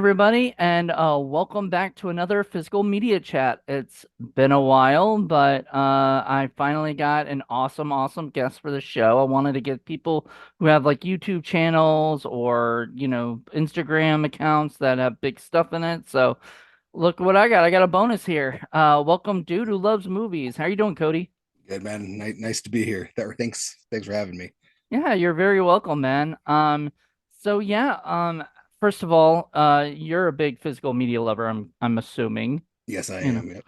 everybody, and welcome back to another physical media chat. It's been a while, but I finally got an awesome guest for the show. I wanted to get people who have like YouTube channels or, Instagram accounts that have big stuff in it. So look what I got. I got a bonus here. Welcome, dude who loves movies. How you doing, Cody? Good man. Nice to be here. Thanks for having me. Yeah, you're very welcome, man. So yeah, first of all, you're a big physical media lover, I'm assuming. Yes, I You know, am. Yep.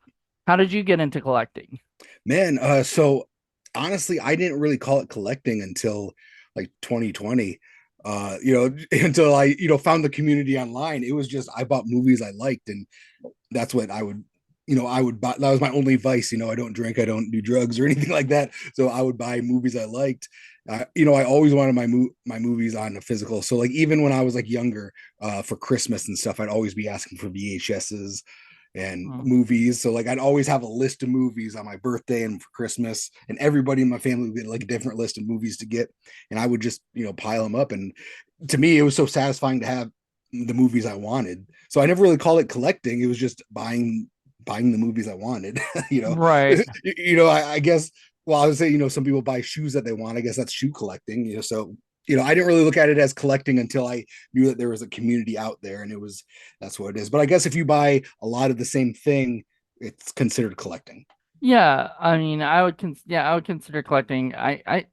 how did you get into collecting? Man, so honestly, I didn't really call it collecting until like 2020. Until I, found the community online. It was just I bought movies I liked, and that's what I would buy. That was my only vice. I don't drink, I don't do drugs or anything like that. So I would buy movies I liked. I always wanted my movies on a physical. So like even when I was like younger, for Christmas and stuff, I'd always be asking for VHSs and Hmm. movies. So like I'd always have a list of movies on my birthday and for Christmas, and everybody in my family would get like a different list of movies to get, and I would just pile them up. And to me, it was so satisfying to have the movies I wanted. So I never really called it collecting. It was just buying the movies I wanted. you know, Right. I guess. Well, I would say some people buy shoes that they want. I guess that's shoe collecting. So I didn't really look at it as collecting until I knew that there was a community out there, and that's what it is. But I guess if you buy a lot of the same thing, it's considered collecting. Yeah, I mean, I would consider collecting. I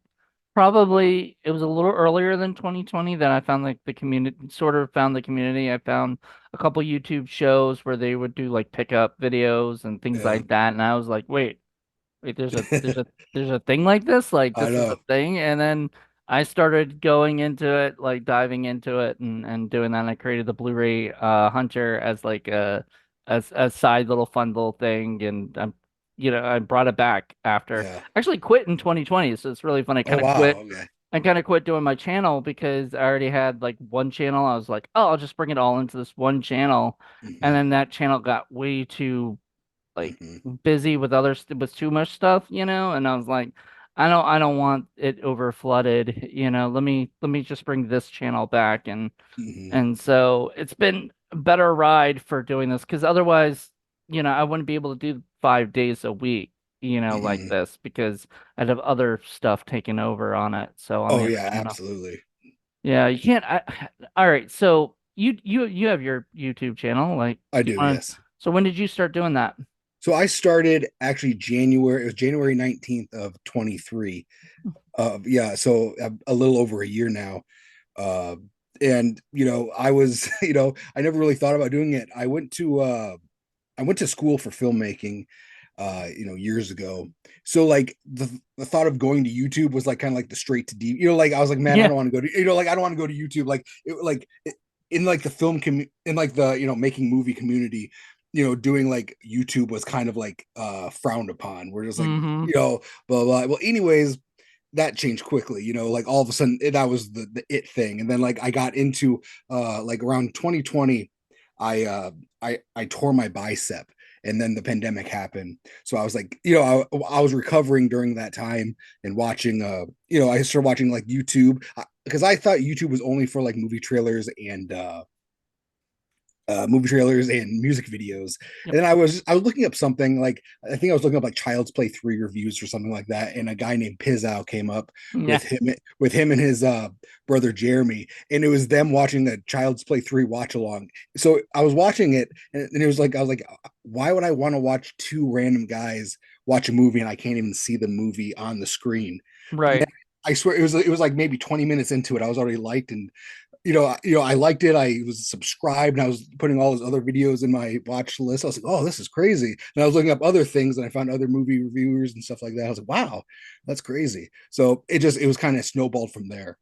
probably it was a little earlier than 2020 that I found like the community, sort of found the community. I found a couple YouTube shows where they would do like pickup videos and things Yeah, like that, and I was like, wait, there's a thing like this? Like I this is a know. thing? And then I started going into it, like diving into it and doing that. And I created the Blu-ray Hunter as like a side little fun little thing. And I brought it back after Yeah. I actually quit in 2020. So it's really fun. Oh wow. Okay. I kind of quit doing my channel because I already had like one channel. I was like, oh, I'll just bring it all into this one channel. And hmm then that channel got way too like hmm busy with with too much stuff, and I was like, I don't want it over flooded, let me just bring this channel back hmm and so it's been a better ride for doing this because otherwise, I wouldn't be able to do 5 days a week, like hmm this because I'd have other stuff taken over on it. So on the Oh other yeah, channel. absolutely. Yeah, you can't all right, so you have your YouTube channel, like I you do. want Yes. so when did you start doing that? So I started actually January. It was January 19th of 23. Yeah, so a little over a year now. Uh, and I was, I never really thought about doing it. I went to school for filmmaking, years ago. So like the thought of going to YouTube was like kind of like the straight to deep. Like I was like, man, I Yeah. don't want to go to, like I don't want to go to YouTube. In like the in like the making movie community, doing like YouTube was kind of like frowned upon. We're just like, Mm-hmm. blah blah. Well, anyways, that changed quickly. Like all of a sudden that was the it thing. And then like I got into like around 2020, I tore my bicep, and then the pandemic happened. So I was like, I was recovering during that time and watching I started watching like YouTube, because I thought YouTube was only for like movie trailers and music videos. Yep. And then I was looking up something like, I think I was looking up like Child's Play 3 reviews or something like that, and a guy named Pizzow came up Yeah. with him and his brother Jeremy, and it was them watching the Child's Play 3 watch along. So I was watching it, and it was like, I was like, why would I want to watch two random guys watch a movie and I can't even see the movie on the screen? And then Right. I swear it was like maybe 20 minutes into it, I was already liked, and I liked it. I was subscribed, and I was putting all those other videos in my watch list. I was like, oh, this is crazy. And I was looking up other things, and I found other movie reviewers and stuff like that. I was like, wow, that's crazy. So it was kind of snowballed from there.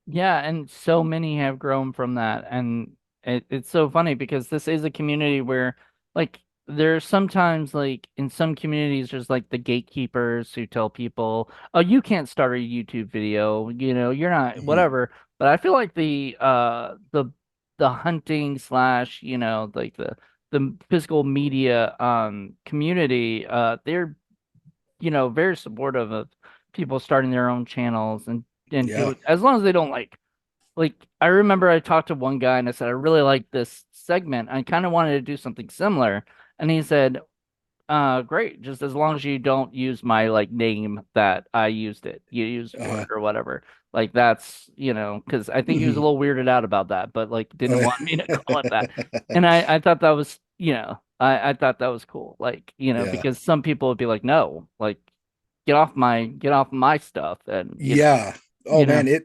Yeah, and so many have grown from that. And it's so funny because this is a community where like there's sometimes like in some communities there's like the gatekeepers who tell people, "Oh, you can't start a YouTube video, you're not Mhm. whatever." But I feel like the hunting slash, like the physical media community, they're very supportive of people starting their own channels and do Yeah. it as long as they don't like like I remember I talked to one guy and I said I really like this segment. I kind of wanted to do something similar, and he said, great, just as long as you don't use my like name that I used it, you used for Uh-huh. it or whatever. Like that's, because I think he was a Mhm. little weirded out about that, but like didn't Oh, want me to call it that. yeah. And I thought that was, I thought that was cool. Like, Yeah. because some people would be like, no, like get off my stuff and Yeah. Oh you know, man,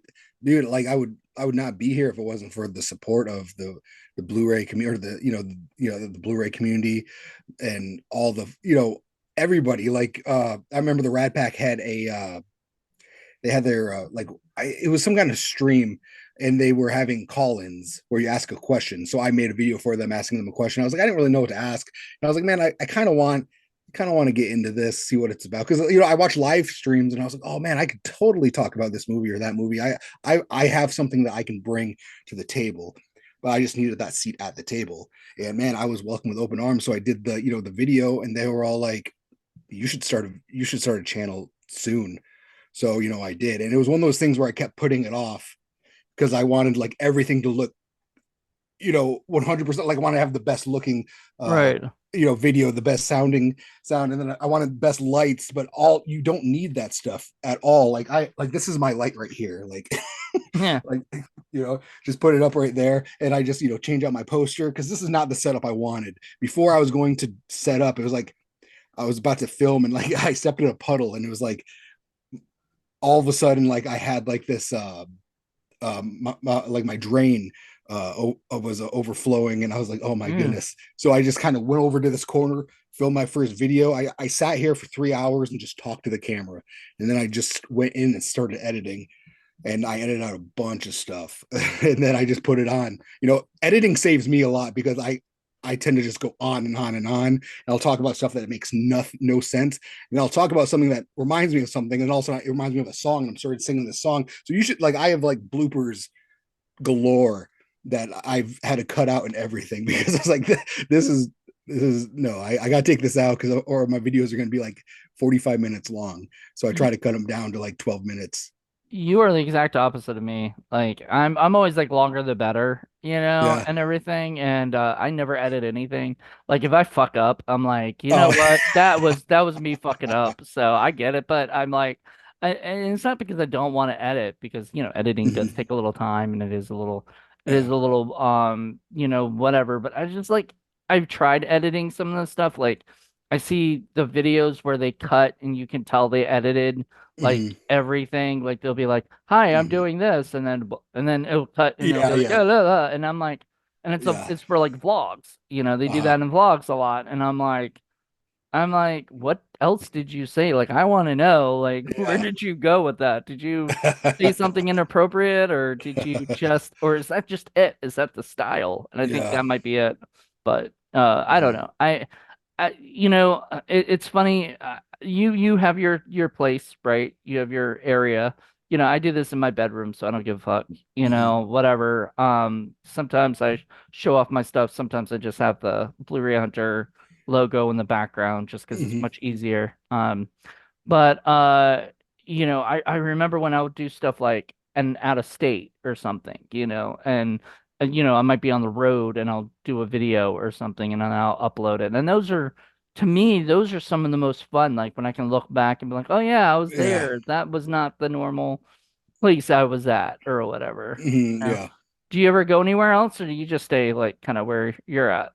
dude, like I would not be here if it wasn't for the support of the Blu-ray community, or the Blu-ray community, and all the, everybody. Like I remember the Rat Pack had they had their it was some kind of stream, and they were having call-ins where you ask a question. So I made a video for them asking them a question. I was like, I didn't really know what to ask, and I was like, man, I kind of want to get into this, see what it's about, because I watch live streams, and I was like, oh man, I could totally talk about this movie or that movie. I have something that I can bring to the table, but I just needed that seat at the table. And man, I was welcomed with open arms. So I did the video, and they were all like, you should start a channel soon. So, I did. And it was one of those things where I kept putting it off because I wanted like everything to look, 100%. Like I want to have the best looking, uh, right. video, the best sounding sound. And then I wanted best lights, but you don't need that stuff at all. Like this is my light right here. Like, Yeah. like, just put it up right there. And I just, change out my poster, because this is not the setup I wanted. Before I was going to set up, it was like, I was about to film, and like I stepped in a puddle, and it was like all of a sudden, like I had like this like my drain was overflowing, and I was like, oh my Yeah. goodness. So I just kind of went over to this corner, filmed my first video. I sat here for 3 hours and just talked to the camera, and then I just went in and started editing, and I edited out a bunch of stuff, and then I just put it on. Editing saves me a lot, because I tend to just go on and on and on. And I'll talk about stuff that makes no sense. And I'll talk about something that reminds me of something. And also it reminds me of a song. And I'm started singing this song. So you should, like, I have like bloopers galore that I've had to cut out and everything, because it's like, this is no, I got to take this out, because or my videos are going to be like 45 minutes long. So I try to cut them down to like 12 minutes. You are the exact opposite of me. Like I'm always like longer the better, Yeah. and everything. And I never edit anything. Like if I fuck up, I'm like, you know Oh, what? That was me fucking up. So I get it, but I'm like, and it's not because I don't want to edit, because editing does take a little time, and yeah. it is a little whatever. But I just like I've tried editing some of the stuff. Like I see the videos where they cut and you can tell they edited Mhm. like everything. Like they'll be like, "Hi, I'm Mhm. doing this," and then it'll cut and it'll be Yeah, like, yeah, "Oh, la, la," and I'm like, and yeah. it's for like vlogs. They do Uh-huh. that in vlogs a lot, and I'm like, what else did you say? Like, I want to know, like, where Yeah. did you go with that? Did you say something inappropriate, or did you just, or is that just it? Is that the style? And I think Yeah. that might be it. But I don't Mhm. know. It's funny. You have your place, right? You have your area. I do this in my bedroom, so I don't give a fuck. Mhm. Whatever. Sometimes I show off my stuff. Sometimes I just have the Blu-ray Hunter logo in the background just because it's Mhm. much easier. But I remember when I would do stuff like an out of state or something, and I might be on the road and I'll do a video or something and then I'll upload it. And those are some of the most fun, like when I can look back and be like, oh yeah, I was Yeah. there. That was not the normal place I was at or whatever. Mhm. Yeah. Do you ever go anywhere else or do you just stay like kind of where you're at?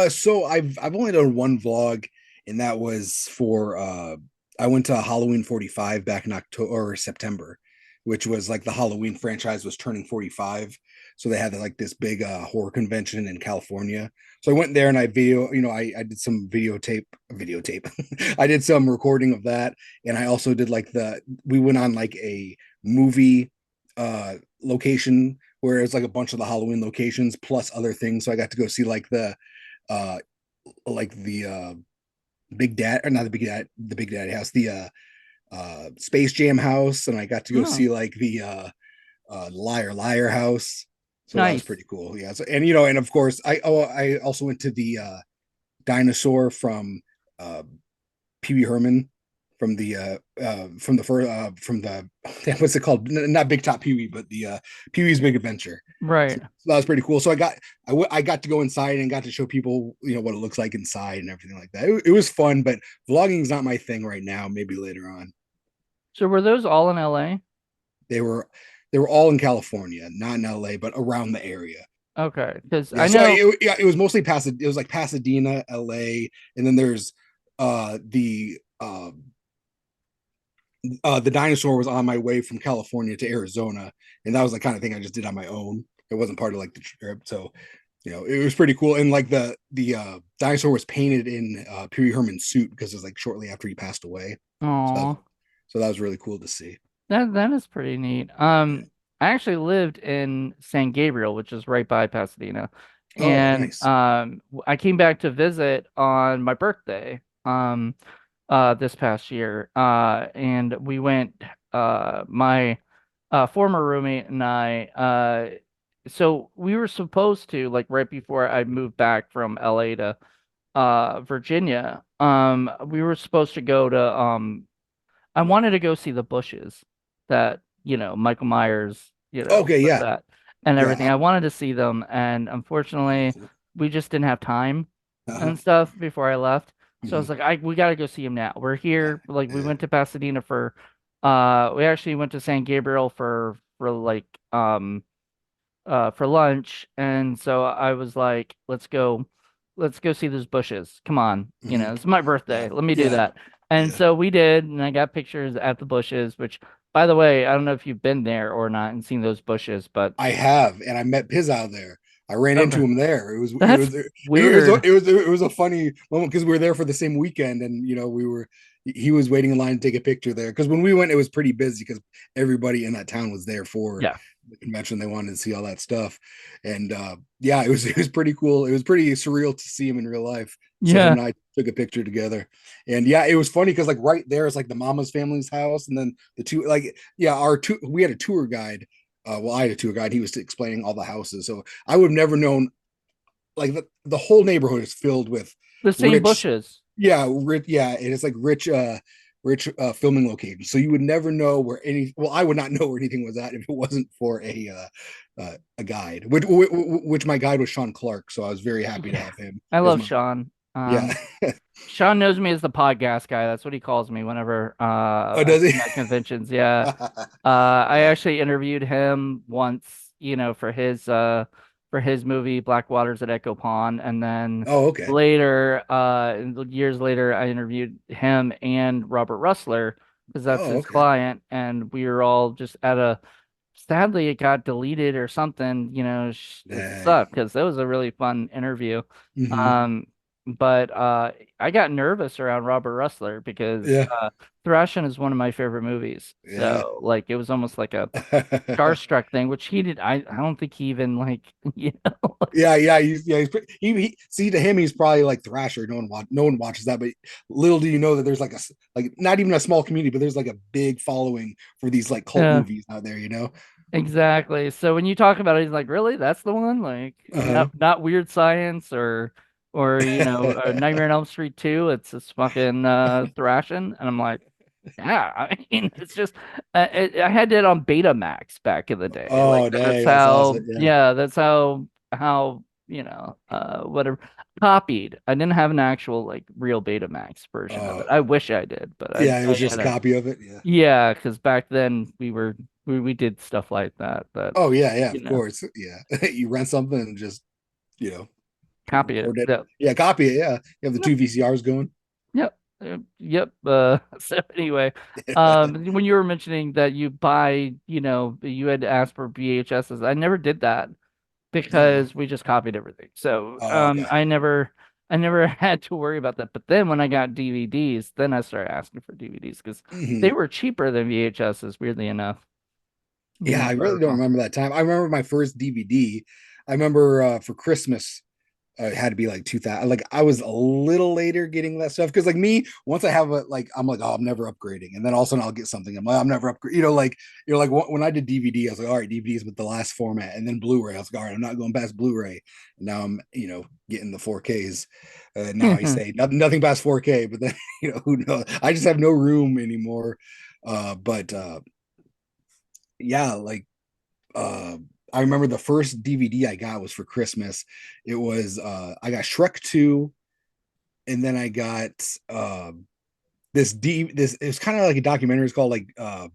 So I've only done one vlog, and that was for I went to Halloween 45 back in October or September, which was like the Halloween franchise was turning 45. So they had like this big horror convention in California. So I went there, and I did some videotape. I did some recording of that, and I also did like we went on like a movie location where it's like a bunch of the Halloween locations plus other things. So I got to go see uh the Big Dad, or not the Big Daddy house, the Space Jam house, and I got to go Oh, see like the Liar Liar house. So that was nice. pretty cool. Yeah. So, and of course I also went to the dinosaur from uh Pee Wee Herman. from the first from the what's it called? Not Big Top Pee Wee, but the Pee Wee's Big Adventure. Right. So that was pretty cool. So I got to go inside and got to show people, you know, what it looks like inside and everything like that. It was fun, but vlogging is not my thing right now. Maybe later on. So were those all in LA? They were they were all in California, not in LA, but around the area. Okay, because Yeah, I so know. yeah, it was mostly Pasadena. It was like Pasadena, LA, and then there's the dinosaur was on my way from California to Arizona, and that was the kind of thing I just did on my own. It wasn't part of like the trip, so you know it was pretty cool. And like the dinosaur was painted in Pee Wee Herman's suit because it was like shortly after he passed away. So that was, Oh, so that was really cool to see. that is pretty neat. Yeah. I actually lived in San Gabriel, which is right by Pasadena, Oh, and nice. I came back to visit on my birthday. This past year. And we went, my former roommate and I, so we were supposed to, like, right before I moved back from LA to Virginia, we were supposed to go to, I wanted to go see the Bushes that, Michael Myers, Okay, was yeah, at and everything. yeah. I wanted to see them, and That'd be unfortunately, cool. we just didn't have time Uh-huh. and stuff before I left. So I Hmm. was like, we gotta go see him now. We're Yeah, here. Like, we yeah. went to Pasadena for we actually went to San Gabriel for like for lunch, and so I was like, let's go see those bushes. Come on, Hmm. it's my Yeah, birthday. Let me do yeah, that. And yeah. so we did, and I got pictures at the bushes, which, by the way, I don't know if you've been there or not and seen those bushes, but I have, and I met Piz out there. I ran into okay, him there. It was it that's was it, was weird. it was a funny moment because we were there for the same weekend, and you know we were he was waiting in line to take a picture there because when we went it was pretty busy because everybody in that town was there for Yeah, the convention. They wanted to see all that stuff, and yeah, it was pretty cool. It was pretty surreal to see him in real life. So him yeah. and I took a picture together, and yeah, it was funny because like right there is like the mama's family's house, and then the two like yeah our two we had a tour guide well, I had a tour guide. He was explaining all the houses, so I would have never known. Like the whole neighborhood is filled with The same rich, bushes. yeah, rich, yeah. And it's like rich filming locations. So you would never know where any. Well, I would not know where anything was at if it wasn't for a guide. Which my guide was Sean Clark. So I was very happy to Yeah, have him I as love my Sean. yeah. Sean knows me as the podcast guy. That's what he calls me whenever Oh, I'm does he? at conventions. Yeah. I Yeah. actually interviewed him once, for his movie Black Waters at Echo Pond, and then Oh, okay. later, years later, I interviewed him and Robert Russler because that's Oh, his okay. client, and we were all just at a. Sadly, it got deleted or something. It Dang. sucked because that was a really fun interview. Hmm. Um, but I got nervous around Robert Russler because Yeah. Thrashin' is one of my favorite movies. Yeah. So, like, it was almost like a starstruck thing, which he did. I don't think he even, like, Yeah, yeah, he see to him he's probably like Thrasher. No one watches that, but little do you know that there's like like not even a small community, but there's like a big following for these like cult yeah, movies out there. You know? exactly. So when you talk about it, he's like, really? That's the one? Like, Uh not Weird Science or Nightmare on Elm Street 2. It's fucking Thrashing, and I'm like, yeah, I mean, it's just I had it on Betamax back in the day. Like, oh, that's dang, that's how, awesome. Yeah. yeah, that's how whatever, copied. I didn't have an actual, like, real Betamax version of Uh, it. I wish I did, but yeah, it I was just had a a, copy of it. Yeah. yeah, because back then we did stuff like that Oh, yeah, yeah, you of know course. Yeah, you rent something and just you know copy it. record it. Yeah. Yeah, copy it. Yeah, you have the Yep. two VCRs going. Yep. Yep. So anyway, when you were mentioning that you had to ask for VHSs, I never did that Oh, because we just copied everything. So oh, okay. I never had to worry about that. But then when I got DVDs, then I started asking for DVDs because they Hmm. were cheaper than VHSs, weirdly enough. Yeah, I If I really don't recall. remember that time. I remember my first DVD. I remember for Christmas. It had to be like 2000. Like I was a little later getting that stuff because like me, once I have a like, I'm like, oh, I'm never upgrading, and then all of a sudden I'll get something. I'm like, I'm never upgrading. Like when I did DVD, I was like, all right, DVDs with the last format, and then Blu-ray. I was like, all right, I'm not going past Blu-ray. And now I'm getting the 4Ks. Now I say nothing past 4K, but then who knows? I just have no room anymore. But yeah, like uh I remember the first DVD I got was for Christmas. It was I got Shrek 2, and then I got this it was kind of like a documentary. It's called like it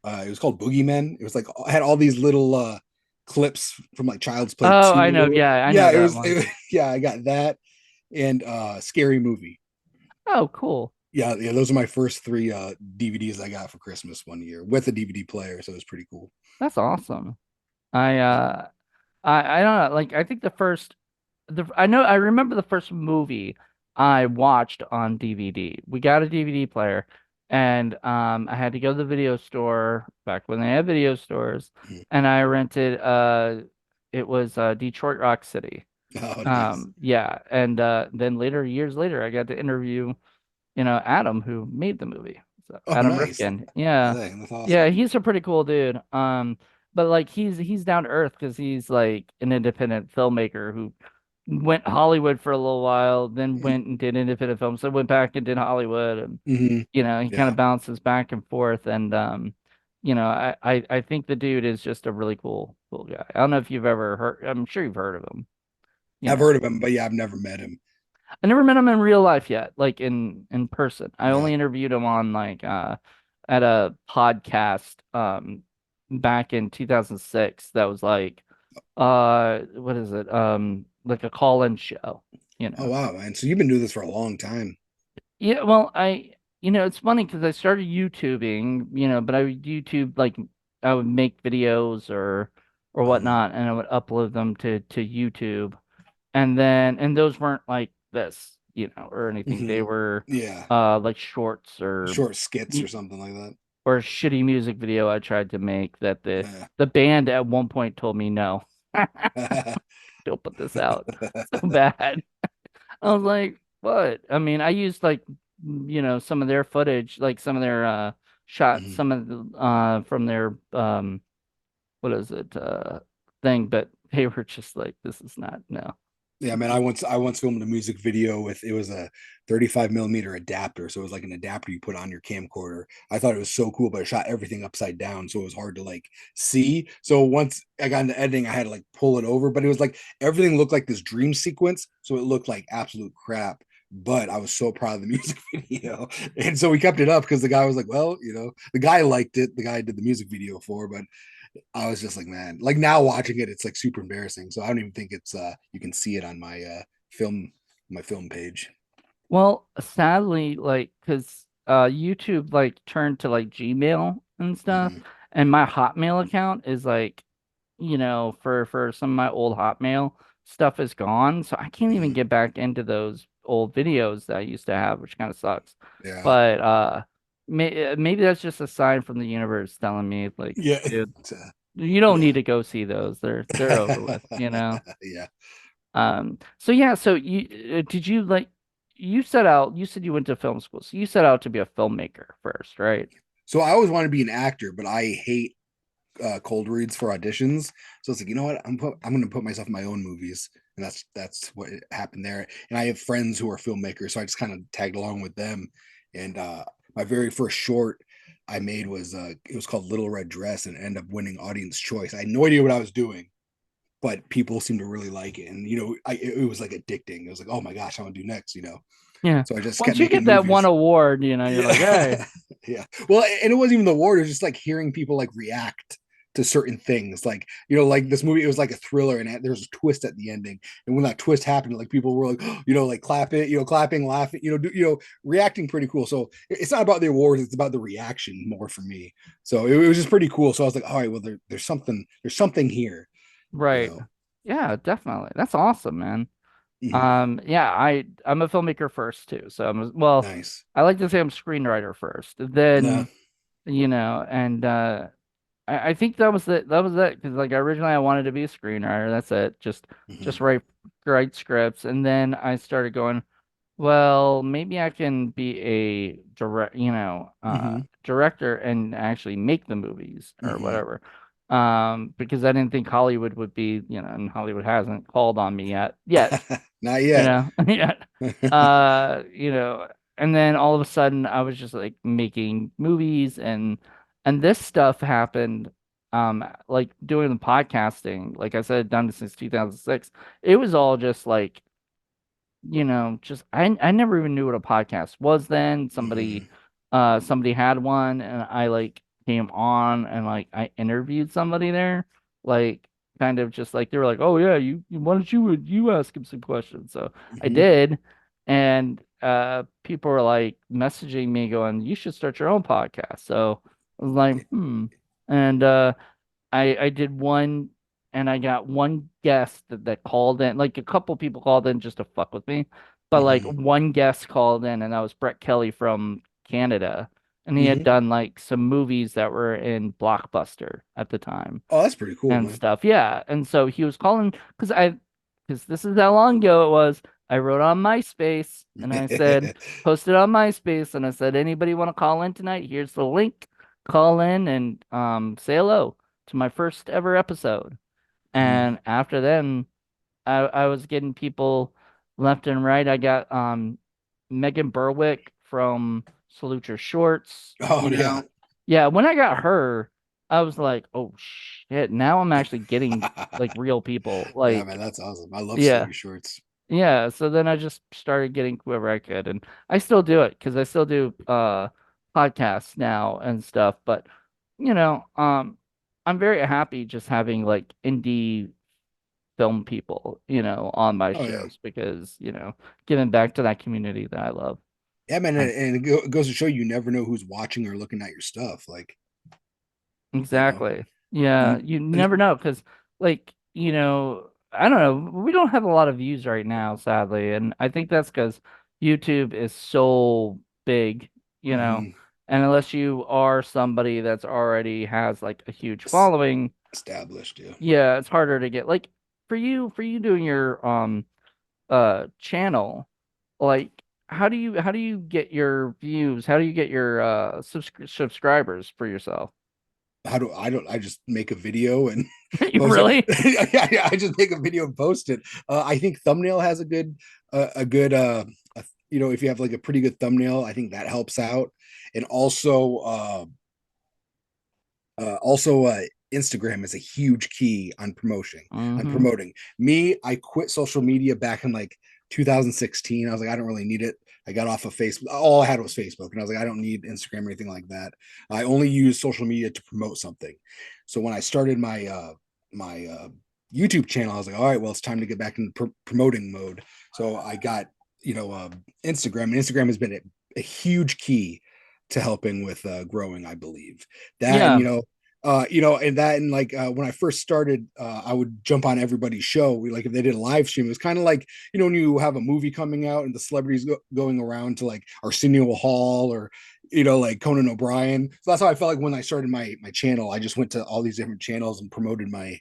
was called Boogeymen. It was like I had all these little clips from like Child's Play Oh, 2 I know. or Yeah, I know yeah, that one. yeah, I got that and Scary Movie. Oh, cool. Yeah, those are my first three DVDs I got for Christmas one year with a DVD player, so it was pretty cool. That's awesome. I uh I don't know, like I think I remember the first movie I watched on DVD. We got a DVD player and I had to go to the video store back when they had video stores Mhm. and I rented it was Detroit Rock City. Oh, nice. Yeah, and then later years later I got to interview Adam who made the movie. So Oh, Adam nice. Rifkin. Yeah. Dang, that's Yeah, awesome. he's a pretty cool dude. But like he's down to earth because he's like an independent filmmaker who went Hollywood for a little while, then went and did independent films, so went back and did Hollywood and Mm-hmm. he kind Yeah, of bounces back and forth and I think the dude is just a really cool guy. I don't know if you've ever heard I'm sure you've heard of him, you I've know. heard of him, but yeah, I've never met him. I never met him in real life yet, like in person. I Yeah. only interviewed him on like at a podcast back in 2006 that was like what is it? Like a call-in show, you Oh know. wow, man. So you've been doing this for a long time. Yeah, well, it's funny because I started YouTubing, but I would YouTube like I would make videos or Mhm. whatnot and I would upload them to YouTube. And those weren't like this, or anything. They Mhm. were Yeah, like shorts short skits or something like or a shitty music video I tried to make that that. the band at one point told me no. Yeah. Don't put this out. So bad. I was like, what? I mean, I used like some of their footage, like some of their shots, Mhm. some of the from their what is it thing, but they were just like, this is not no. Yeah, man. I once filmed a music video with it was a 35 millimeter adapter, so it was like an adapter you put on your camcorder. I thought it was so cool, but I shot everything upside down, so it was hard to like see. So once I got into editing, I had to like pull it over, but it was like everything looked like this dream sequence, so it looked like absolute crap. But I was so proud of the music video, and so we kept it up because the guy was like, "Well, the guy liked it. The guy I did the music video for, but I was just like, man, like now watching it, it's like super embarrassing. So I don't even think it's you can see it on film my film page. Well, sadly, like, because YouTube like turned to like Gmail and stuff, Hmm. and my Hotmail account is like, for some of my old Hotmail stuff is gone, so I can't even Hmm. get back into those old videos that I used to have, which kind of sucks. Yeah. But maybe that's just a sign from the universe telling me like, Yeah. dude, you don't Yeah. need to go see those. They're over with, you know. Yeah. So yeah, so did you like you said you went to film school, so you set out to be a filmmaker first, right? So I always want to be an actor, but I hate cold reads for auditions. So it's like, you know what? I'm going to put myself in my own movies, and that's what happened there. And I have friends who are filmmakers, so I just kind of tagged along with them. And my very first short I made was it was called Little Red Dress, and it ended up winning Audience Choice. I had no idea what I was doing, but people seemed to really like it, and it was like addicting. It was like, oh my gosh, I want to do next. Yeah. So I just kept Once you making get that one movies. award, you're like, Yeah. hey, Yeah. Well, and it wasn't even the award. It was just like hearing people like react to certain things. Like, like this movie, it was like a thriller and there was a twist at the ending. And when that twist happened, like people were like, like clapping, laughing, reacting pretty cool. So it's not about the awards, it's about the reaction more for me. So it was just pretty cool. So I was like, all right, well, there's something here, you right. know. Yeah, definitely. That's awesome, man. Mhm. Yeah, I'm a filmmaker first too. So well, Nice. I like to say I'm screenwriter first. No. Then, and I think that was it because like originally I wanted to be a screenwriter. That's it. Just Hmm. write scripts, and then I started going, well, maybe I can be a Hmm. director and actually make the movies or Hmm. whatever. Because I didn't think Hollywood would be, and Hollywood hasn't called on me yet, Not yet. yet. You know, and then all of a sudden I was just like making movies and this stuff happened like doing the podcasting, like I said, done it since 2006. It was all just like just I never even knew what a podcast was then. Hmm. Somebody had one and I like came on and like I interviewed somebody there, like kind of just like they were like, "Oh yeah, why don't you ask him some questions?" So I Hmm. did, and people were like messaging me going, "You should start your own podcast." So I was like, "Hmm." And I did one and I got one guest that called in. Like a couple people called in just to fuck with me. But like Hmm. one guest called in and that was Brett Kelly from Canada. And he had Hmm. done like some movies that were in Blockbuster at the time Oh, that's pretty cool, and man. stuff. Yeah. And so he was calling because this is how long ago it was. I wrote on MySpace and I said, posted on MySpace and I said, anybody want to call in tonight? Here's the link. Call in and say hello to my first ever episode. Mhm. And after then, I was getting people left and right. I got Megan Berwick from Salute Your Shorts, Oh yeah. Yeah, when I got her, I was like, oh shit, now I'm actually getting like real people. Yeah, man, Like, that's awesome. I love yeah. Salute Shorts. Yeah, so then I just started getting whoever I could and I still do it because I still do podcasts now and stuff, but you know, um I'm very happy just having like indie film people, on my Oh yeah. shows because, giving back to that community that I love. Yeah, man, I, and it goes to show you never know who's watching or looking at your stuff. Like, you know, exactly. Yeah, and, you and never know because like, I don't know, we don't have a lot of views right now, sadly, and I think that's because YouTube is so big, you know, mhm, and unless you are somebody that's already has like a huge following, established. Yeah. yeah, it's harder to get like for you doing your channel, like how do you get your views? How do you get your subscribers for yourself? How do I don't I just make a video and post it. Really? Yeah, I just make a video and post it. I think thumbnail has a good if you have like a pretty good thumbnail, I think that helps out. And also Instagram is a huge key on Mm-hmm. promoting. Me, I quit social media back in like 2016. I was like, I don't really need it. I got off of Facebook. All I had was Facebook, and I was like, I don't need Instagram or anything like that. I only use social media to promote something. So when I started my YouTube channel, I was like, all right, well, it's time to get back into promoting mode. So I got Instagram, and Instagram has been a huge key to helping with growing, I believe. That and Yeah. and that and like when I first started, I would jump on everybody's show. Like if they did a live stream, it was kind of like when you have a movie coming out and the celebrities going around to like Arsenio Hall or like Conan O'Brien. So that's how I felt like when I started my channel. I just went to all these different channels and promoted my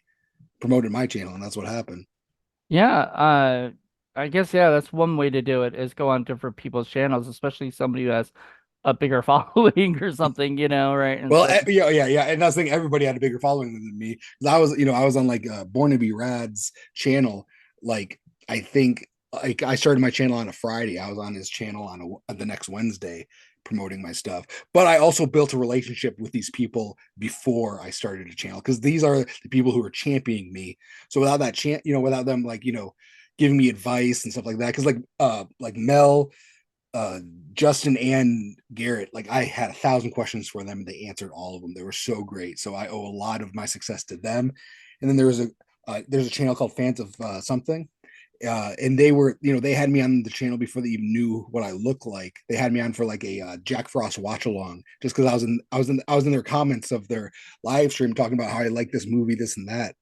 channel, and that's what happened. Yeah. I guess yeah, that's one way to do it is go on different people's channels, especially somebody who has a bigger following or something, right? And Well, stuff. yeah, and that's the thing. Everybody had a bigger following than me because I was on like Born to Be Rad's channel. Like I think like I started my channel on a Friday. I was on his channel on the next Wednesday promoting my stuff. But I also built a relationship with these people before I started a channel because these are the people who are championing me. So without that without them like giving me advice and stuff like that, because like Mel, uh Justin and Garrett, like I had 1,000 questions for them and they answered all of them. They were so great. So I owe a lot of my success to them. And then there's a channel called Fans of Something. And they had me on the channel before they even knew what I looked like. They had me on for like a Jack Frost watch along, just because I was in their comments of their live stream talking about how I like this movie, this and that.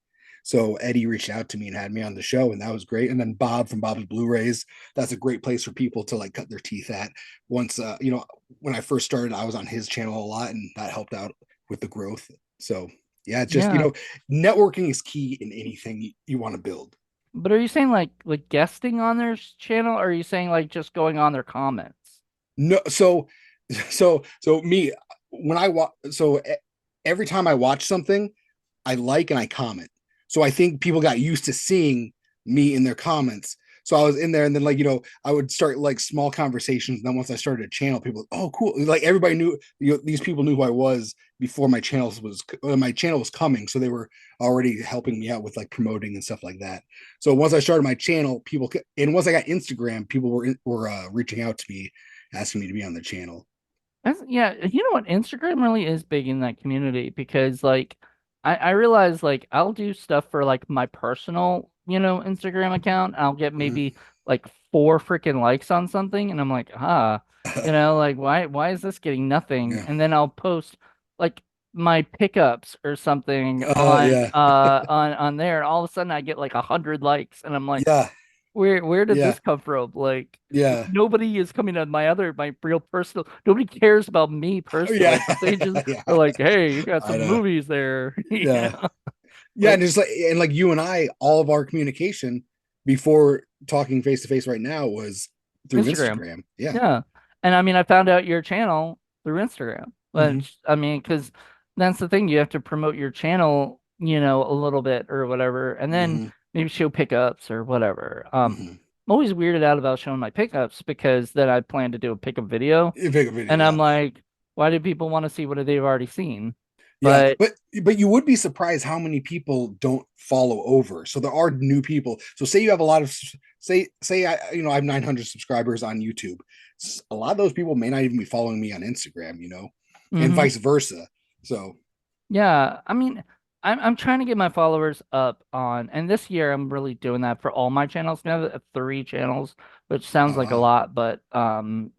So Eddie reached out to me and had me on the show, and that was great. And then Bob from Bob's Blu-rays, that's a great place for people to like cut their teeth at. Once when I first started, I was on his channel a lot, and that helped out with the growth. So Yeah, it's just, Yeah. networking is key in anything you want to build. But are you saying like guesting on their channel, or are you saying like just going on their comments? No, so me when I watch, every time I watch something, I like and I comment. So I think people got used to seeing me in their comments. So I was in there, and then I would start like small conversations. And then once I started a channel, people, oh, cool! Like everybody knew, these people knew who I was before my channel was coming. So they were already helping me out with like promoting and stuff like that. So once I started my channel, and once I got Instagram, people were reaching out to me, asking me to be on the channel. Yeah, you know what? Instagram really is big in that community because like I realize like I'll do stuff for like my personal, Instagram account. I'll get Mhm. maybe like four freaking likes on something and I'm like, like why is this getting nothing? Yeah. And then I'll post like my pickups or something Yeah. on there and all of a sudden I get like 100 likes and I'm like, Yeah. where did Yeah. this come from? Like Yeah. nobody is coming on my real personal. Nobody cares about me Yeah. personally, but they just Yeah. are like, hey, you got I some know. movies there. Yeah. Yeah. Like And just like you and I, all of our communication before talking face to face right now was through Instagram. Instagram. Yeah. Yeah. And I mean, I found out your channel through Instagram. Hmm. Which I mean, because that's the thing, you have to promote your channel, a little bit or whatever, and then Hmm. maybe show pickups or whatever. Hmm. I'm always weirded out about showing my pickups because then I plan to do a pickup video, You pick a video. and I'm Yeah. like, why do people want to see what they've already seen? Yeah, But but you would be surprised how many people don't follow over. So there are new people. So say you have a lot of say I have 900 subscribers on YouTube. A lot of those people may not even be following me on Instagram, and mhm. vice versa. So Yeah, I mean, I'm trying to get my followers up on, and this year I'm really doing that for all my channels. Now have three channels, which sounds like a wow. lot, but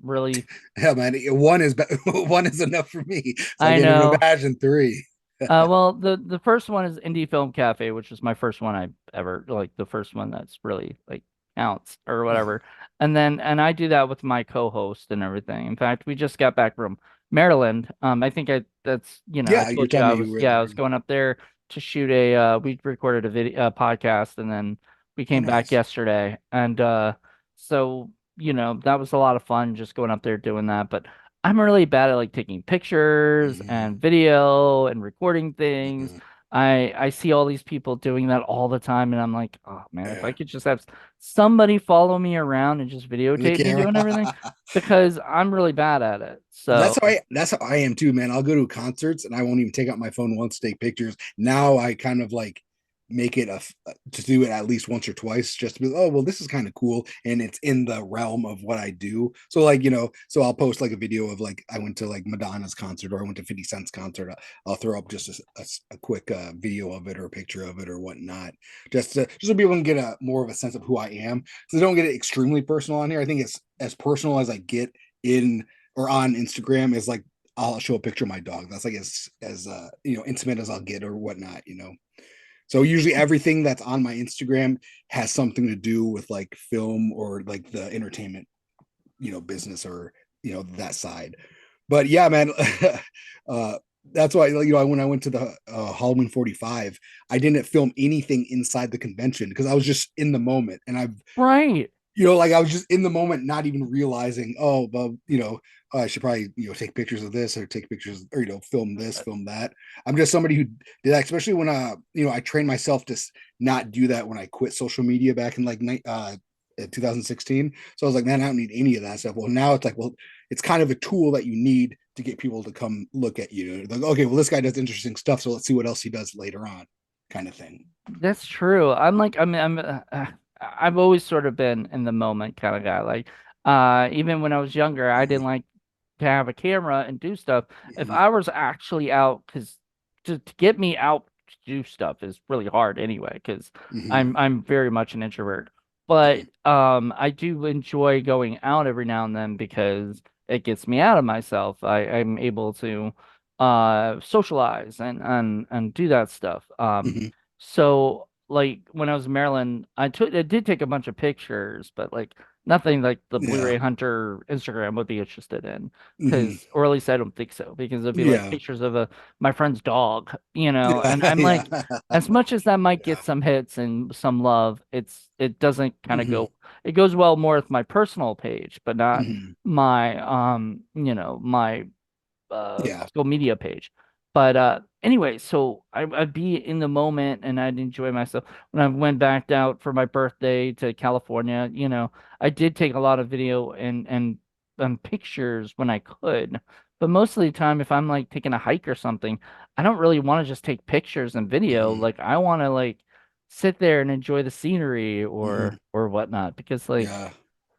really, Yeah, man, one is one is enough for me. So I I can't even know. imagine three. Well, the first one is Indie Film Cafe, which is my first one I ever like, the first one that's really like counts or whatever. And I do that with my co-host and everything. In fact, we just got back from Maryland. I think I Yeah, you told you tell me you were I there. was going up there to shoot we recorded a video podcast and then we Oh, came back nice. yesterday. And so, that was a lot of fun just going up there doing that, but I'm really bad at like taking pictures Hmm. and video and recording things. Hmm. I see all these people doing that all the time, and I'm like, oh man, if I Yeah, could just have somebody follow me around and just the videotape me camera. doing everything, because I'm really bad at it. That's So how I am too, man. I'll go to concerts and I won't even take out my phone once to take pictures. Now I kind of like make it to do it at least once or twice, just to be, oh well, this is kind of cool and it's in the realm of what I do. So like, so I'll post like a video of like I went to like Madonna's concert or I went to 50 Cent's concert. I'll throw up just a quick video of it or a picture of it or whatnot, just so people can get a more of a sense of who I am. So they don't get it extremely personal on here. I think it's as personal as I get in or on Instagram is like I'll show a picture of my dog. That's like as intimate as I'll get or whatnot. So usually everything that's on my Instagram has something to do with like film or like the entertainment, business or that side. But yeah, man, uh that's why when I went to the Halloween 45, I didn't film anything inside the convention because I was just in the moment and I've right. like I was just in the moment, not even realizing, oh, but I should probably take pictures of this or take pictures or film this, film that. I'm just somebody who did that, especially when I trained myself to not do that when I quit social media back in like 2016. So I was like, man, I don't need any of that stuff. Well, now it's like, well, it's kind of a tool that you need to get people to come look at you. Like, okay, well, this guy does interesting stuff, so let's see what else he does later on, kind of thing. That's true. I've always sort of been in the moment kind of guy. Like, even when I was younger, I didn't like to have a camera and do stuff. If Mhm. I was actually out, because to get me out to do stuff is really hard anyway, because Mhm. I'm very much an introvert. Mhm. But I do enjoy going out every now and then because it gets me out of myself. I'm able to socialize and do that stuff. Mhm. So like when I was in Maryland, I did take a bunch of pictures, but like Nothing like the Yeah. Blu-ray Hunter Instagram would be interested in, Hmm. because, or at least I don't think so, because it'd be like Yeah. pictures of a my friend's dog, Yeah. and I'm Yeah. like, as much as that might get Yeah. some hits and some love, it doesn't kind of Hmm. go. It goes well more with my personal page, but not Hmm. my my Yeah. social media page. But anyway, so I'd be in the moment and I'd enjoy myself. When I went back out for my birthday to California, I did take a lot of video and pictures when I could. But most of the time, if I'm like taking a hike or something, I don't really want to just take pictures and video. Hmm. Like I want to like sit there and enjoy the scenery Hmm. or whatnot, because like, Yeah.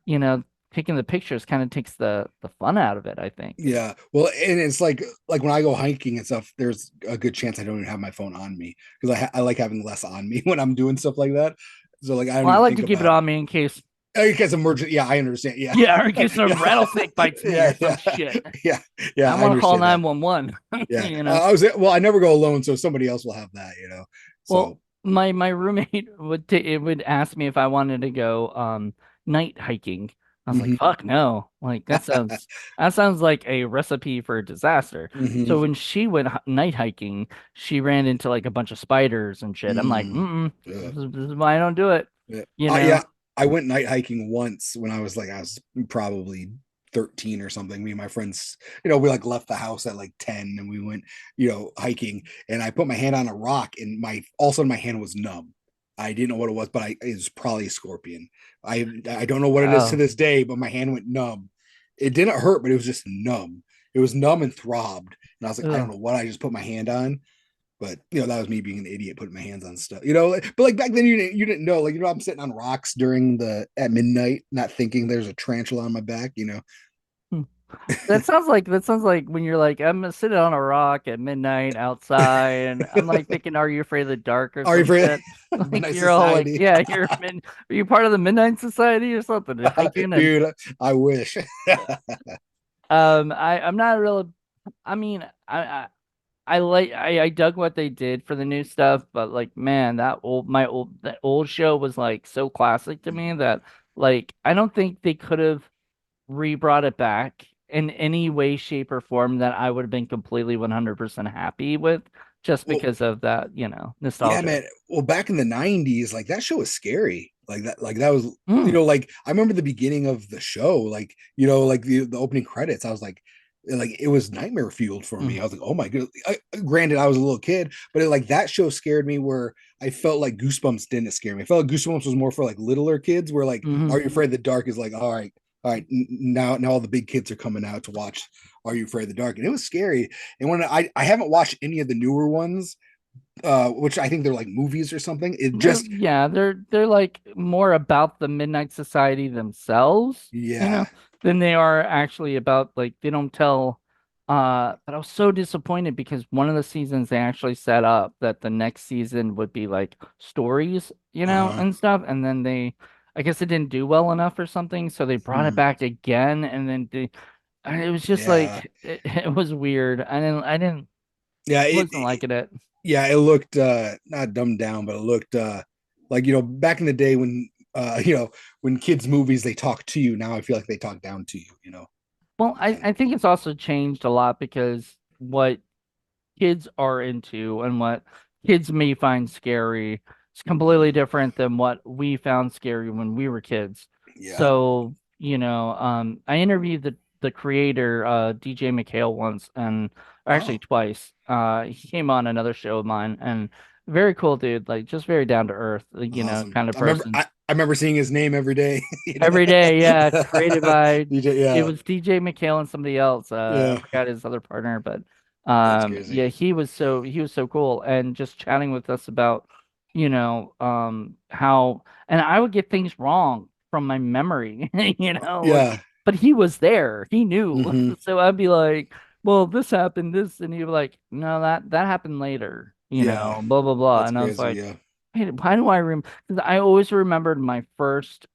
you know, taking the pictures kind of takes the fun out of it, I think. Yeah. Well, and it's like when I go hiking and stuff, there's a good chance I don't even have my phone on me because I like having less on me when I'm doing stuff like that. So like I don't Well, I even like think to keep it about on me in case, in case emergency. Yeah, I understand. Yeah. yeah, or in case a Yeah. rattlesnake bites me or Yeah. some Yeah. shit. Yeah. Yeah. I I want to call understand that. 911, Yeah. you know. I was well, I never go alone, so somebody else will have that. Well, So my roommate would ask me if I wanted to go night hiking. I was like, mhm. fuck no. Like that sounds like a recipe for disaster. Hmm. So when she went night hiking, she ran into like a bunch of spiders and shit. I'm like, Mm. mm-mm, Yeah. this is why I don't do it, Yeah. you know. Yeah. I went night hiking once when I was probably 13 or something. Me and my friends, we like left the house at like 10 and we went, hiking. And I put my hand on a rock and all of a sudden my hand was numb. I didn't know what it was, but it was probably a scorpion. I don't know what it is to Oh, this day, but my hand went numb. It didn't hurt, but it was just numb. It was numb and throbbed. And I was like, I don't ugh. know what I just put my hand on. But that was me being an idiot putting my hands on stuff. But like back then you didn't know. Like I'm sitting on rocks during the at midnight, not thinking there's a tarantula on my back. That sounds like when you're like, I'm sitting on a rock at midnight outside, and I'm like thinking, are you afraid of the dark or Are you some afraid shit? Like Midnight you're all like, Society? yeah, are you part of the Midnight Society or something? And hiking and Dude, I wish. I'm not real. I mean, I dug what they did for the new stuff, but like, man, that old show was like so classic to me that like I don't think they could have re-brought it back in any way, shape, or form that I would have been completely 100% happy with, just Well, because of that, yeah, nostalgia. man. Well, back in the 90s, like that show was scary. Like that was, Mm, like I remember the beginning of the show, like the opening credits. I was like it was nightmare fueled for me. mm, I was like, oh my god. Granted, I was a little kid, but like that show scared me where I felt like Goosebumps didn't scare me. I felt like Goosebumps was more for like littler kids, where like hmm. Are You Afraid of the Dark is like, all right, now all the big kids are coming out to watch Are You Afraid of the Dark, and it was scary. And when I haven't watched any of the newer ones, which I think they're like movies or something. It They're just yeah, they're like more about the Midnight Society themselves, yeah. than they are actually about like they don't tell but I was so disappointed because one of the seasons they actually set up that the next season would be like stories, Uh-huh. and stuff, and then they I guess it didn't do well enough or something, so they brought it Hmm. back again, and then and it was just Yeah. like it was weird. I Yeah, wasn't liking it. it looked not dumbed down, but it looked like back in the day when kids movies they talk to you. Now I feel like they talk down to you. Well, And I think it's also changed a lot because what kids are into and what kids may find scary is completely mhm. different than what we found scary when we were kids. Yeah. So, I interviewed the creator, DJ McHale once, and or actually Oh, twice. He came on another show of mine, and very cool dude, like just very down to earth, awesome. kind of I remember person. I remember seeing his name every day. Every day, yeah, created by DJ, it yeah. was DJ McHale and somebody else. I Yeah. forgot his other partner, but That's crazy. yeah, he was so cool, and just chatting with us about, how, and I would get things wrong from my memory, Yeah. but he was there, he knew, Hmm. so I'd be like, well, this happened, this, and he'd be like, no, that happened later, Yeah. blah blah blah, That's and I was crazy. like, Yeah. wait, why do I remember? Because I always remembered my first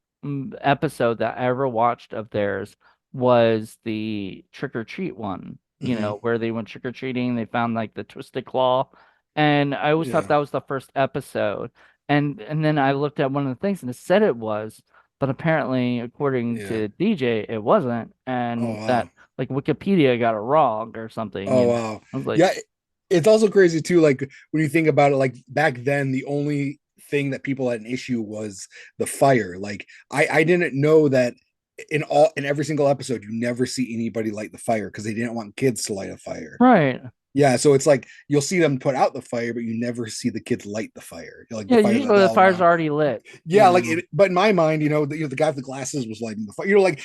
episode that I ever watched of theirs was the trick or treat one, Hmm. where they went trick or treating, they found like the twisted claw. And I always thought Yeah. that was the first episode. And then I looked at one of the things and it said it was. but apparently, according Yeah. to DJ, it wasn't, Oh and that wow. like Wikipedia got it wrong or something, Oh you know. wow. I was like, Yeah, it's also crazy too. Like when you think about it, like back then, the only thing that people had an issue was the fire. Like I didn't know that in every single episode, you never see anybody light the fire because they didn't want kids to light a fire. right. Yeah, so it's like you'll see them put out the fire, but you never see the kids light the fire. Like the Yeah, fire's usually the all fire's around. already lit, you Yeah, like know. it, but in my mind, the guy with the glasses was lighting the fire. Like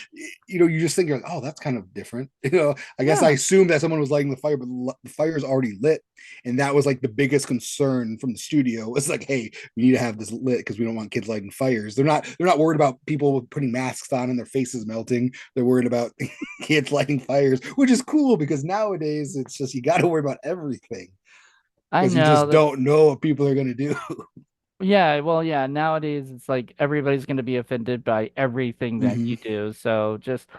you just think, like, oh, that's kind of different. I guess I Yeah. assumed that someone was lighting the fire, but the fire is already lit, and that was like the biggest concern from the studio. Was like, hey, we need to have this lit because we don't want kids lighting fires. They're not worried about people putting masks on and their faces melting. They're worried about kids lighting fires, which is cool because nowadays it's just you got to worry about everything I because you know just that. don't know what people are going to do. Yeah, well, yeah, nowadays it's like everybody's going to be offended by everything that Mm-hmm. you do. So just,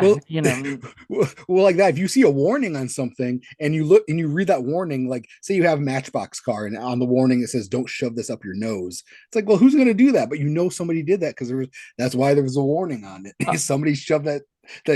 Well, you know, well, like that. If you see a warning on something and you look and you read that warning, like say you have a Matchbox car and on the warning it says "Don't shove this up your nose." It's like, well, who's going to do that? But somebody did that because that's why there was a warning on uh, it. Somebody shoved that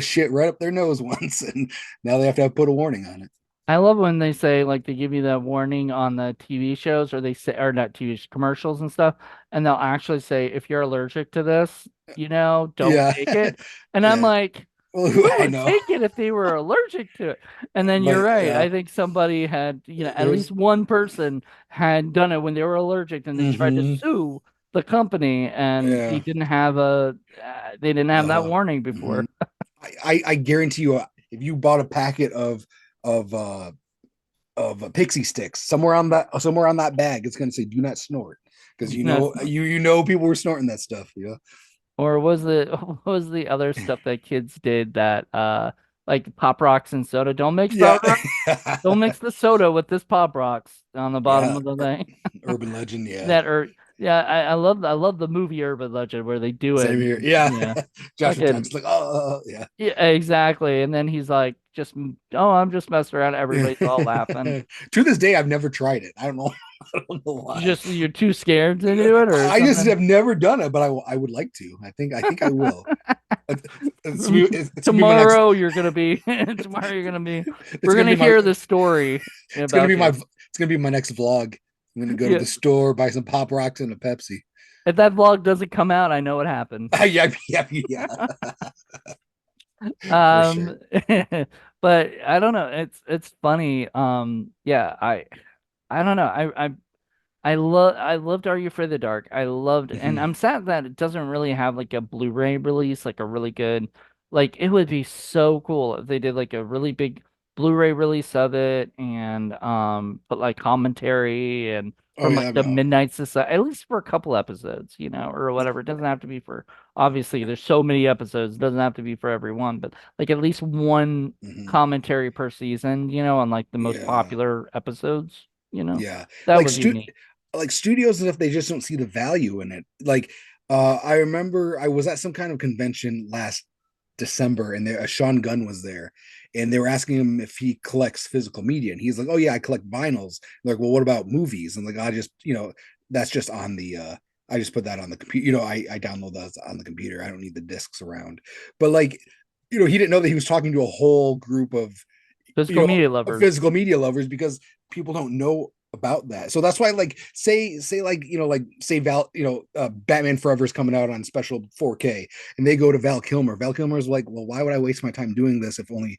shit right up their nose once, and now they have to put a warning on it. I love when they say like they give you that warning on the TV shows or they say or not TV commercials and stuff, and they'll actually say if you're allergic to this, don't Yeah, take it. And I'm yeah. like, Well, who I would know, take it if they were allergic to it? And then you're but right. yeah, I think somebody had, at there's. least one person had done it when they were allergic and they tried to Mm-hmm, sue the company and yeah. they didn't have that Uh-huh. warning Mm-hmm. before. I guarantee you, if you bought a packet of uh of pixie sticks somewhere on that bag, it's going to say "Do not snort" because That's people were snorting that stuff. Yeah, or was the what was the other stuff that kids did that like Pop Rocks and soda? yeah, Don't mix the soda with this Pop Rocks on the bottom yeah. of the thing. Urban legend. Yeah, That or yeah, I love the movie Urban Legend where they do it. same here. Yeah, Yeah. Joshua Fucking Jackson's like, oh yeah. yeah, exactly. And then he's like oh, I'm just messing around. Everybody's all laughing. To this day, I've never tried it. I don't know. I don't know why. You're too scared to do it or I just something. have never done it, but I would like to. I think I will. It's gonna be my next. Tomorrow you're gonna be It's we're gonna gonna be my. hear the story It's gonna be about my. you. It's gonna be my next vlog. I'm gonna go to Yeah. the store, buy some Pop Rocks and a Pepsi. If that vlog doesn't come out, I know what happened. Yeah, yeah, yeah, for sure. Um, but I don't know. It's funny. Yeah, I don't know. I loved Are You Afraid of the Dark. I loved, and Hmm. I'm sad that it doesn't really have like a Blu-ray release, like a really good, like it would be so cool if they did like a really big Blu-ray release of it and put like commentary and Oh from yeah, like that'd be the awesome. Midnight Society, at least for a couple episodes, or whatever. It doesn't have to be for obviously there's so many episodes, it doesn't have to be for everyone, but like at least one Hmm. commentary per season, on like the most Yeah, popular episodes. yeah. That Like would be neat. like studios and if they just don't see the value in it. Like, I remember I was at some kind of convention last December, and Sean Gunn was there, and they were asking him if he collects physical media, and he's like, "Oh yeah, I collect vinyls." They're like, "Well, what about movies?" And like, I just, that's just on the. I just put that on the computer. I download those on the computer. I don't need the discs around. But like, he didn't know that he was talking to a whole group of, Physical media lovers. physical media lovers because people don't know about that. So that's why, like, say like say Val, Batman Forever is coming out on special 4K, and they go to Val Kilmer. Val Kilmer's like, well, why would I waste my time doing this if only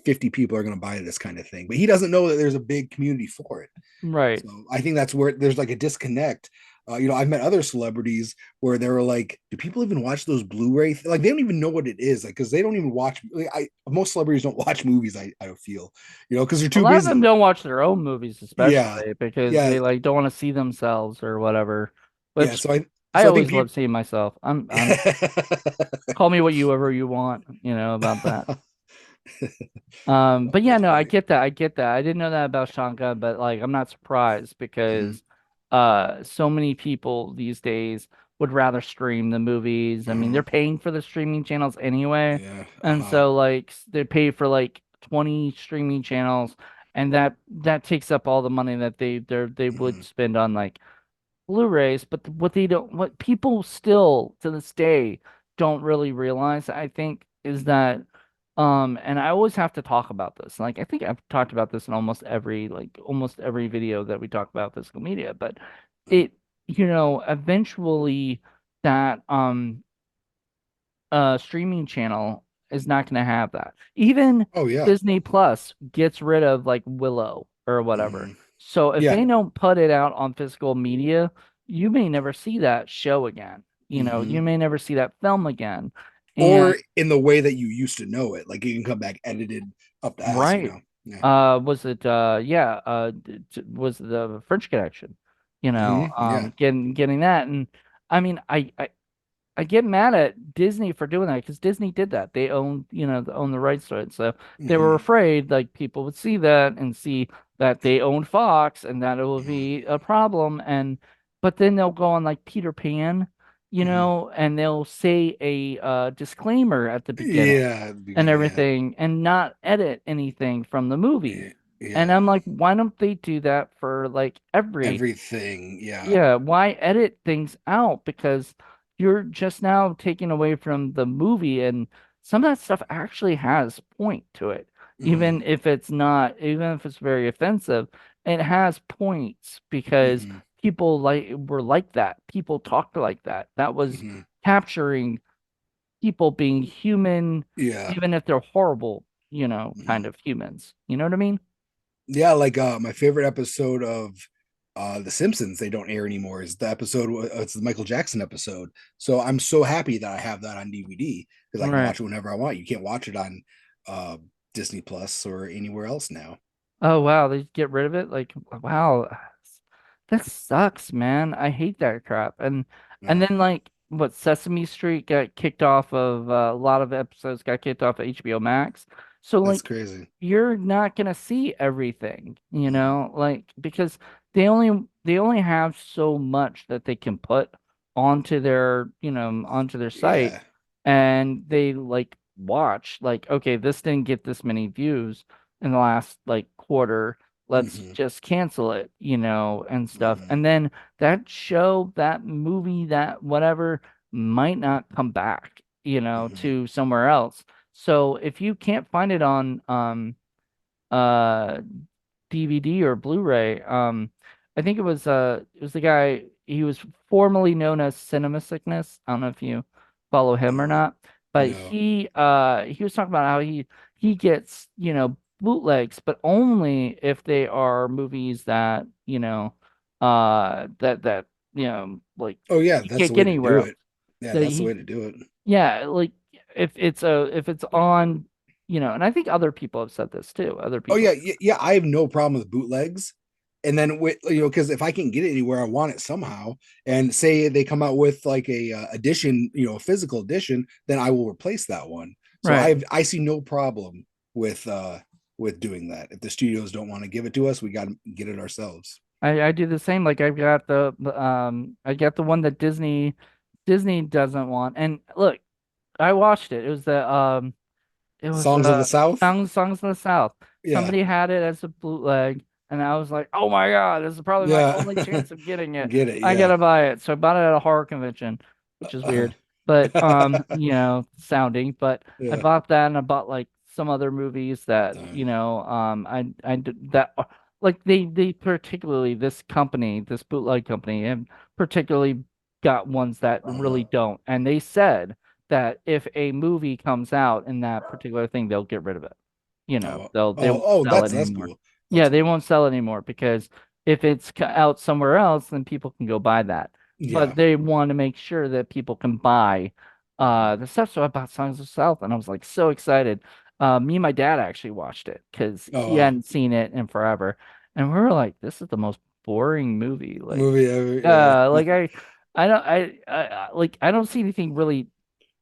50 people are going to buy this kind of thing? But he doesn't know that there's a big community for it. Right. So I think that's where there's like a disconnect. I've met other celebrities where they were like, "Do people even watch those Blu-ray? Like, they don't even know what it is, like, because they don't even watch. Like, most celebrities don't watch movies. I feel, because they're A too lot of them busy. don't watch their own movies, Yeah, especially because yeah, they like don't want to see themselves or whatever. yeah. Which I So I think always people. love seeing myself. I'm call me what you ever you want, about that. But yeah, That's no, I funny. get that. I get that. I didn't know that about Shanka, but like I'm not surprised Mhm. because so many people these days would rather stream the movies. I mean, Uh-huh. they're paying for the streaming channels anyway. Yeah. And Uh-huh. so like they pay for like 20 streaming channels and that takes up all the money that they would Mhm. spend on like Blu-rays, but what they don't, what people still to this day don't really realize, I think, is that, and I always have to talk about this. Like, I think I've talked about this in almost every video that we talk about physical media, but it, eventually that, streaming channel is not going to have that. Even Oh yeah. Disney Plus gets rid of like Willow or whatever. Hmm. So if Yeah. they don't put it out on physical media, you may never see that show again. You Hmm. may never see that film again. And Or in the way that you used to know it, like you can come back edited up the ass, you right, know. Yeah. was it yeah, was the French Connection, Yeah. getting that. And I mean, I get mad at Disney for doing that because Disney did that. They own the rights to it. So they were Hmm. afraid like people would see that and see that they owned Fox and that it would be a problem. But then they'll go on like Peter Pan, Hmm. and they'll say a disclaimer at the beginning Yeah, at the and beginning, yeah. everything and not edit anything from the movie. Yeah. And Yeah. I'm like, why don't they do that for like every Everything, yeah. yeah, why edit things out? Because you're just now taking away from the movie, and some of that stuff actually has point to it. Hmm. Even if it's very offensive, it has points because Hmm. people were like that. People talked like that. That was Hmm. capturing people being human, Yeah. even if they're horrible, kind Hmm. of humans. You know what I mean? Yeah, like my favorite episode of The Simpsons they don't air anymore is the episode it's the Michael Jackson episode. So I'm so happy that I have that on DVD because I can Right. watch it whenever I want. You can't watch it on uh Disney Plus or anywhere else now. Oh wow, they get rid of it? Like wow. That sucks, man. I hate that crap. And Yeah, then like what Sesame Street got kicked off of a lot of episodes got kicked off of HBO Max. So that's like crazy. you're not gonna see everything, Mhm. like because they only have so much that they can put onto their site Yeah. and they like watch like okay, this didn't get this many views in the last like quarter, let's Hmm. just cancel it, and stuff. Hmm. And then that show, that movie, that whatever might not come back, Hmm. to somewhere else. So if you can't find it on uh DVD or Blu-ray. I think it was the guy he was formerly known as Cinema Sickness. I don't know if you follow him or not, but No. he was talking about how he gets, bootlegs, but only if they are movies that, that like Oh yeah, you that's can't the get way to anywhere do else. it. Yeah, That that's the he way to do it. yeah, like if it's on, and I think other people have said this too. Other Oh people. yeah, yeah, yeah. I have no problem with bootlegs. And then with because if I can get it anywhere I want it somehow, and say they come out with like a edition, a physical edition, then I will replace that one. So Right. I see no problem with doing that. If the studios don't want to give it to us, we got to get it ourselves. I do the same. Like I've got I got the one that Disney doesn't want. And look, I watched it. It was Songs of the South. Songs of the South. Yeah, Somebody had it as a bootleg, and I was like, oh my God, this is probably my yeah. only chance of getting it. Get it? I Yeah. gotta buy it. So I bought it at a horror convention, which is weird. But sounding. But I Yeah. bought that and I bought like some other movies that, that like they particularly this company, this bootleg company, and particularly got ones that really Uh-huh. don't. And they said that if a movie comes out in that particular thing, they'll get rid of it. Oh, They won't sell it that's anymore. cool. Yeah, That's they cool. won't sell it anymore because if it's out somewhere else, then people can go buy that. But Yeah. they want to make sure that people can buy the stuff. So I bought Songs of South, and I was like so excited. Me and my dad actually watched it because he Oh, hadn't seen it in forever, and we were like, "This is the most boring movie." movie ever. Yeah. Like I don't see anything really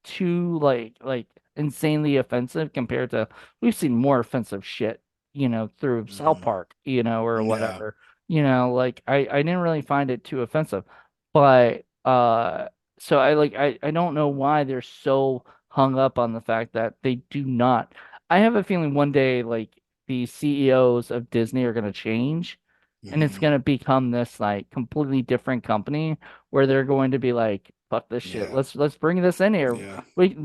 too like insanely offensive compared to we've seen more offensive shit, through South Mhm. Park, or Yeah. whatever. Like I didn't really find it too offensive. But so I don't know why they're so hung up on the fact that they do not. I have a feeling one day like the CEOs of Disney are gonna change and it's Hmm. gonna become this like completely different company where they're going to be like, fuck this shit. Yeah. Let's bring this in here. Yeah. We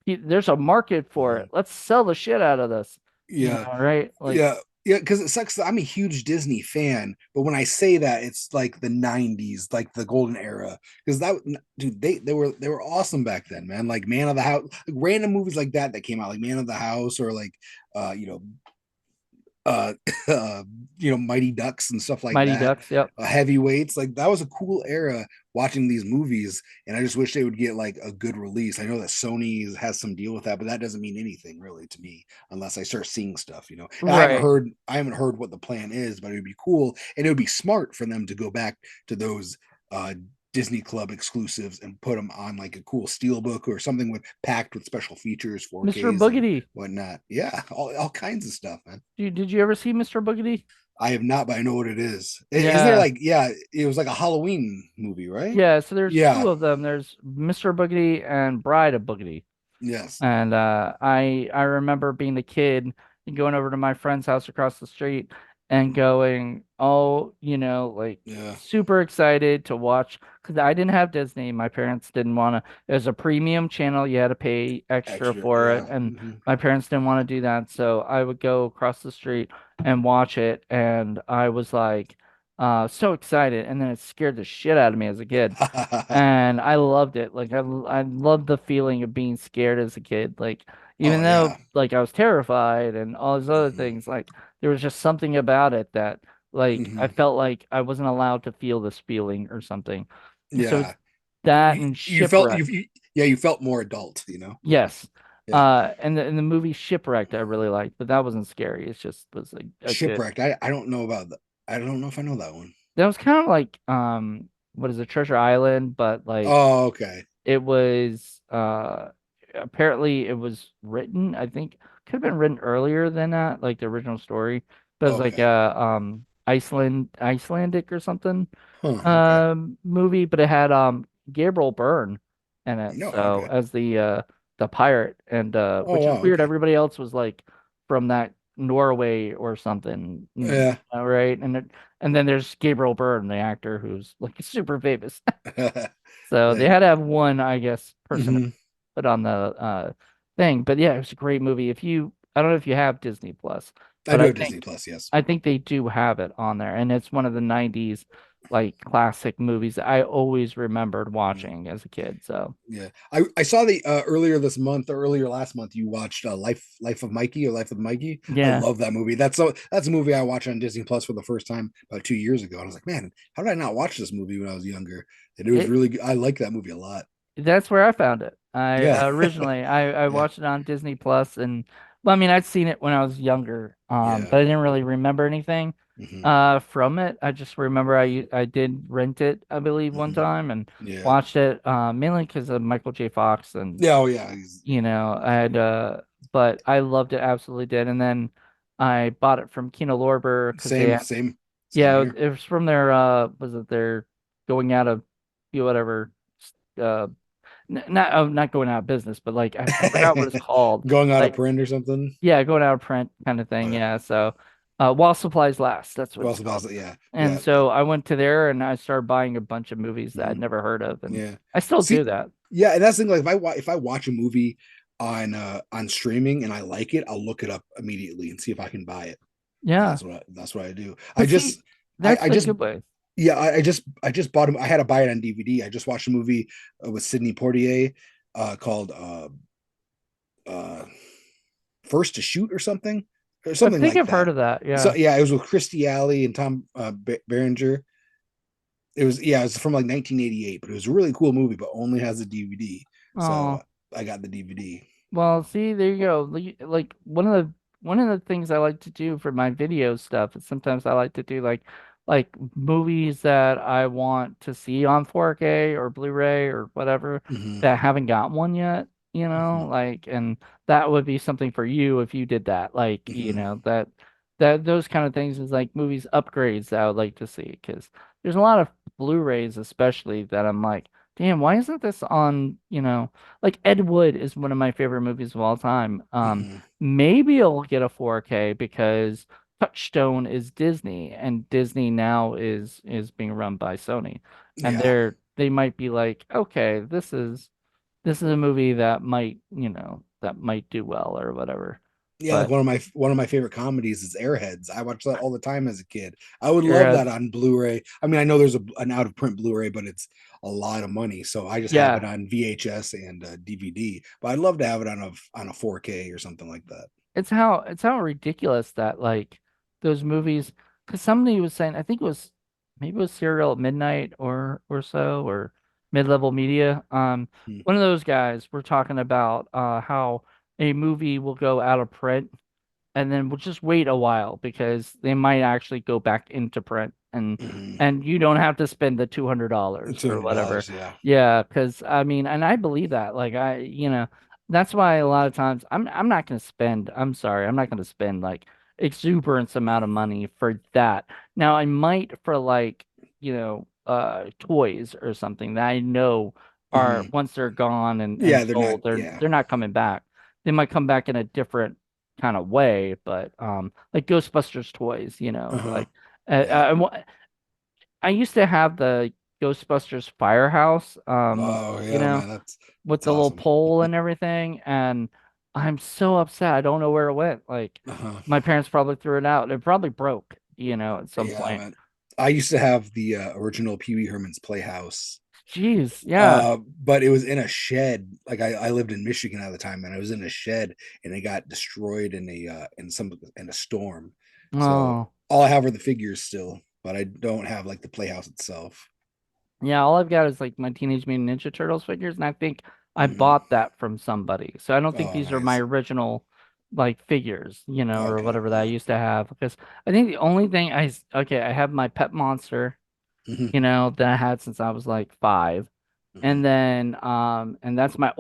there's a market for it. Mhm. Let's sell the shit out of this. Yeah. Right? Like Yeah. Yeah, because it sucks. I'm a huge Disney fan, but when I say that, it's like the '90s, like the golden era. Because that, dude, they were awesome back then, man. Like Man of the House, like random movies like that came out, like Man of the House, or like, uh, you know, uh, uh, Mighty Ducks and stuff like Mighty that. Ducks, yep. Heavyweights, like that was a cool era watching these movies, and I just wish they would get like a good release. I know that Sony has some deal with that, but that doesn't mean anything really to me unless I start seeing stuff. And Right. I haven't heard what the plan is, but it would be cool, and it would be smart for them to go back to those uh Disney Club exclusives and put them on like a cool steelbook or something with packed with special features, Mr. 4Ks and Boogedy. whatnot. Yeah, all kinds of stuff, man. Did you ever see Mr. Boogedy? I have not, but I know what it is. Isn't there Yeah. like, yeah, it was like a Halloween movie, right? Yeah, so there's two Yeah. of them. There's Mr. Boogedy and Bride of Boogedy. Yes. And I remember being a kid and going over to my friend's house across the street and going, oh, like Yeah. super excited to watch because I didn't have Disney. My parents didn't want to. It was a premium channel. You had to pay extra Extra. for it, Yeah. and Hmm. my parents didn't want to do that. So I would go across the street and watch it, and I was like, so excited, and then it scared the shit out of me as a kid and I loved it. Like I loved the feeling of being scared as a kid. Like even Oh though yeah. like I was terrified and all these other Hmm. things, like there was just something about it that like I Hmm. felt like I wasn't allowed to feel this feeling or something. And so it's Yeah. that You, and you felt Shipwrecked. yeah, you felt more adult. Yes. Yeah. And the movie Shipwrecked I really liked, but that wasn't scary. It just was a good. Shipwrecked. I don't know about that. I don't know if I know that one. That was kind of like what is it, Treasure Island, but like Oh, okay. it was apparently it was written, I think could have been written earlier than that, like the original story. But it was like Okay. a Icelandic or something Huh. Okay. movie, but it had Gabriel Byrne in it, No. so Okay. as the pirate and Oh which is wow. weird. Okay. Everybody else was like from that Norway or something. Yeah. Right? And then there's Gabriel Byrne, the actor who's like super famous. So they Like. had to have one, I guess, person to Hmm. put on the thing. But yeah, it was a great movie. I don't know if you have Disney Plus, I but do have Disney Plus. Yes. I think they do have it on there, and it's one of the '90s like classic movies that I always remembered Mhm. watching as a kid. So Yeah, I saw the earlier this month or earlier last month. You watched Life of Mikey or Life of Mikey. I yeah, love that movie. That's a movie I watched on Disney Plus for the first time about 2 years ago. And I was like, man, how did I not watch this movie when I was younger? And it was it really good. I like that movie a lot. that's where I found it. I Yeah, originally I yeah, watched it on Disney Plus, and well, I mean I'd seen it when I was younger, yeah. but I didn't really remember anything Hmm. from it. I just remember I did rent it, I believe, one Hmm. time and Yeah, watched it mainly because of Michael J. Fox and yeah. Oh yeah. I had but I loved it, absolutely did. And then I bought it from Kino Lorber because they had Same yeah, here. it was from their was it their going out of whatever uh not going out of business, but like I forgot what it's called. Going out of Like print or something. yeah, going out of print kind of Oh thing. yeah. Yeah. So while supplies last, that's what Well, it's called. yeah, And yeah, so I went to there and I started buying a bunch of movies that I'd mhm, never heard of, and yeah. I still do See, that. yeah, and that's the thing. Like, if I watch a movie on streaming and I like it, I'll look it up immediately and see if I can buy it. And Yeah. that's what I do. But see, that's I the just good way. yeah, I just bought him. I had to buy it on DVD. I just watched a movie with Sidney Poitier called uh First to Shoot or I something think like I've heard that. of that. So Yeah. yeah, it was with Christy Alley and Tom Berenger. It was from like 1988, but it was a really cool movie, but only has a DVD. So Oh, I got the DVD. well, see, there you go. Like one of the things I like to do for my video stuff is sometimes I like to do like movies that I want to see on 4K or Blu-ray or whatever Hmm. that haven't got one yet, Hmm. like and that would be something for you if you did that. Like, Hmm. that those kind of things is like movies upgrades that I would like to see because there's a lot of Blu-rays especially that I'm like, damn, why isn't this on, like Ed Wood is one of my favorite movies of all time. Hmm. Maybe I'll get a 4K because touchstone is Disney, and Disney now is being run by Sony, and Yeah. they might be like, okay, this is a movie that might, that might do well or whatever. Yeah, like But one of my favorite comedies is Airheads. I watched that all the time as a kid. I would love that Airheads, on Blu-ray. I mean, I know there's an out of print Blu-ray, but it's a lot of money, so I just have it yeah, on VHS and DVD. But I'd love to have it on a 4K or something like that. it's how ridiculous that like those movies, because somebody was saying, I think it was maybe it was Serial at Midnight or so, or Mid-Level Media. Hmm. One of those guys were talking about how a movie will go out of print, and then we'll just wait a while because they might actually go back into print, Hmm. and you don't have to spend the $200 Two or hundred whatever. dollars, yeah. Yeah, because I mean, and I believe that. Like that's why a lot of times I'm not gonna spend. I'm sorry, I'm not gonna spend like exuberance amount of money for that. Now I might for like toys or something that I know are Hmm. once they're gone and Yeah, they're not. sold, they're Yeah. they're not coming back. They might come back in a different kind of way, but like Ghostbusters toys, Uh huh. like Yeah. I used to have the Ghostbusters firehouse, Oh you yeah, know, man. with That's the little awesome. pole and everything, and I'm so upset. I don't know where it went. Like Uh huh. my parents probably threw it out. It probably broke, at some Yeah, point. man. I used to have the original Pee Wee Herman's Playhouse. Jeez, yeah. But it was in a shed. Like I lived in Michigan at the time, and I was in a shed, and it got destroyed in a storm. So Oh. all I have are the figures still, but I don't have like the playhouse itself. Yeah, all I've got is like my Teenage Mutant Ninja Turtles figures, and I think I Hmm. bought that from somebody. So I don't think Oh, these are my nice. original like figures, or Okay, whatever that I yeah. used to have. Because I think the only thing okay, I have my pet monster, Hmm. that I had since I was like 5. Hmm. And then and that's my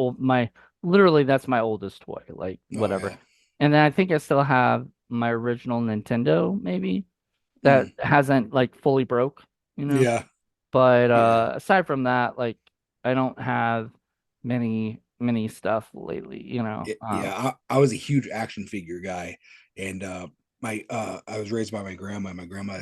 literally that's my oldest toy, like Oh whatever. yeah. And then I think I still have my original Nintendo, maybe, that Mm. hasn't like fully broke. Yeah, But yeah. aside from that, like I don't have many stuff lately, Yeah, I was a huge action figure guy, and my I was raised by my grandma. My grandma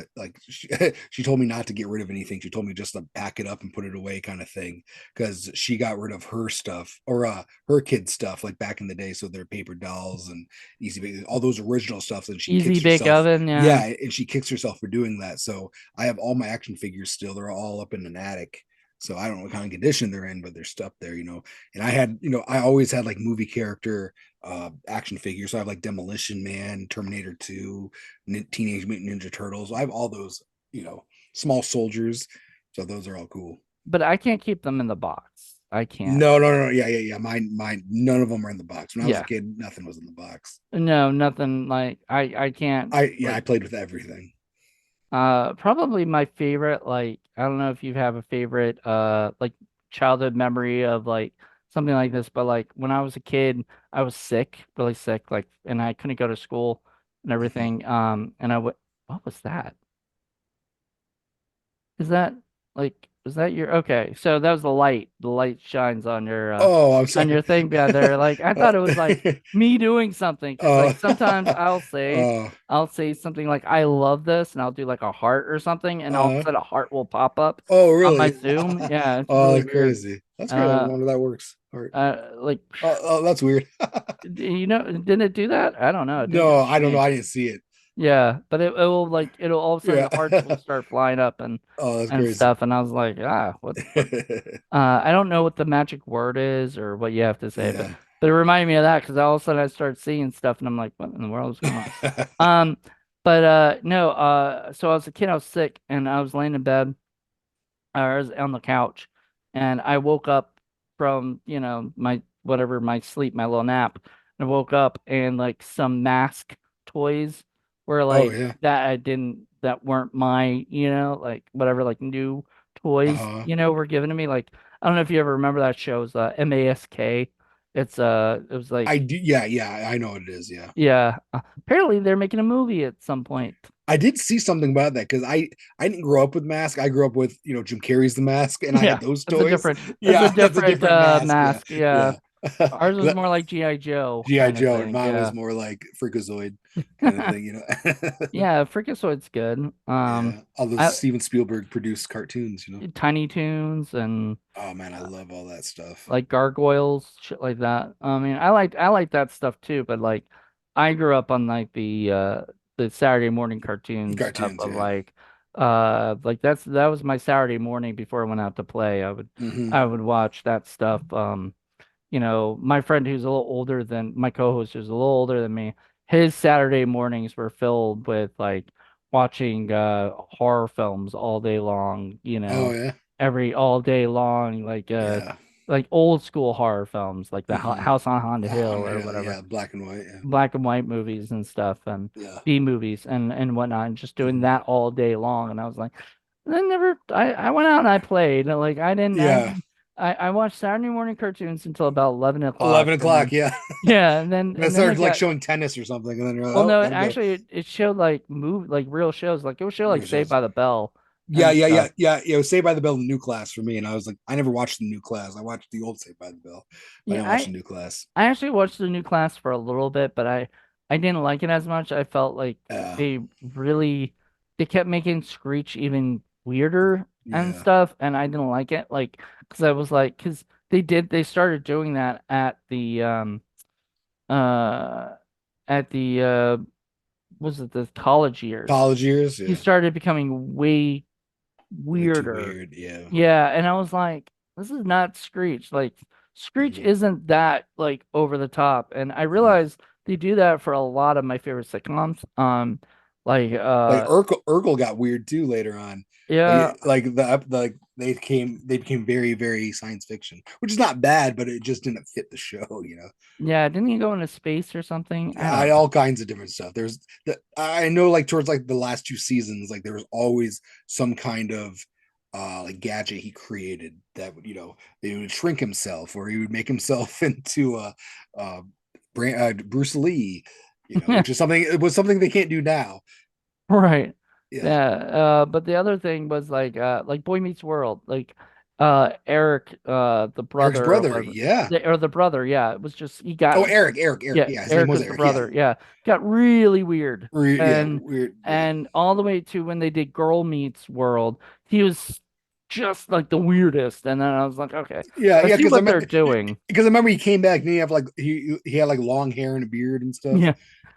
she told me not to get rid of anything. She told me just to pack it up and put it away, kind of thing, because she got rid of her stuff or her kids stuff like back in the day. So their paper dolls and all those original stuff. And she Easy kicks bake herself. oven, yeah. Yeah, and she kicks herself for doing that. So I have all my action figures still. They're all up in an attic. So I don't know what kind of condition they're in, but they're stuck there. And I always had like movie character action figures. So I have like Demolition Man, Terminator 2, Teenage Mutant Ninja Turtles. I have all those, you know, small soldiers. So those are all cool. But I can't keep them in the box. I can't. No, no, no. Yeah, yeah, yeah. Mine, none of them are in the box. When I was a Yeah. kid, nothing was in the box. No, nothing like I can't I like played with everything. probably my favorite, like I don't know if you have a favorite like childhood memory of like something like this, but like when I was a kid, I was sick, really sick, like, and I couldn't go to school and Mhm. everything. And I went, what was that? Is that like, was that your, okay? So that was the light. The light shines Oh, I'm on sorry. your thing down there. Like I uh, thought it was like me doing something, because uh, like sometimes I'll say something like I love this, and I'll do like a heart or something, and all of a uh, sudden a heart will pop up oh, on my really? Zoom. Yeah, it's Oh, really that's weird. crazy. That's great. I Uh wonder that works. All right. like Oh, that's weird. didn't it do that? I don't know. It didn't do No, it for I don't know. me. I didn't see it. Yeah, but it will like it'll all of a sudden Yeah. the hearts will start flying up Oh, that's and crazy. stuff, and I was like, what. I don't know what the magic word is or what you have to say, but Yeah. it reminded me of that because all of a sudden I started seeing stuff and I'm like, what in the world is going on? Um, but no, so I was a kid, I was sick, and I was laying in bed, or I was on the couch, and I woke up from, my whatever, my sleep, my little nap, and I woke up and like some mask toys were Oh like yeah. that weren't my, like whatever, like new toys, Uh-huh. were given to me. Like I don't know if you ever remember that show, it was Mask. It was I like, do. Yeah, yeah. I know what it is. Yeah. yeah, apparently they're making a movie at some point. I did see something about that because I didn't grow up with Mask. I grew up with Jim Carrey's The Mask, and I Yeah, had those it's a toys. different it's a Yeah, that's a different different mask. Yeah, mask. Yeah. yeah. Ours was more like G.I. Joe GI kind of Joe, and thing. mine was Yeah. more like Freakazoid kind of thing, you know. Yeah, Freakazoid's good. Yeah, all those I Steven Spielberg produced cartoons, you know. Tiny Toons and Oh man, I uh, love all that stuff. like gargoyles, shit like that. I mean, I like that stuff too, but like I grew up on like the Saturday morning cartoon stuff Cartoons, of yeah. like that was my Saturday morning before I went out to play. Hmm. I would watch that stuff. You know, my friend who's a little older than my co-host who's a little older than me, his Saturday mornings were filled with like watching horror films all day long, you Oh know, yeah, every all day long, yeah. like old school horror films, like the Hmm. House on Haunted Hill On the or hill, whatever, yeah, black and white, yeah, black and white movies and stuff and yeah. B movies and whatnot, and just doing Hmm. that all day long. And I was like, I went out and I played. Like Yeah, I watched Saturday morning cartoons until about 11 o'clock. 11 o'clock, yeah. Yeah, And it and then they started like got, showing tennis or something, and then you're like, well, oh, no, gotta go. it showed like like real shows. Like it would show like Real Saved shows. by the Bell Yeah, and yeah, stuff. yeah, yeah, yeah. It was Saved by the Bell, the new class for me, and I was like, I never watched the new class. I watched the old Saved by the Bell, but I Yeah, didn't watch the new class. I actually watched the new class for a little bit, but I didn't like it as much. I felt like Yeah, they really they kept making Screech even weirder and yeah. stuff, and I didn't like it. Like, because I was like, because they started doing that uh at the was it the college years? College years, He yeah. started becoming way Way too weirder. weird, yeah. Yeah, and I was like, this is not Screech. Like Screech Hmm. isn't that like over the top. And I Hmm. realized they do that for a lot of my favorite sitcoms. Like Like Urkel got weird too later on. yeah, Like they became very very science fiction, which is not bad, but it just didn't fit the show, you know. yeah, didn't he go into space or something? I Yeah, don't know. all kinds of different stuff. I know like towards like the last two seasons, like there was always some kind of like gadget he created that would, you know, he would shrink himself or he would make himself into uh, Bruce Lee, you know, which is something it was something they can't do now. Right. Yeah, Yeah. But the other thing was like Boy Meets World, like Eric, the Eric's brother or brother. whatever. Yeah. Or the brother, yeah. It was just he Oh, got Eric. yeah, Yeah, his name Eric was was the Eric. Yeah, brother. Yeah. Got really weird. yeah, weird. Yeah, And all the way to when they did Girl Meets World, he was just like the weirdest. And then I was like, okay, yeah, I yeah. see what they're doing. Because I remember he came back and he have like he had like long hair and a beard and stuff. Yeah.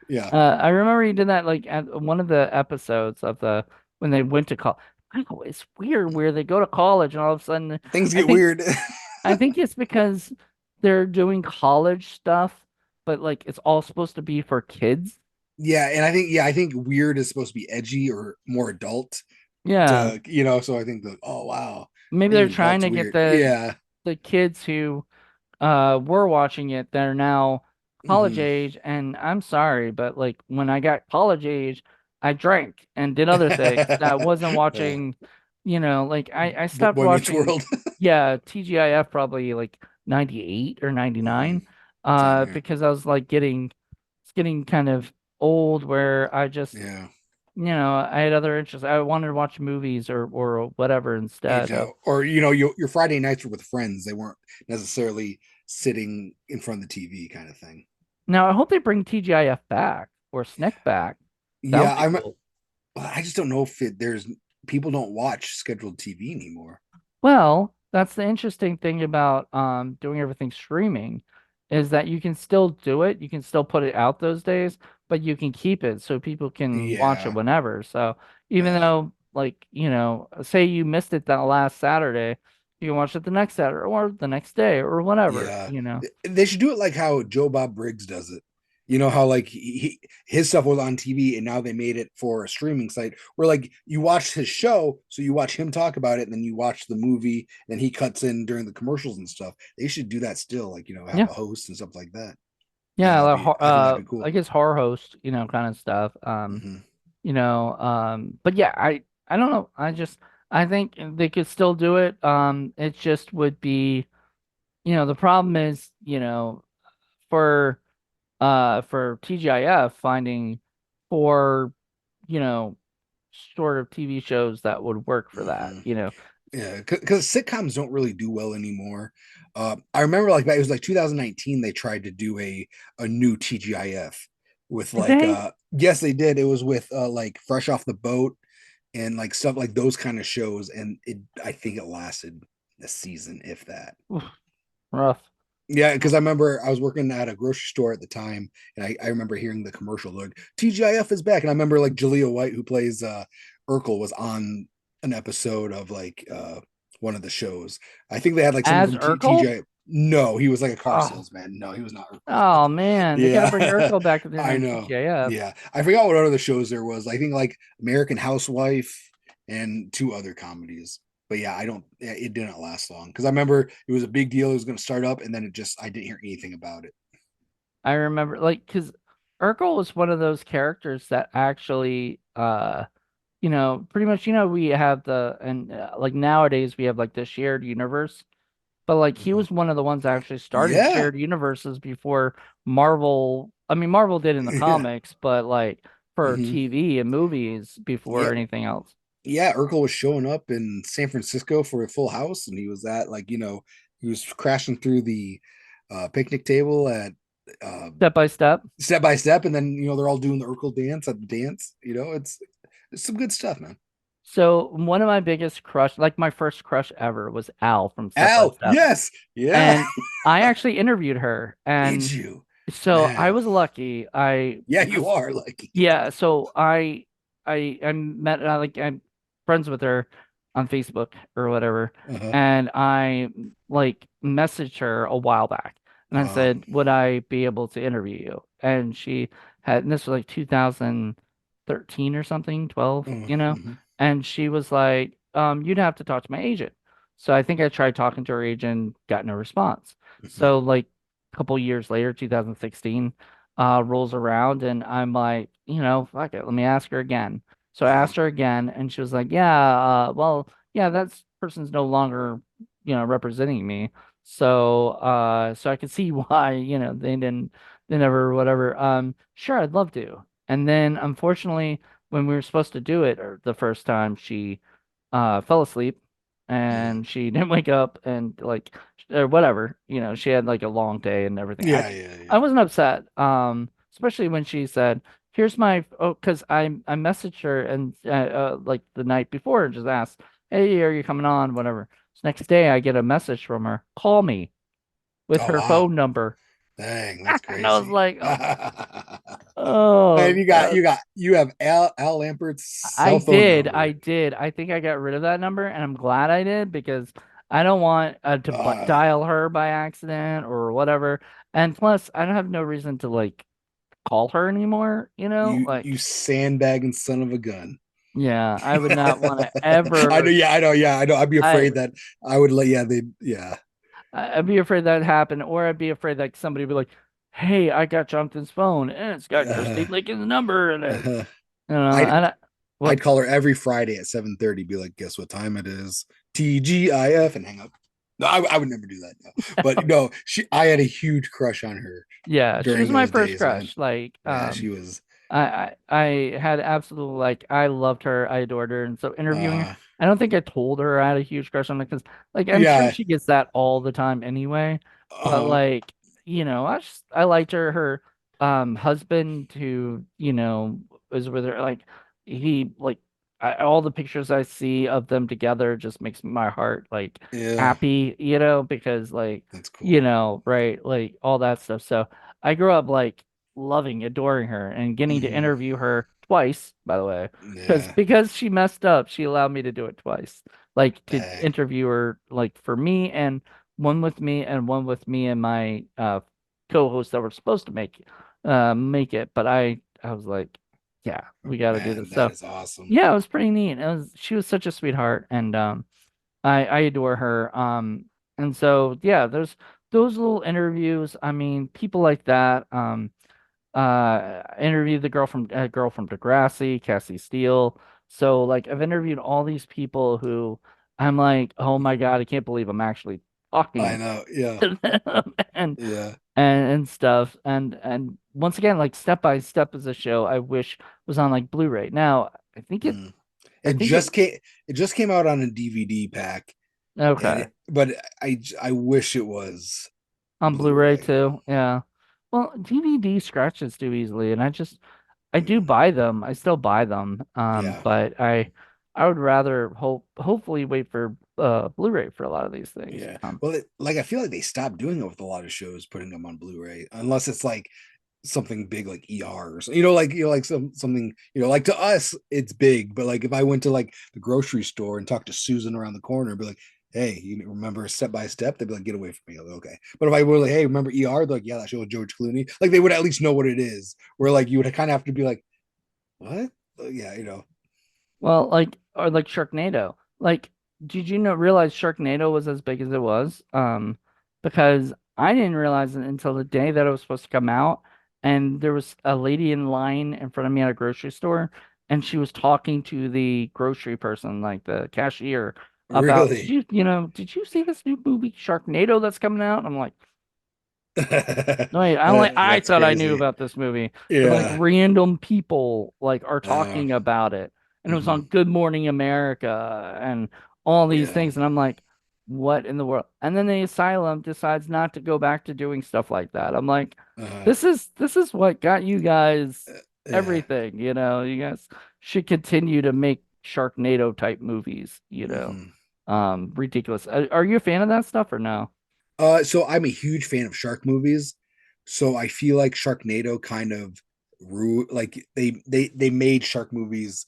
Yeah, I remember he did that like at one of the episodes of the when they went to college. I don't know, it's weird where they go to college and all of a sudden things I get think weird. I think it's because they're doing college stuff, but like it's all supposed to be for kids. Yeah, and I think weird is supposed to be edgy or more adult Yeah. to, you know, so I think that, oh wow, Maybe they're even trying adults to get weird. Yeah. the kids who were watching it, they're now college Hmm. age, and I'm sorry, but like when I got college age, I drank and did other things that I wasn't Yeah. watching, like I stopped Boy Meets watching, World. yeah, TGIF probably like 98 or Hmm. 99, Same here. because I was like it's getting kind of old where I just, Yeah. I had other interests. I wanted to watch movies or whatever Age instead of. out. Or, your Friday nights were with friends. They weren't necessarily sitting in front of the TV kind of thing. Now I hope they bring TGIF back or Snick back. That would Yeah, be cool. I just don't know if there's people don't watch scheduled TV anymore. Well, that's the interesting thing about doing everything streaming is that you can still do it. You can still put it out those days, but you can keep it so people can watch it Yeah. whenever. So even Yeah. though like, say you missed it that last Saturday, you can watch it the next Saturday or the next day or whatever, Yeah, they should do it like how Joe Bob Briggs does it. You know how like his stuff was on TV and now they made it for a streaming site where like you watch his show, so you watch him talk about it, and then you watch the movie, and he cuts in during the commercials and stuff. They should do that still, like have Yeah. a host and stuff like that. I think Yeah, like, I think that'd be I cool. guess horror host, kind of stuff. Hmm. But yeah, I don't know. I think they could still do it. It just would be, the problem is, for for TGIF finding four, you know, sort of TV shows that would work for that, Hmm. you know. Yeah, because sitcoms don't really do well anymore. I remember like it was like 2019 they tried to do a new TGIF with Did like they? yes they did. It was with like Fresh Off the Boat and like stuff like those kind of shows, and it I think it lasted a season if that. Oof, rough. Yeah, because I remember I was working at a grocery store at the time, and I remember hearing the commercial like TGIF is back, and I remember like Jalea White, who plays Urkel, was on an episode of like one of the shows. I think they had like someone As from Urkel? TGI. No, he was like a car Oh, salesman. No, he was not Urkel. oh man, they gotta bring Yeah, Urkel back if they're I doing know. TGIF. Yeah, I forgot what other shows there was. I think like American Housewife and two other comedies. But yeah, I don't. Yeah, it didn't last long because I remember it was a big deal. It was going to start up, and then it just I didn't hear anything about it. I remember like because Urkel was one of those characters that actually pretty much we have the and like nowadays we have like the shared universe, but like he Mhm. was one of the ones that actually started Yeah, shared universes before Marvel. I mean, Marvel did in the yeah, comics, but like for hmm TV and movies before yeah, anything else. yeah. Urkel was showing up in San Francisco for a Full House, and he was at like he was crashing through the picnic table at uh, Step by step. Step by Step, and then they're all doing the Urkel dance at the dance. It's some good stuff, man. So one of my biggest crush, like my first crush ever, was Al from Step by Al, Step. yes, yeah. And I actually interviewed her. Did And you, so I man? was lucky. I Yeah, you mess are like, Yeah, so I met like I'm friends with her on Facebook or whatever, uh-huh. and I like messaged her a while back, and I uh, said, "Would I be able to interview you?" And she had, and this was like 2013 or something, 12, mhm, and she was like, "You'd have to talk to my agent." So I think I tried talking to her agent, got no response. mhm, So like a couple years later, 2016 rolls around and I'm like, fuck it, let me ask her again. So I mhm. asked her again and she was like, yeah, well, yeah, that person's no longer, representing me. So I could see why, they never, whatever. Sure, I'd love to. And then unfortunately, when we were supposed to do it or the first time, she fell asleep Mm. and she didn't wake up and like or whatever, she had like a long day and everything. Yeah, yeah, I yeah. wasn't upset, especially when she said, "Here's my," because I messaged her and like the night before and just asked, "Hey, are you coming on?" Whatever. So next day I get a message from her, "Call me," with Oh her wow, phone number, dang, that's and I was crazy. like, "Oh, And oh God." you have Al Lampert's I cell phone did. number. I did. I think I got rid of that number, and I'm glad I did because I don't want to Uh, dial her by accident or whatever. And plus, I don't have no reason to like call her anymore, you Like, sandbagging son of a gun. yeah, I would not want to I know, ever. yeah, I know, yeah, I know. I'd be I afraid that I would let, yeah, they, yeah, I'd be afraid that happened, or I'd be afraid that somebody would be like, "Hey, I got Jonathan's phone, and it's got Christine uh, Lincoln's number in it." uh, I'd And I'd what? call her every Friday at 7:30. Be like, guess what time it is? TGIF, and hang up. No, I would never do that. No. But no, I had a huge crush on her Yeah, she during was my those first days, man. crush. Like, Yeah, she was. I had absolute like I loved her, I adored her, and so interviewing her, Uh, I don't think I told her I had a huge crush on her because like I'm sure yeah. she gets that all the time anyway. But Uh, like, I liked her. Her husband who, was with her, like he like all the pictures I see of them together just makes my heart like yeah, happy, because like, that's cool. right, like all that stuff. So I grew up like loving, adoring her, and getting to Hmm. interview her twice, by the way, because Yeah, she messed up, she allowed me to do it twice, like to dang. interview her, like for me and one with me and my co-host that were supposed to make it, but I was like, yeah, we got to do Man, this. that So is awesome. yeah, it was pretty neat. She was such a sweetheart, and I adore her. And so yeah, there's those little interviews. I mean, people like that. Interviewed the girl from Degrassi, Cassie Steele. So like I've interviewed all these people who I'm like, oh my God, I can't believe I'm actually I talking know. Yeah, to them yeah. and stuff. And once again, like Step by Step is a show I wish was on like Blu-ray. Now I think it Mm. I It think it just came. It just came out on a DVD pack, and okay. but I wish it was On Blu-ray Blu-ray. too. Yeah. Well, DVD scratches too easily, and I do Mm, buy them. I still buy them. yeah, But I would rather hopefully wait for Blu-ray for a lot of these things. yeah. Well, like I feel like they stopped doing it with a lot of shows, putting them on Blu-ray, unless it's like something big like ER or so, like like something like to us it's big, but like if I went to like the grocery store and talked to Susan around the corner and be like, hey, you remember Step by Step? They'd be like, get away from me. Like, okay. But if I were like, hey, remember ER? They're like, yeah, that show with George Clooney. Like they would at least know what it is. Where like you would kind of have to be like, what? Yeah, Well, or like Sharknado. Like, did you not realize Sharknado was as big as it was? Because I didn't realize it until the day that it was supposed to come out, and there was a lady in line in front of me at a grocery store, and she was talking to the grocery person, like the cashier, about, really. did you see this new movie Sharknado that's coming out? I'm like, no, wait, I That's thought I knew crazy. about this movie, but like Yeah. random people like are Uh, talking about it, and it was on mhm. Good Morning America and all these Yeah. things, and I'm like, what in the world? And then the asylum decides not to go back to doing stuff like that. I'm like, Uh, this is what got you guys yeah. everything, you guys should continue to make Sharknado type movies, Mhm. ridiculous. Are you a fan of that stuff or no? So I'm a huge fan of shark movies. So I feel like Sharknado kind of like they made shark movies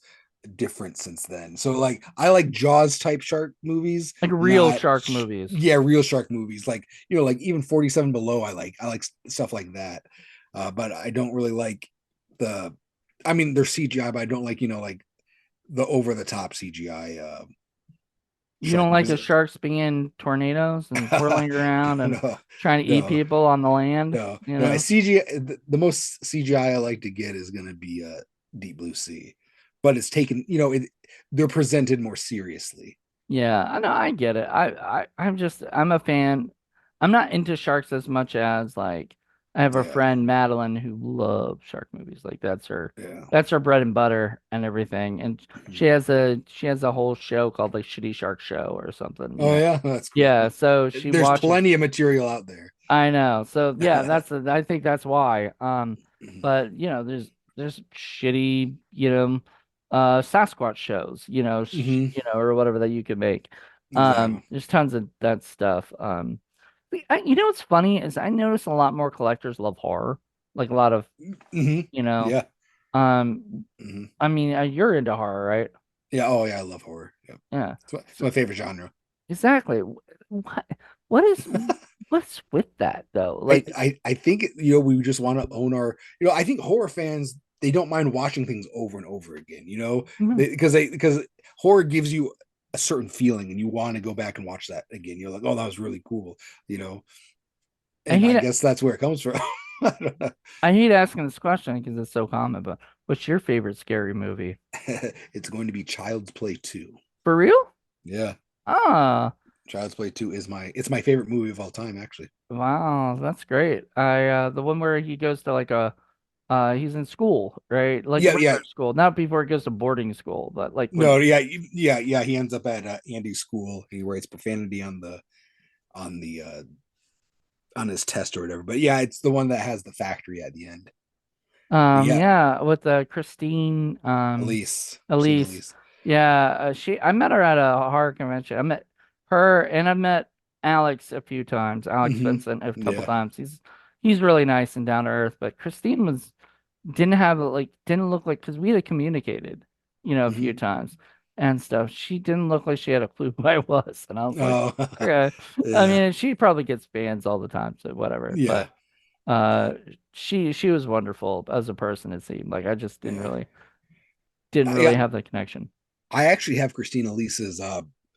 different since then. So like I like Jaws type shark movies, Like real not shark movies. yeah, real shark movies. Like like even 47 Below. I like stuff like that. But I don't really like the. I mean, they're CGI, but I don't like like the over the top CGI You shark don't like movies. the sharks being tornadoes and twirling around and No, trying to eat no. people on the land, No, CGI. The most CGI I like to get is going to be Deep Blue Sea, but it's taken. They're presented more seriously. Yeah, I know, I get it. I'm a fan. I'm not into sharks as much as like I have a Yeah, friend Madeline who loves shark movies. Like yeah. that's her bread and butter and everything. And Mhm. she has a whole show called like Shitty Shark Show or Oh yeah, that's cool. Yeah, so she There's watches. plenty of material out there. I know. So yeah, I think that's why. Mhm. But there's shitty, Sasquatch shows, Mhm. or whatever that you could make. Yeah. There's tons of that stuff. What's funny is I notice a lot more collectors love horror, like a lot of, Mhm. you know, Yeah. um, Mhm. I mean, you're into horror, right? Yeah. Oh yeah, I love horror. Yeah, Yeah. it's So my favorite genre. exactly. What what is what's with that though? Like, I think we just want to own our I think horror fans they don't mind watching things over and over again, mm, because horror gives you a certain feeling and you want to go back and watch that again. You're like, oh, that was really cool, you know, I and I hate guess that's where it comes from. I don't know. I hate asking this question because it's so common, but what's your favorite scary movie? It's going to be Child's Play 2. For real? Yeah, Ah, Child's Play 2 is my favorite movie of all time, actually. wow, that's great. The one where he goes to like he's in school, right? Like Yeah, yeah. regular school, not before he goes to boarding school, but like when No, yeah, yeah. He ends up at Andy's school. He writes profanity on the on his test or whatever. But yeah, it's the one that has the factory at the end. But yeah, yeah, with Christine Christine Elise. Elise. Yeah, I met her at a horror convention. I met her and I met Alex a few times, Alex Hmm. Vincent a couple Yeah. times. He's really nice and down to earth, but Christine was didn't have like didn't look like because we had communicated, a few Hmm. times and stuff. She didn't look like she had a clue who I was, and I was like, Oh, okay. I yeah, mean, she probably gets fans all the time, so whatever. yeah, But she was wonderful as a person. It seemed like I just yeah. didn't really Yeah, have the connection. I actually have Christina Elise's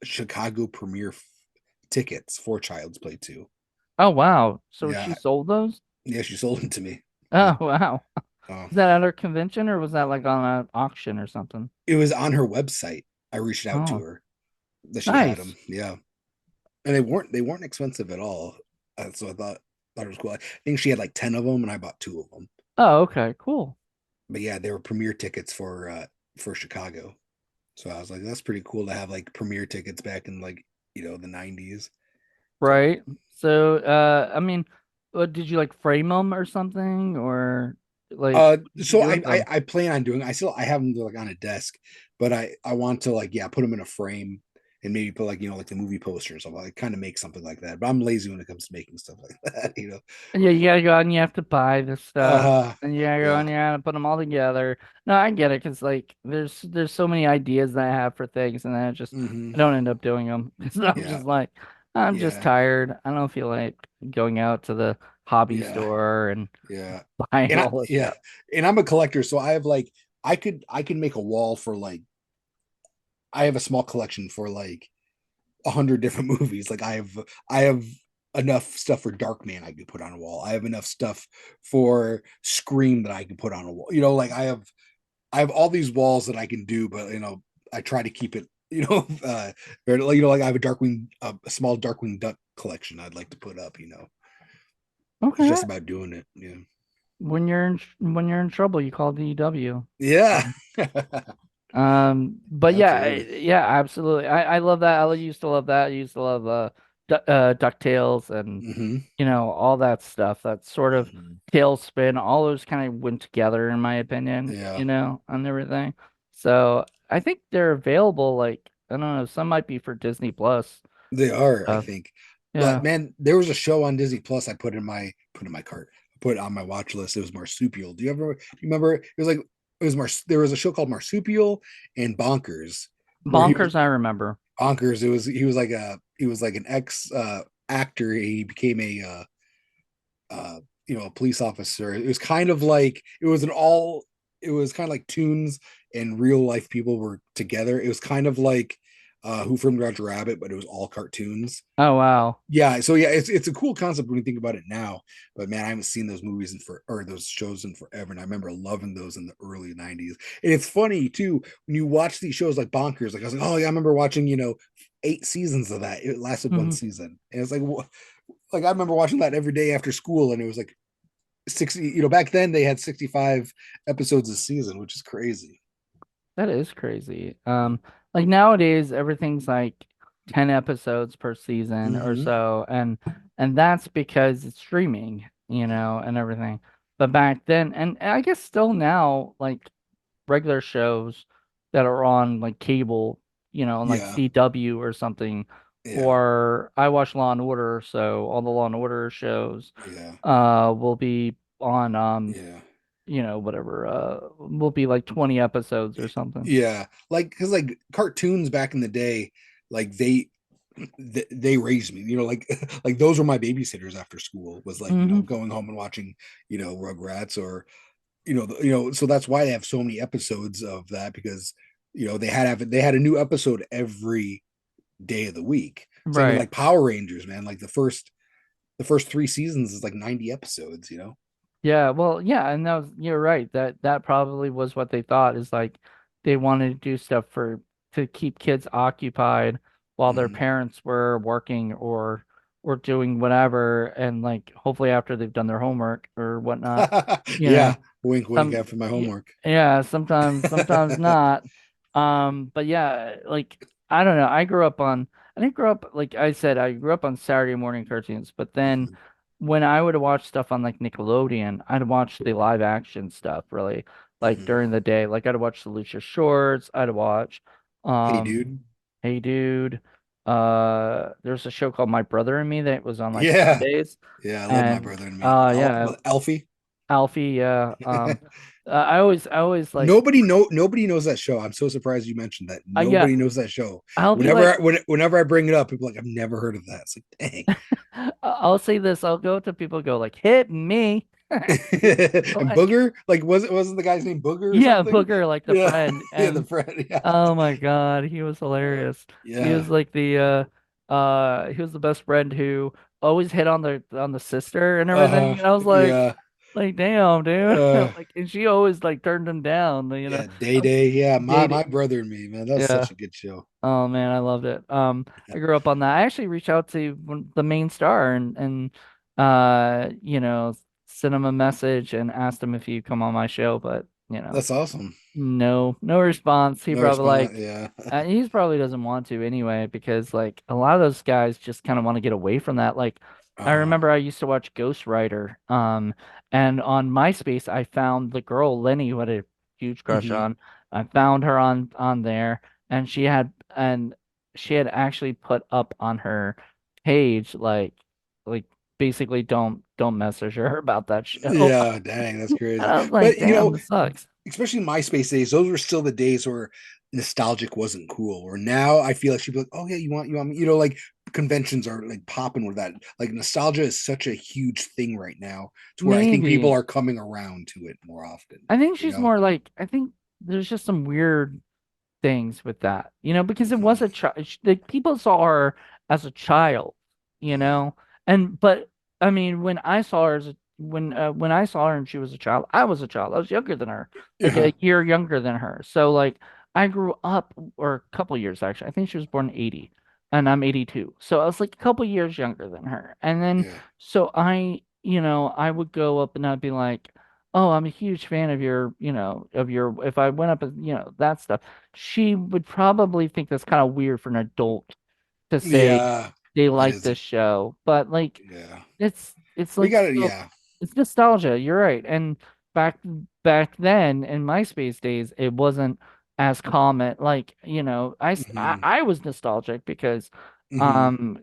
Chicago premiere tickets for Child's Play 2. Oh wow! So she Yeah, sold those? yeah, she sold them to me. Yeah. Oh wow! Oh. Was that at her convention or was that like on an auction or something? It was on her website. I reached out to Oh, her that she had nice. them. Yeah, and they weren't expensive at all. So I thought it was cool. I think she had like 10 of them, and I bought two of them. Oh, okay, cool. But yeah, they were premiere tickets for Chicago. So I was like, that's pretty cool to have like premiere tickets back in like the 90s. So Right. So, I mean, did you like frame them or something, or like what did you so do with them? I plan on doing. I have them like on a desk, but I want to like yeah put them in a frame and maybe put like like the movie posters. So I kind of make something like that. But I'm lazy when it comes to making stuff like that. Yeah, you gotta go out and you have to buy this stuff, Uh and you gotta go yeah. and you gotta put them all together. No, I get it, because like there's so many ideas that I have for things, and then Hmm. I don't end up doing them because I'm Yeah. just like I'm just Yeah. tired. I don't feel like going out to the hobby Yeah. store and Yeah. buying And I all this yeah, stuff. and I'm a collector, so I have like I could make a wall for like I have a small collection for like 100 different movies. Like I have enough stuff for Darkman I could put on a wall. I have enough stuff for Scream that I can put on a wall. Like I have all these walls that I can do, but I try to keep it. Very, like I have a small Darkwing Duck collection I'd like to put up. It's Okay. just about doing it. Yeah. When you're in trouble, you call DW. Yeah. But yeah, Absolutely. yeah, absolutely. I love that. I used to love that. I used to love DuckTales and Hmm. all that stuff. That sort of Hmm. tailspin, all those kind of went together in my opinion, Yeah, on everything. So I think they're available, like, I don't know, some might be for Disney Plus they are, I stuff. think. But Yeah. man, there was a show on Disney Plus I put in my cart. I put it on my watch list. It was Marsupial. Do you remember? There was a show called Marsupial and Bonkers where he was Bonkers, I remember. Bonkers. He was like an ex actor. He became a police officer. It was kind of like it was kind of like Toons and real life people were together. It was kind of like Who Framed Roger Rabbit, but it was all cartoons. Oh wow. Yeah, so yeah, it's a cool concept when you think about it now. But man, I haven't seen those movies or those shows in forever, and I remember loving those in the early '90s. And it's funny too when you watch these shows like Bonkers. Like I was like, oh yeah, I remember watching 8 seasons of that. It lasted one Hmm. season, and it's like I remember watching that every day after school, and it was like 60. Back then they had 65 episodes a season, which is crazy. That is crazy. Like nowadays everything's like 10 episodes per season or Mm-hmm. so, and that's because it's streaming, and everything. But back then, and I guess still now, like regular shows that are on like cable, on like Yeah, CW or something, yeah, or I watch Law and Order, so all the Law and Order shows yeah, will be on yeah. whatever, will be like 20 episodes or something. Yeah, like because like cartoons back in the day, like they raised me. Like those were my babysitters after school. Was like Hmm. going home and watching Rugrats or so that's why they have so many episodes of that because they had a new episode every day of the week. Same with Right. like Power Rangers, man. Like the first 3 seasons is like 90 episodes. Yeah, well, yeah, and you're right. That probably was what they thought, is like they wanted to do stuff to keep kids occupied while their Mhm. parents were working or doing whatever, and like hopefully after they've done their homework or whatnot, you Yeah, know. wink, wink Some after my y- homework. yeah, sometimes not. But yeah, like I don't know. I didn't grow up, like I said, I grew up on Saturday morning cartoons, but then Mhm. when I would watch stuff on like Nickelodeon, I'd watch the live action stuff really, like Mhm. during the day. Like I'd watch the Lucia Shorts, I'd watch Hey, dude. um Hey Dude. There's a show called My Brother and Me that was on like Yeah, Sundays. yeah, I love My And Brother and Me. yeah, Alfie. Alfie, yeah. I always like, Nobody knows that show. I'm so surprised you mentioned that. yeah, Nobody knows that show. I'll be like, Whenever I bring it up, people are like I've never heard of that. It's like dang. I'll say this, I'll go to people, go like, hit me. And Like, Booger, like wasn't the guy's name Booger or yeah, something? Booker, like the Yeah, friend, yeah, the and friend. Yeah, oh my God, he was hilarious. He yeah. was like he was the best friend who always hit on the sister and everything. And I was Yeah. like, damn, dude. Uh, Like, and she always like turned him down, yeah. Day I was Day. Yeah, my dating. brother and me, man. That's Yeah. such a good show. Oh man, I loved it. I grew up on that. I actually reached out to the main star and sent him a message and asked him if he'd come on my show, but you know, That's awesome. no response. He No probably response. like Yeah. he probably doesn't want to anyway because like a lot of those guys just kind of want to get away from that. Like I Uh-huh. remember I used to watch Ghost Rider, and on MySpace I found the girl Lenny who had a huge crush Hmm. on. I found her on there, and she had actually put up on her page like basically don't message her about that show. Yeah, dang, that's And crazy. I was like, But damn, this sucks. especially MySpace days, those were still the days where nostalgic wasn't cool. Where now I feel like she'd be like, "Oh yeah, you want me?" Like conventions are like popping with that. Like nostalgia is such a huge thing right now, to where I think people Maybe. are coming around to it more often. I think You she's know? more like I think there's just some weird things with that, because it was Mhm. a child. Like people saw her as a child, you Yeah, know, but I mean, when I saw her and she was a child, I was a child. I was younger than her, like yeah, a year younger than her. So like I grew up, or a couple years actually. I think she was born in 80, and I'm 82. So I was like a couple years younger than her. And then yeah. so I would go up and I'd be like, oh, I'm a huge fan of if I went up and, that stuff, she would probably think that's kind of weird for an adult to say Yeah, they it like is. this show. But like Yeah, it's we like got it. still Yeah. it's nostalgia. You're right. And back back then in MySpace days, it wasn't as common. Like, Hmm. I was nostalgic because Hmm.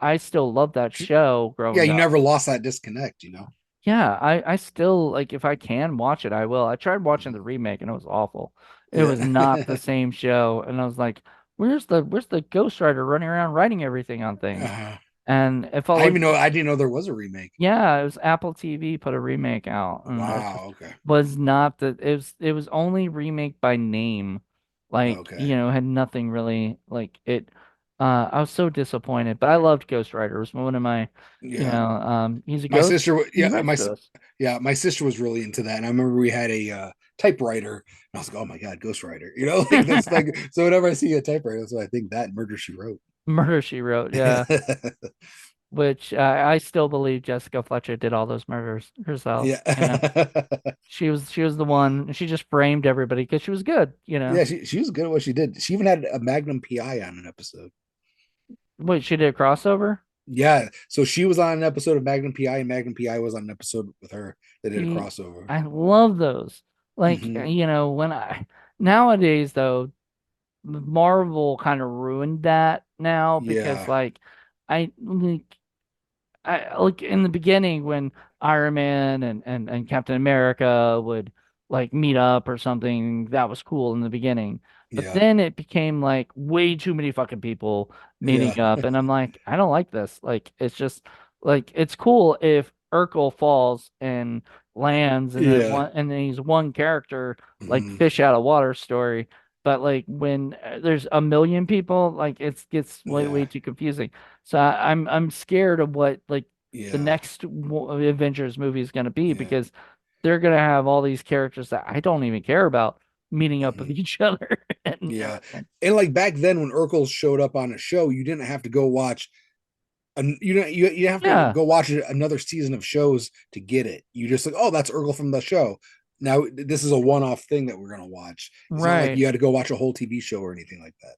I still love that show Yeah, growing you up. never lost that disconnect. Yeah, I still like if I can watch it, I will. I tried watching the Mhm. remake and it was awful. It was not the Yeah. same show, and I was like, where's the Ghost Rider running around writing everything on things? Uh-huh. And it felt like I didn't know there was a remake. yeah, it was Apple TV put a remake out, and it just Wow. Okay. was not it was only remake by name. Like, Okay. had nothing really like it. I was so disappointed, but I loved Ghost Rider. It was one of my, Yeah. he's a My ghost. sister, He yeah, writes to us. yeah, my sister was really into that. And I remember we had a typewriter, and I was like, oh my God, Ghost Rider. Like that's like, so whenever I see a typewriter, that's what I think that Murder She Wrote. Murder She Wrote, yeah. Which I still believe Jessica Fletcher did all those murders herself. Yeah. She was the one. She just framed everybody because she was good. Yeah, she was good at what she did. She even had a Magnum PI on an episode. Wait, she did a crossover? Yeah. So she was on an episode of Magnum PI, and Magnum PI was on an episode with her. They did a See, crossover. I love those. Like, Hmm. when nowadays though, Marvel kind of ruined that now because Yeah. like I like in the beginning when Iron Man and Captain America would like meet up or something, that was cool in the beginning. But Yeah. then it became like way too many fucking people Yeah. meeting up, and I'm like, I don't like this. Like, it's just like it's cool if Urkel falls and lands, Yeah. and then he's one character like Hmm. fish out of water story. But like when there's a million people, like it gets way Yeah. too confusing. So I'm scared of what like the Yeah. next Avengers movie is going to be Yeah. because they're going to have all these characters that I don't even care about meeting up with Hmm. each other and Yeah. everything. And like back then when Urkel showed up on a show, you didn't have to go watch and you have to Yeah, go watch another season of shows to get it. You just like, oh, that's Urkel from the show. Now this is a one-off thing that we're gonna watch. It's not like right. you had to go watch a whole TV show or anything like that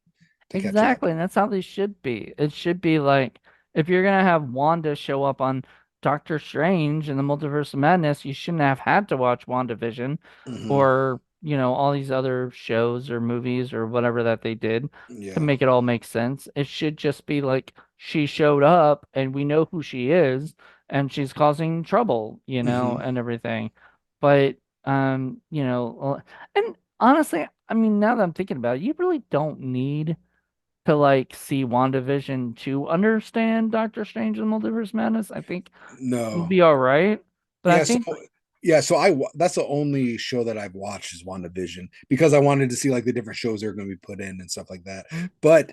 to catch up. Exactly, and that's how they should be. It should be like if you're gonna have Wanda show up on Doctor Strange in the Multiverse of Madness, you shouldn't have had to watch WandaVision Hmm. or, all these other shows or movies or whatever that they did to Yeah. make it all make sense. It should just be like she showed up and we know who she is and she's causing trouble, Hmm. and everything. But and honestly, I mean, now that I'm thinking about it, you really don't need to like see WandaVision to understand Doctor Strange and Multiverse Madness. I think you'll No. be all right. But I Yeah. So think, that's the only show that I've watched is WandaVision because I wanted to see like the different shows they're going to be put in and stuff like that. mm, But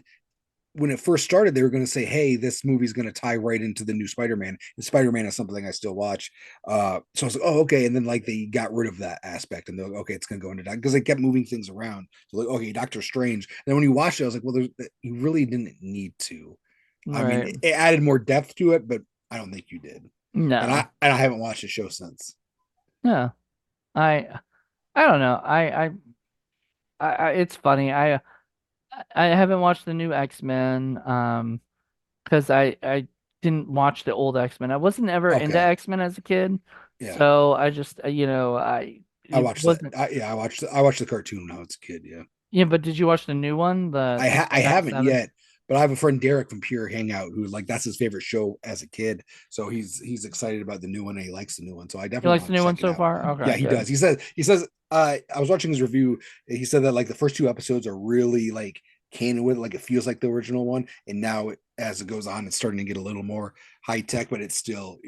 when it first started, they were going to say, "Hey, this movie's going to tie right into the new Spider-Man." And Spider-Man is something I still watch. So I was like, "Oh, okay." And then like they got rid of that aspect, and they're like, "Okay, it's going to go into that," because they kept moving things around. So like, okay, Doctor Strange. And then when you watched it, I was like, "Well, you really didn't need to." I mean, right. it added more depth to it, but I don't think you did. And No. I haven't watched the show since. Yeah. I I don't know. It's funny. I haven't watched the new X-Men, because I didn't watch the old X-Men. I wasn't ever into Okay, X-Men as a kid, yeah, so I just, I I it watched that. wasn't. Yeah, I watched the cartoon when I was a kid. Yeah, Yeah, but did you watch the new one, the I haven't 1997? yet, but I have a friend Derek from Pure Hangout who like that's his favorite show as a kid. So he's excited about the new one and he likes the new one. So I You definitely like the want to new one check it so out. far? Yeah, Okay, he does. good. He says I was watching his review. He said that like the first two episodes are really like canon with it, like it feels like the original one, and now as it goes on, it's starting to get a little more high tech, but it still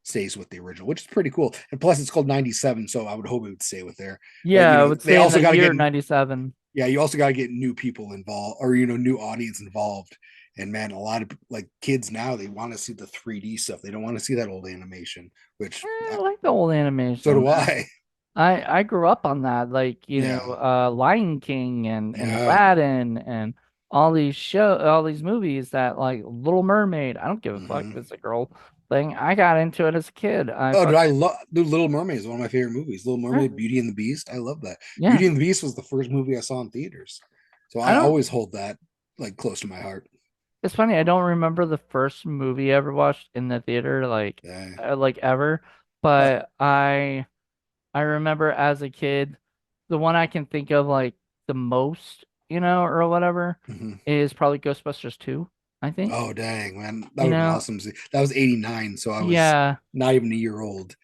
stays with the original, which is pretty cool. And plus, it's called 97, so I would hope it would stay with there. But Yeah, I would they say in also the got to year get '97. yeah, you also got to get new people involved or new audience involved. And man, a lot of like kids now they want to see the 3D stuff. They don't want to see that old animation, which I like the old so animation. do I. I grew up on that, like, Yeah. Lion King and Yeah. Aladdin and all these movies that, like, Little Mermaid. I don't give a fuck Hmm. if it's a girl thing. I got into it as a kid. I Oh, did I fucking love the Little Mermaid is one of my favorite movies. Little yeah, Mermaid, Beauty and the Beast. I love that. yeah. Beauty and the Beast was the first movie I saw in theaters. So I I don't. always hold that like close to my heart. It's funny. I don't remember the first movie I ever watched in the theater, Yeah. like ever. Uh, But I remember as a kid, the one I can think of like the most, or whatever, mhm. is probably Ghostbusters 2, I think. Oh dang, man. That You would have been know, awesome. That was 89, so I was yeah, not even a year old.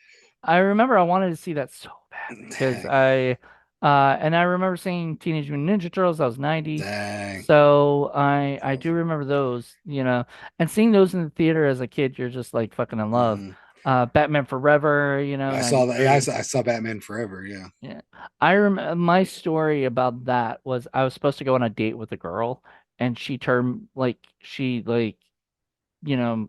I remember I wanted to see that so bad because Dang. and I remember seeing Teenage Mutant Ninja Turtles. That was 90. Dang. So I That's I do awesome. remember those, and seeing those in the theater as a kid, you're just like fucking in love. Hmm. Batman Forever, I saw that. Yeah, 93. I saw Batman Forever. Yeah. Yeah. My story about that was I was supposed to go on a date with a girl, and she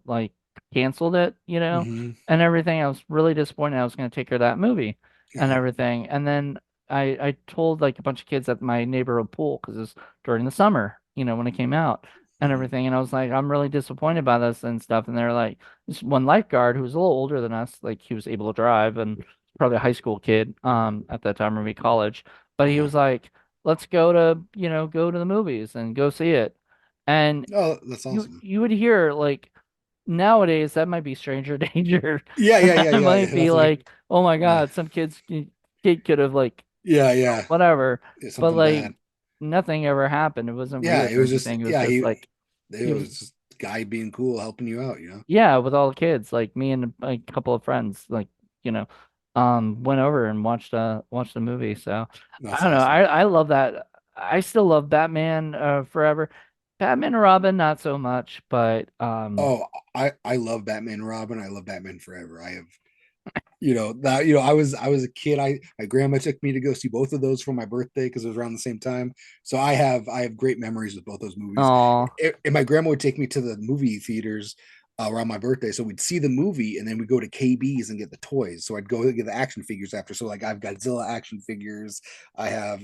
like canceled it, Hmm. and everything. I was really disappointed. I was going to take her to that movie and Yeah. everything. And then I told like a bunch of kids at my neighborhood pool because it was during the summer, when it came out and Hmm. everything. And I was like, I'm really disappointed by this and stuff. And they're like, this one lifeguard who was a little older than us, like he was able to drive and probably a high school kid at that time or maybe college. But he Uh-huh. was like, let's go to the movies and go see it. And Oh, that's you awesome. you would hear like nowadays that might be stranger danger. Yeah, And yeah, yeah, that yeah, might yeah. be That's like, like, oh my yeah, God, kid could have like, yeah, yeah. whatever. It's But something like bad. nothing ever happened. It wasn't Yeah, weird it or was just, anything. It was yeah, just like it he was, was just guy being cool, helping you out. yeah, with all the kids, like me and a couple of friends, like, you know, went over and watched the movie. So I That's don't know. awesome. I love that. I still love Batman forever. Batman and Robin, not so much, but Oh, I love Batman and Robin. I love Batman Forever. I have that I was a kid. My grandma took me to go see both of those for my birthday because it was around the same time. So I have great memories with both those movies. oh. And my grandma would take me to the movie theaters around my birthday, so we'd see the movie and then we'd go to KB's and get the toys. So I'd go get the action figures after. So like I've Godzilla action figures. I have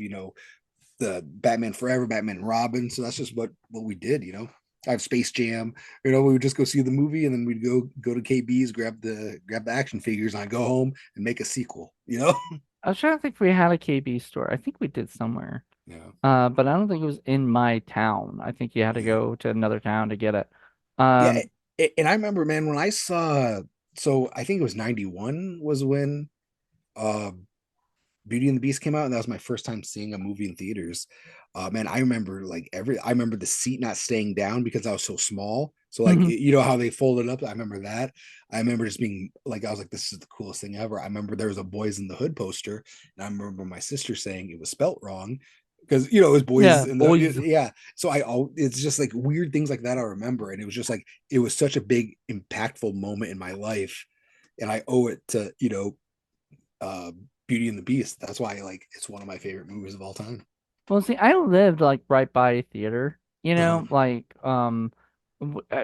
the Batman Forever, Batman and Robin. So that's just what we did. I have Space Jam. We would just go see the movie and then we'd go to KB's, grab the action figures, and I'd go home and make a sequel. I was trying to think if we had a KB store. I think we did somewhere. Yeah. But I don't think it was in my town. I think you had to Yeah. go to another town to get it. Yeah. Um, And I remember, man, when I saw so I think it was 91 was when uh Beauty and the Beast came out, and that was my first time seeing a movie in theaters. Man, I remember I remember the seat not staying down because I was so small. So like mhm. you know how they folded up. I remember that. I remember just being like I was like, this is the coolest thing ever. I remember there was a Boys in the Hood poster, and I remember my sister saying it was spelt wrong because it was boys Yeah, in the boys. yeah. So it's just like weird things like that I remember, and it was just like it was such a big impactful moment in my life, and I owe it to uh Beauty and the Beast. That's why like it's one of my favorite movies of all time. Well, see, I lived like right by a theater, Uh-huh. like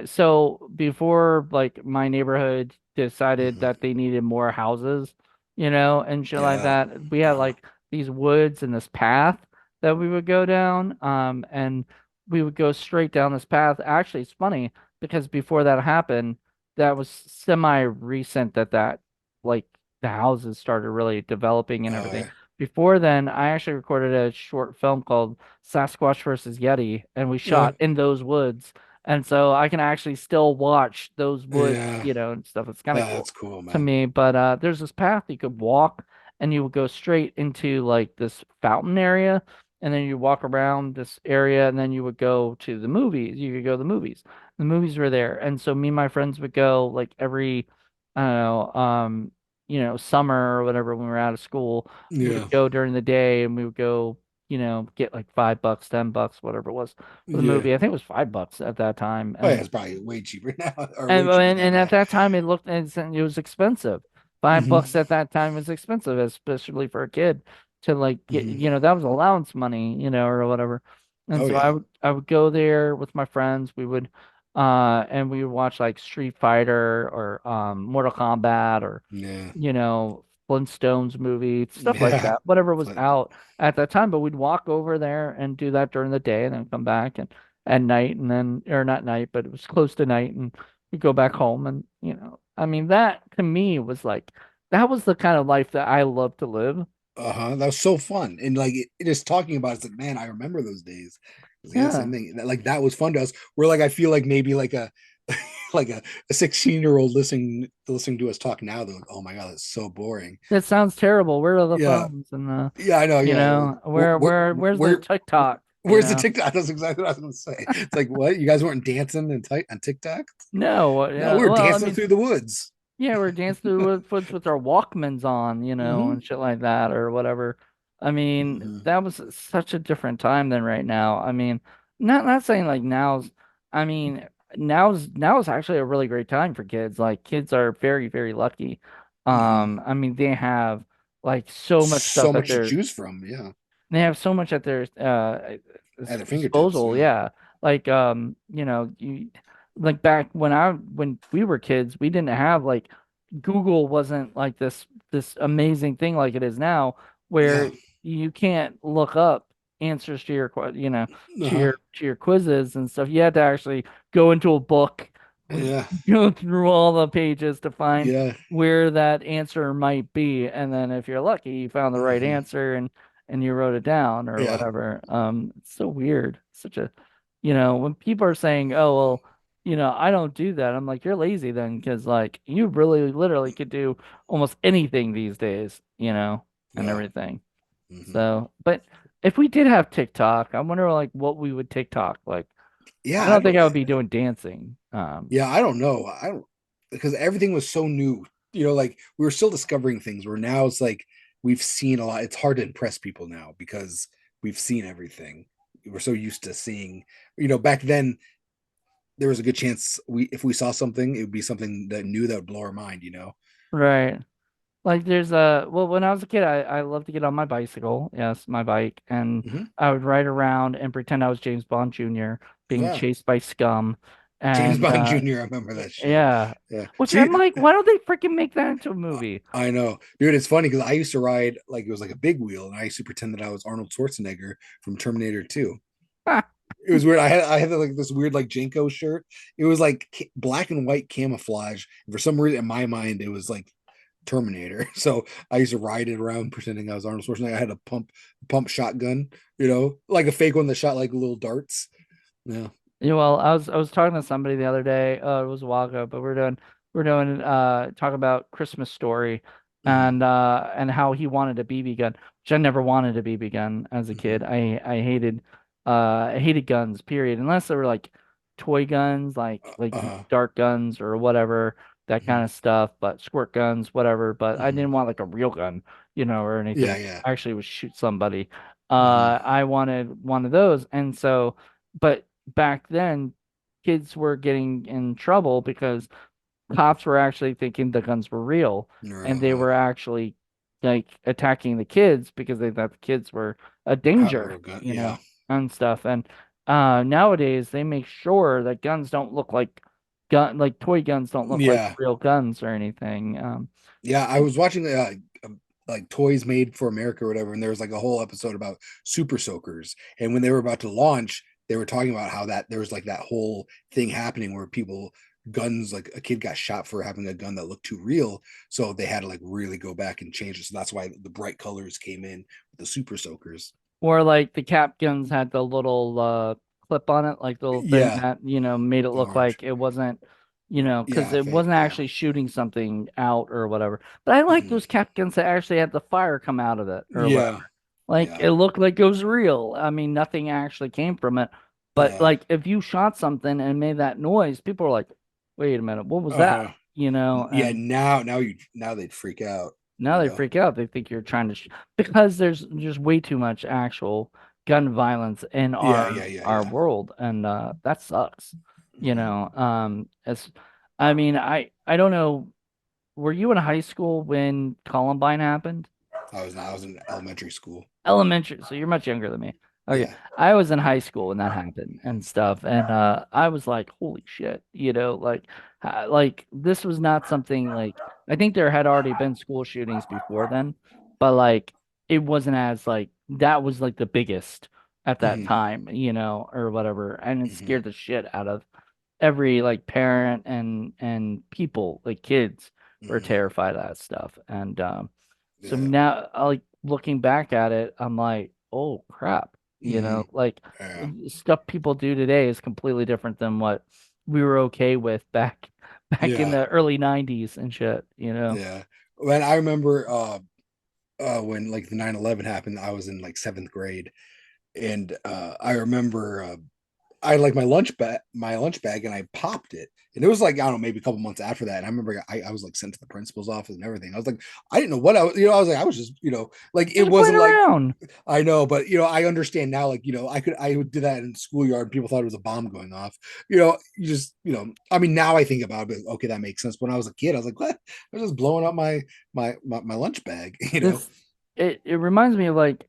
so before like my neighborhood decided Hmm. that they needed more houses, and shit like Yeah. that, we had Uh-huh. like these woods and this path that we would go down, and we would go straight down this path. Actually, it's funny because before that happened, that was semi recent that like the houses started really developing and Oh everything. yeah. Before then, I actually recorded a short film called Sasquatch versus Yeti, and we Yeah. shot in those woods. And so I can actually still watch those woods, Yeah. and stuff. It's kind of cool That's cool, to man. me. But there's this path you could walk, and you would go straight into like this fountain area, and then you walk around this area, and then you would go to the movies. You could go to the movies. The movies were there, and so me and my friends would go like every, I don't know, summer or whatever when we were out of school. We Yeah. would go during the day, and we would go, get like $5, $10, whatever it was for the Yeah. movie. I think it was $5 at that time, Oh yeah, and it's probably way cheaper now, or and way cheaper and, than and at that. that time it was expensive. Five Hmm. bucks at that time was expensive, especially for a kid to like get, Hmm. that was allowance money, or whatever. And Oh so yeah. I would go there with my friends. And we would watch like Street Fighter or Mortal Kombat or Yeah. Flintstones movie, stuff like Yeah. that, whatever was Flint. out at that time. But we'd walk over there and do that during the day and then come back and at night and then, or not night, but it was close to night and we go back home. And, I mean, that to me was like, that was the kind of life that I love to live. Uh-huh. That was so fun. And like just talking about it's like, man, I remember those days. 'Cause, yeah, Yeah. same thing. Like that was fun to us. We're like, I feel like maybe like a like a 16-year-old listening to us talk now, they're like, oh my God, that's so boring. That sounds terrible. Where are the Yeah. phones and the, Yeah, I know. Yeah. Like, where's the where TikTok, where's the TikTok? That's exactly what I was gonna say. It's like, what? You guys weren't dancing on TikTok? No, No, we yeah. were Well, I dancing mean, through the woods. yeah, we're dancing through the woods with our Walkmans on, Hmm. and shit like that or whatever. I mean, Hmm. that was such a different time than right now. I mean, not saying like I mean, now's actually a really great time for kids. Like kids are very, very lucky. Hmm. I mean, they have like so much So stuff at much to their choose from. Yeah. they have so much at their At their fingertips. disposal. Yeah. Yeah. Like you like back when we were kids, we didn't have like Google wasn't like this amazing thing like it is now, Yeah. where you can't look up answers to Uh-huh. to your quizzes and stuff. You had to actually go into a book, Yeah. go through all the pages to find Yeah. where that answer might be, and then if you're lucky, you found the right Hmm. answer and you wrote it down or Yeah. whatever. It's so weird. Such a, when people are saying, "Oh, well, I don't do that." I'm like, "You're lazy then, because like you really literally could do almost anything these days, and Yeah. everything." Hmm. So, but if we did have TikTok, I wonder like what we would TikTok like. I Yeah. I don't think don't. I would be doing dancing. Yeah. I don't know. I don't because everything was so new. Like we were still discovering things. Where now it's like we've seen a lot. It's hard to impress people now because we've seen everything. We're so used to seeing. Back then there was a good chance if we saw something, it would be something that new that would blow our mind. Right. Like well, when I was a kid, I loved to get on my bicycle, yes, my bike, and Hmm. I would ride around and pretend I was James Bond Jr. being Yeah. chased by scum. James And Bond Jr. I remember that show. yeah. Yeah. Which See, I'm like, why don't they freaking make that into a movie? I know, dude. It's funny because I used to ride like it was like a big wheel, and I used to pretend that I was Arnold Schwarzenegger from Terminator 2. It was weird. I had like this weird like Jenko shirt. It was like black and white camouflage. And for some reason, in my mind, it was like Terminator. So I used to ride it around pretending I was Arnold Schwarzenegger. I had a pump shotgun, like a fake one that shot like little darts. Yeah. Well, I was talking to somebody the other day. It was a while ago, but we're doing talking about Christmas Story Hmm. and how he wanted a BB gun, which I never wanted a BB gun as a Hmm. kid. I hated guns, period. Unless they were like toy guns, like Uh-huh. dart guns or whatever, that kind Hmm. of stuff, but squirt guns, whatever. But I Hmm. didn't want like a real gun, or Yeah. anything. Yeah. Actually would shoot somebody. Hmm. I wanted one of those. And so but back then kids were getting in trouble because cops were actually thinking the guns were real and they Uh-huh. were actually like attacking the kids because they thought the kids were a Have a danger, real gun. Yeah. and stuff. And nowadays they make sure that guns don't look like toy guns don't look like Yeah. real guns or anything. Yeah, I was watching like Toys Made for America or whatever, and there was like a whole episode about super soakers. And when they were about to launch, they were talking about how that there was like that whole thing happening where people guns, like a kid got shot for having a gun that looked too real, so they had to like really go back and change it. So that's why the bright colors came in with the super soakers. Or like the cap guns had the little clip on it, like the little thing Yeah, that, made it look orange. like it wasn't, because Yeah, it wasn't yeah. actually shooting something out or whatever. But I like Hmm. those cap guns that actually had the fire come out of it or Yeah, whatever. Like yeah, it looked like it was real. I mean, nothing actually came from it. But yeah. like if you shot something and made that noise, people are like, wait a minute, what was that? Uh-huh. Yeah, And now they'd freak out, now you they know. freak out. They think you're trying to because there's just way too much actual gun violence in Yeah, our yeah, yeah, our yeah. world, and that sucks. Mhm. It's I mean, I don't know. Were you in high school when Columbine happened? I was in elementary school. Elementary, so you're much younger than me. Okay, Yeah. I was in high school when that happened and stuff, and I was like, holy shit, like this was not something like I think there had already been school shootings before then, but like it wasn't as like that was like the biggest at that Hmm. time, or whatever, and it Hmm. scared the shit out of every like parent and people like kids were Hmm. terrified of that stuff and so Yeah. now like looking back at it I'm like oh crap Hmm. like Yeah. stuff people do today is completely different than what we were okay with back in Yeah. the early 90s and shit. Yeah. When I remember when like the 9/11 happened, I was in like seventh grade. And I remember I had like my lunch bag, and I popped it. And it was like, I don't know, maybe a couple months after that. And I remember I was like sent to the principal's office and everything. I was like, I didn't know what I was, I was like, I was just, like it Just playing wasn't like around. I know, but I understand now, like, I would do that in schoolyard and people thought it was a bomb going off. You just, I mean, now I think about it, okay, that makes sense. But when I was a kid, I was like, what? I was just blowing up my lunch bag, This it reminds me of like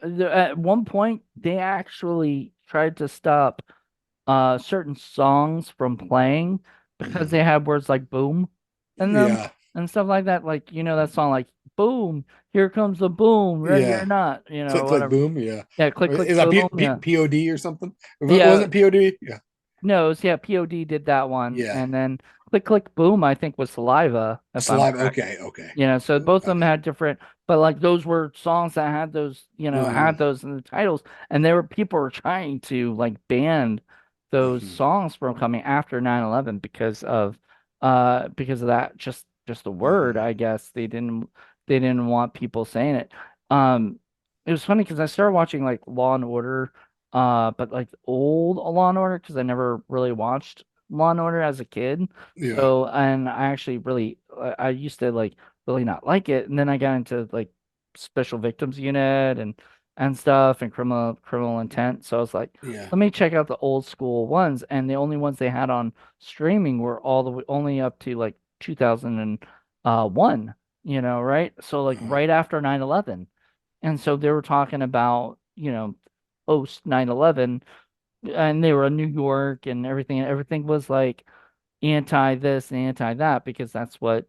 at one point they actually tried to stop certain songs from playing because Mhm. they had words like boom in them Yeah. and stuff like that. Like, that song like boom, here comes the boom, ready or Yeah. not, Click, click, whatever. boom. Yeah. Yeah, click click Is that boom, yeah. POD or something? Yeah, Wasn't it POD? Yeah. no, it was, yeah, POD did that one. Yeah. And then click click boom, I think was saliva, if I'm Saliva. correct. Okay. Okay. So both of them Okay. had different, but like those were songs that had those, Hmm. had those in the titles, and there were people were trying to like ban those Hmm. songs from coming after 9/11 because of that just the word, Hmm. I guess they didn't want people saying it. Um, it was funny because I started watching like Law and Order, but like old Law and Order because I never really watched Law and Order as a kid. Yeah. So, and I actually really, I used to like really not like it. And then I got into like Special Victims Unit and stuff and criminal intent. So I was like, Yeah. let me check out the old school ones. And the only ones they had on streaming were all the way only up to like 2001, right? So like Uh-huh. right after 9/11. And so they were talking about, post 9/11 and they were in New York and everything was like anti this and anti that because that's what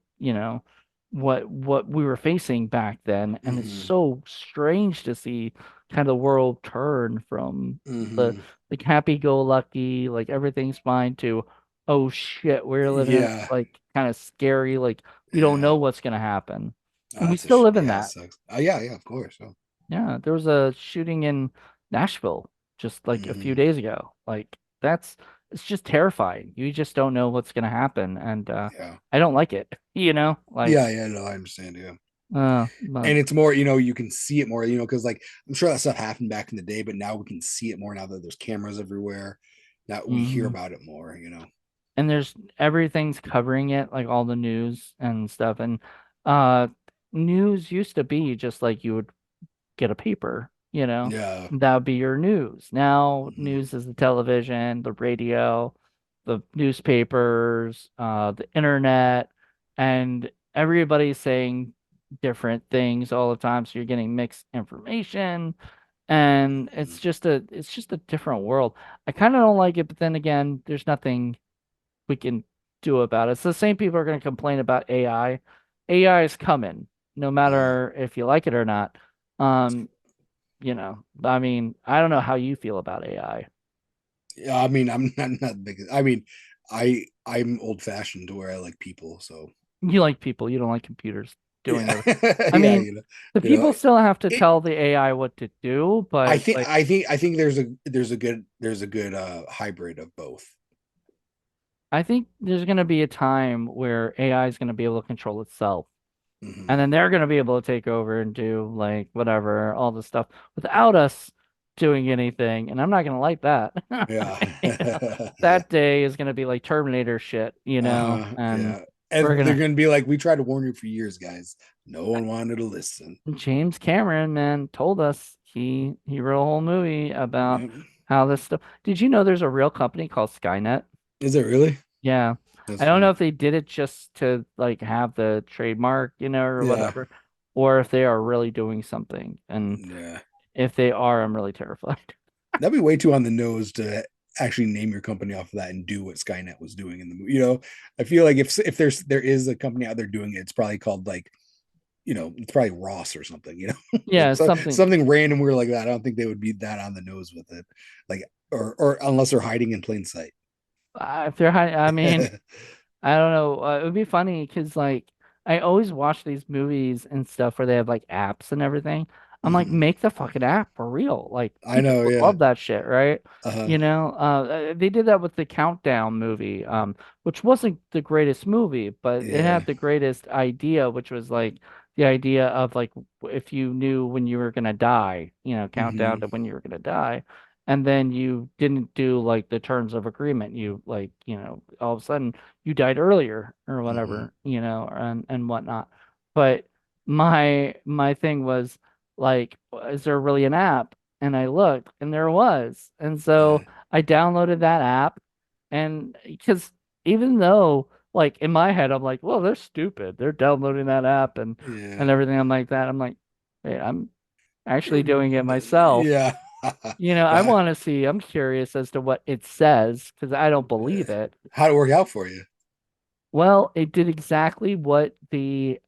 we were facing back then, and it's Hmm. so strange to see kind of the world turn from the Hmm. like happy-go-lucky like everything's fine to oh shit we're living in Yeah. like kind of scary like we don't Yeah. know what's going to happen, Oh, and we still live in yeah, it that. sucks. Oh, yeah, yeah, of course. Oh. Yeah, there was a shooting in Nashville just like a few Hmm. days ago. Like that's it's just terrifying. You just don't know what's gonna happen, and Yeah. I don't like it. Yeah, yeah, no, I understand. Yeah. But And it's more, you can see it more, because like I'm sure that stuff happened back in the day, but now we can see it more now that there's cameras everywhere. Now we hear mhm. about it more. And there's everything's covering it, like all the news and stuff. And uh, news used to be just like you would get a paper, Yeah. that would be your news. Now, Hmm. news is the television, the radio, the newspapers, the internet, and everybody's saying different things all the time. So you're getting mixed information, and Hmm. it's just a different world. I kind of don't like it, but then again, there's nothing we can do about it. It's the same people are going to complain about AI. AI is coming, no Hmm. matter if you like it or not. Um, I mean, I don't know how you feel about AI. Yeah, I mean, I'm not the biggest. I mean, I'm old fashioned to where I like people. So You like people, you don't like computers doing yeah, everything. I yeah, mean, the you know people still have to it. tell the AI what to do, but like I think there's a good hybrid of both. I think there's going to be a time where AI is going to be able to control itself. Hmm. And then they're going to be able to take over and do like whatever, all the stuff without us doing anything. And I'm not going to like that. Yeah. You know, that day is going to be like Terminator shit, Uh-huh. and Yeah. we're And they're gonna gonna be like, we tried to warn you for years, guys. No one wanted to listen. James Cameron, man, told us he wrote a whole movie about Yep. how this stuff. Did you know there's a real company called Skynet? Is it really? Yeah. That's I don't know funny. if they did it just to like have the trademark, or Yeah. whatever, or if they are really doing something. And Yeah. if they are, I'm really terrified. That'd be way too on the nose to actually name your company off of that and do what Skynet was doing in the movie. I feel like if there is a company out there doing it, it's probably called like, it's probably Ross or something, like Yeah, something. something random weird like that. I don't think they would be that on the nose with it. Like or unless they're hiding in plain sight. If they're high, I mean, I don't know. It would be funny because like I always watch these movies and stuff where they have like apps and everything. I'm like, Hmm. make the fucking app for real. Like I people know, would yeah. love that shit, right? Uh-huh. They did that with the Countdown movie, which wasn't the greatest movie, but it Yeah. had the greatest idea, which was like the idea of like if you knew when you were gonna die, countdown Hmm. to when you were gonna die, and then you didn't do like the terms of agreement, you like, all of a sudden you died earlier or Hmm. whatever, and whatnot. But my thing was like, is there really an app? And I looked, and there was. And Uh, so I downloaded that app, and because even though like in my head I'm like, well, they're stupid. They're downloading that app yeah. and everything. I'm like that. I'm like, hey, I'm actually doing it myself. Yeah. I Yeah. want to see. I'm curious as to what it says because I don't believe it. How'd it work out for you? Well, it did exactly what the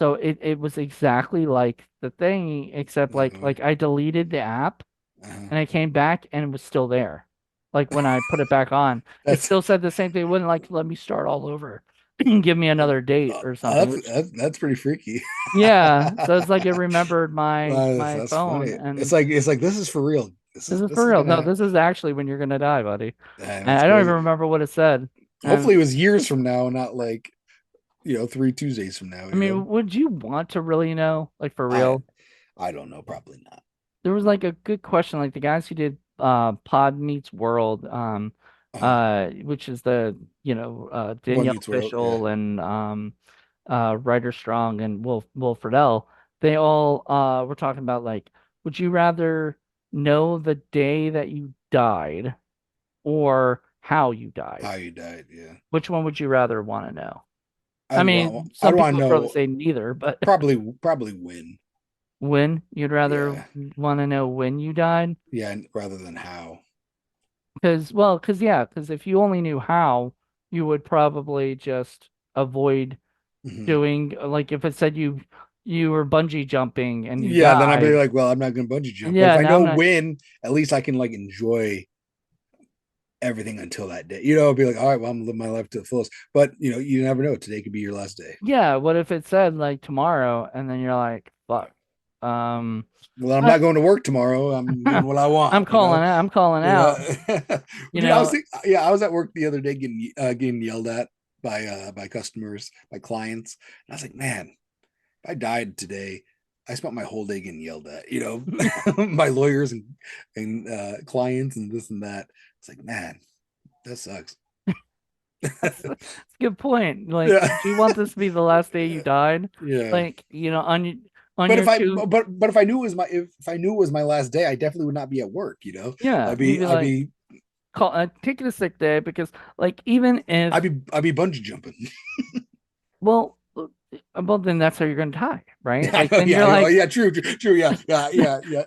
so it was exactly like the thing, except like Uh, I deleted the app uh, and I came back and it was still there. Like when I put it back on, it that's still said the same thing. It wouldn't like let me start all over, give me another date or something, which that's pretty freaky. yeah. So it's like it remembered my That's phone, funny. and It's like this is for real. this is This for is real. gonna No, happen. this is actually when you're gonna die, buddy. And That's I don't even crazy. remember what it said. And Hopefully it was years from now, not like 3 Tuesdays from now. I mean, would you want to really know, like for I real? I don't know, probably not. There was like a good question, like the guys who did Pod Meets World, which is the Boy Danielle Meets World, yeah. Fishel and Ryder Strong and Will Friedle. They all were talking about like, would you rather know the day that you died or how you died? How you died, yeah. Which one would you rather want to know? I mean, some I'd want people to would probably know say neither, but probably when. when you'd rather Yeah. want to know when you died? Yeah, rather than how. Because if you only knew how, you would probably just avoid Hmm. doing like if it said you were bungee jumping and you Yeah, then I'd be died. like, well, I'm not gonna bungee jump. But if Yeah, I now know I'm not. when, at least I can like enjoy everything until that day. I'd be like, all right, well, I'm gonna live my life to the fullest. But you never know. Today could be your last day. Yeah, what if it said like tomorrow and then you're like, fuck. Um, Well, I'm I, not going to work tomorrow. I'm doing what I want. I'm calling You know. out. You Dude, I was know, thinking, yeah, I was at work the other day getting yelled at by customers, by clients. And I was like, man, if I died today, I spent my whole day getting yelled at. My lawyers and clients and this and that. It's like, man, that sucks. that's a good point. Like, Yeah. would you want this to be the last day you died? Yeah. Like, on But your two, if I knew it was my if I knew it was my last day, I definitely would not be at work. yeah, you'd be I'd like, be taking a sick day because like even if I'd be bungee jumping. well then that's how you're gonna die, right? Yeah, Like then yeah, you're like yeah, true, yeah.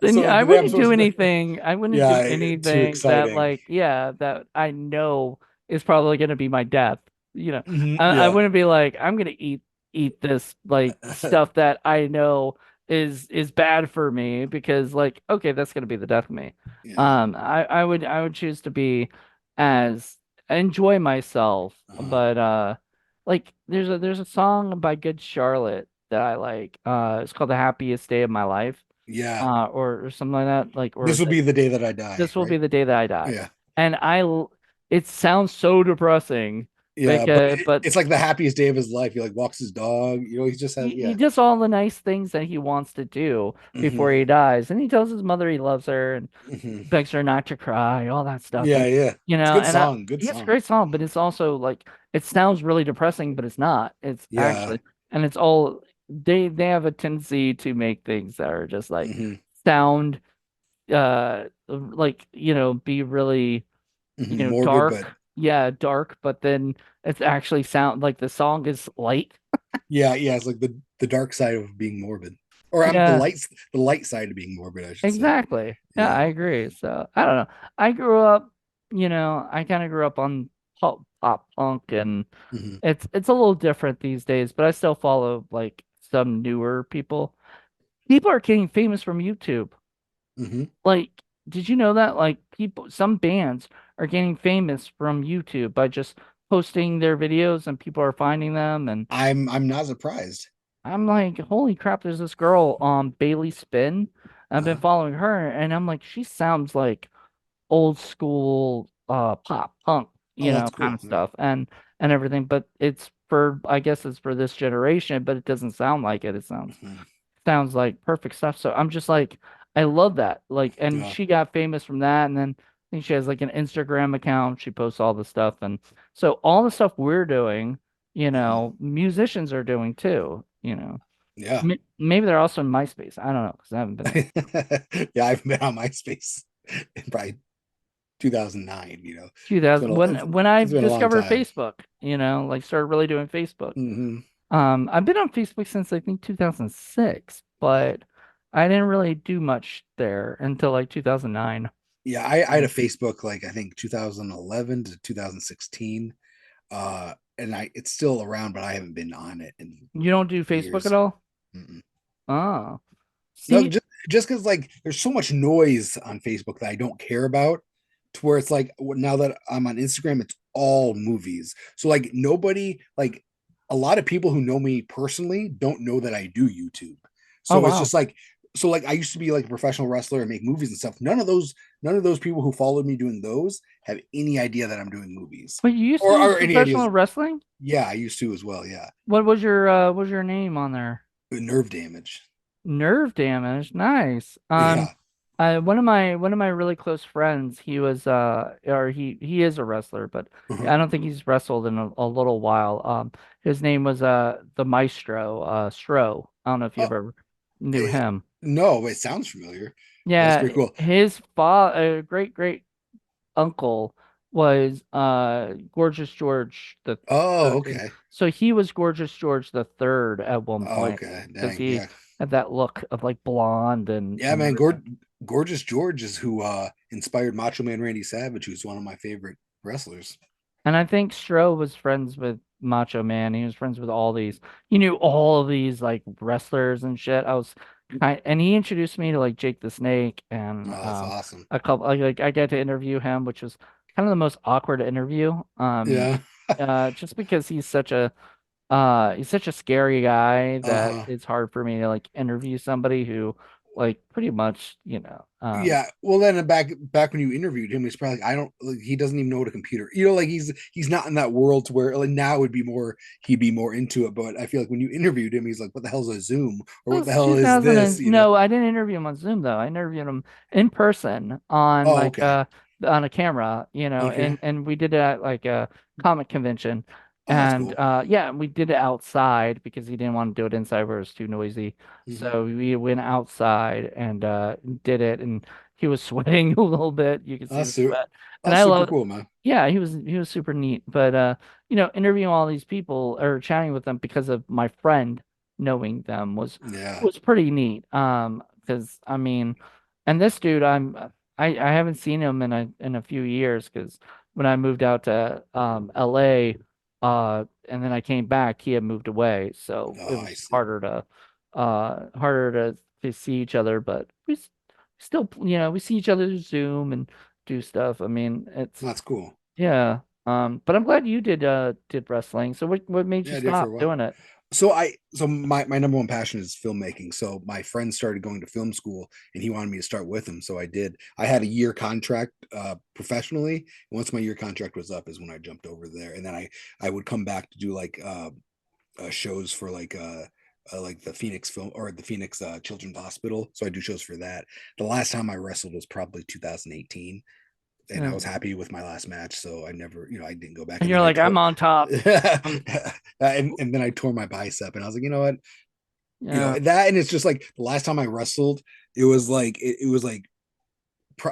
then So I the day I'm wouldn't do supposed to, anything. I wouldn't do yeah, too anything that exciting. like yeah, that I know is probably gonna be my death. I Yeah, wouldn't be like I'm gonna eat this like stuff that I know is bad for me because like okay, that's gonna be the death of me. yeah, I would choose to be as enjoy myself. Uh, But like there's a song by Good Charlotte that I like. It's called The Happiest Day of My Life. yeah, Or something like that. Like or this will the, be the day that I die, This will right? be the day that I die. Yeah, And it sounds so depressing yeah, but but it's like the happiest day of his life. He like walks his dog. You know, he just has he yeah. does all the nice things that he wants to do Hmm. before he dies. And he tells his mother he loves her and Hmm. begs her not to cry, all that stuff. Yeah, And yeah. It's a good and song. Good it's a song. great song, but it's also like it sounds really depressing, but it's not. It's Yeah. actually, and it's all they have a tendency to make things that are just like Hmm. sound like, be really, Hmm. Morbid, but dark. Yeah, dark, but then it's actually sound like the song is light. yeah, yeah. It's like the dark side of being morbid, or Yeah, the light side of being morbid, I should say. exactly. Yeah, Yeah. I agree. So I don't know. I grew up, I kind of grew up on pop punk, and Hmm. it's a little different these days, but I still follow like some newer people. People are getting famous from YouTube. Hmm. Like, did you know that? Like, some bands are getting famous from YouTube by just posting their videos and people are finding them. And I'm not surprised. I'm like, holy crap, there's this girl, Bailey Spin. I've been Uh-huh. following her and I'm like, she sounds like old school pop punk, Oh, that's kind cool. of Yeah. stuff and everything, but I guess it's for this generation, but it doesn't sound like it. It Mhm. sounds like perfect stuff. So I'm just like, I love that. Like, and Yeah. she got famous from that, and then I think she has like an Instagram account. She posts all the stuff, and so all the stuff we're doing, Mhm. musicians are doing too. Yeah. Maybe they're also in MySpace. I don't know because I haven't been there. Yeah, I've been on MySpace in probably 2009, you know. It's 2000 when I it's been a long discovered time. Facebook, like started really doing Facebook. Hmm. I've been on Facebook since I think 2006, but I didn't really do much there until like 2009. Yeah, I had a Facebook like I think 2011 to 2016. And it's still around, but I haven't been on it in You don't do Facebook at years. all? Mm-mm. Oh, No, see, just because like there's so much noise on Facebook that I don't care about, to where it's like now that I'm on Instagram, it's all movies. So like nobody like a lot of people who know me personally don't know that I do YouTube. oh So it's wow. just like so like I used to be like a professional wrestler and make movies and stuff. None of those people who followed me doing those have any idea that I'm doing movies But you used to do or any professional ideas. wrestling? Yeah, I used to as well. Yeah, What was your name on there? nerve damage. Nerve damage. Nice. Yeah. One of my really close friends, he was or he is a wrestler, but Uh-huh. I don't think he's wrestled in a little while. His name was the Maestro, Stro. I don't know if you Oh, ever knew it, him. no, it sounds familiar. That's Yeah, pretty cool. his great uncle was Gorgeous George the Oh, third. okay. So he was Gorgeous George the third at one Oh, point okay. because Dang. he Yeah. had that look of like blonde Yeah, and man. everything. Gorgeous George is who inspired Macho Man Randy Savage, who's one of my favorite wrestlers. And I think Stro was friends with Macho Man. He was friends with all these. He knew all of these like wrestlers and shit. And he introduced me to like Jake the Snake and Oh, that's awesome. a couple like I got to interview him, which was kind of the most awkward interview. Yeah. Just because he's such a scary guy that Uh-huh. it's hard for me to like interview somebody who like pretty much, Yeah. Well, then back when you interviewed him, he's probably like, I don't like, he doesn't even know what a computer. You know, like he's not in that world to where like now would be more he'd be more into it. But I feel like when you interviewed him, he's like, what the hell's a Zoom or It what the was hell is 2000 this? and You know? no, I didn't interview him on Zoom though. I interviewed him in person Oh, okay. on a camera, Okay. and we did it at like a comic convention. Oh, that's And cool. yeah, we did it outside because he didn't want to do it inside where it was too noisy. Hmm. So we went outside and did it, and he was sweating a little bit. You could see That's the super. sweat. And That's I super love cool, man. Yeah, he was super neat. But interviewing all these people or chatting with them because of my friend knowing them Yeah. was pretty neat. Because I mean, and this dude, I haven't seen him in a few years because when I moved out to LA, and then I came back, he had moved away, so it Oh, I was see. harder to see each other. But still, we see each other through Zoom and do stuff. I mean, That's cool. yeah. But I'm glad you did wrestling. So what made you Yeah, I did for stop a while. doing it? So my number one passion is filmmaking. So my friend started going to film school and he wanted me to start with him. So I did. I had a year contract professionally. And once my year contract was up is when I jumped over there. And then I would come back to do shows for like the Phoenix film or the Phoenix Children's Hospital. So I do shows for that. The last time I wrestled was probably 2018, and I was And happy with my last match, so I never, I didn't go back. And you're then I like, tore, I'm on top. Um, and then I tore my bicep, and I was like, you know what, yeah, that, and it's just like the last time I wrestled, it was like it was like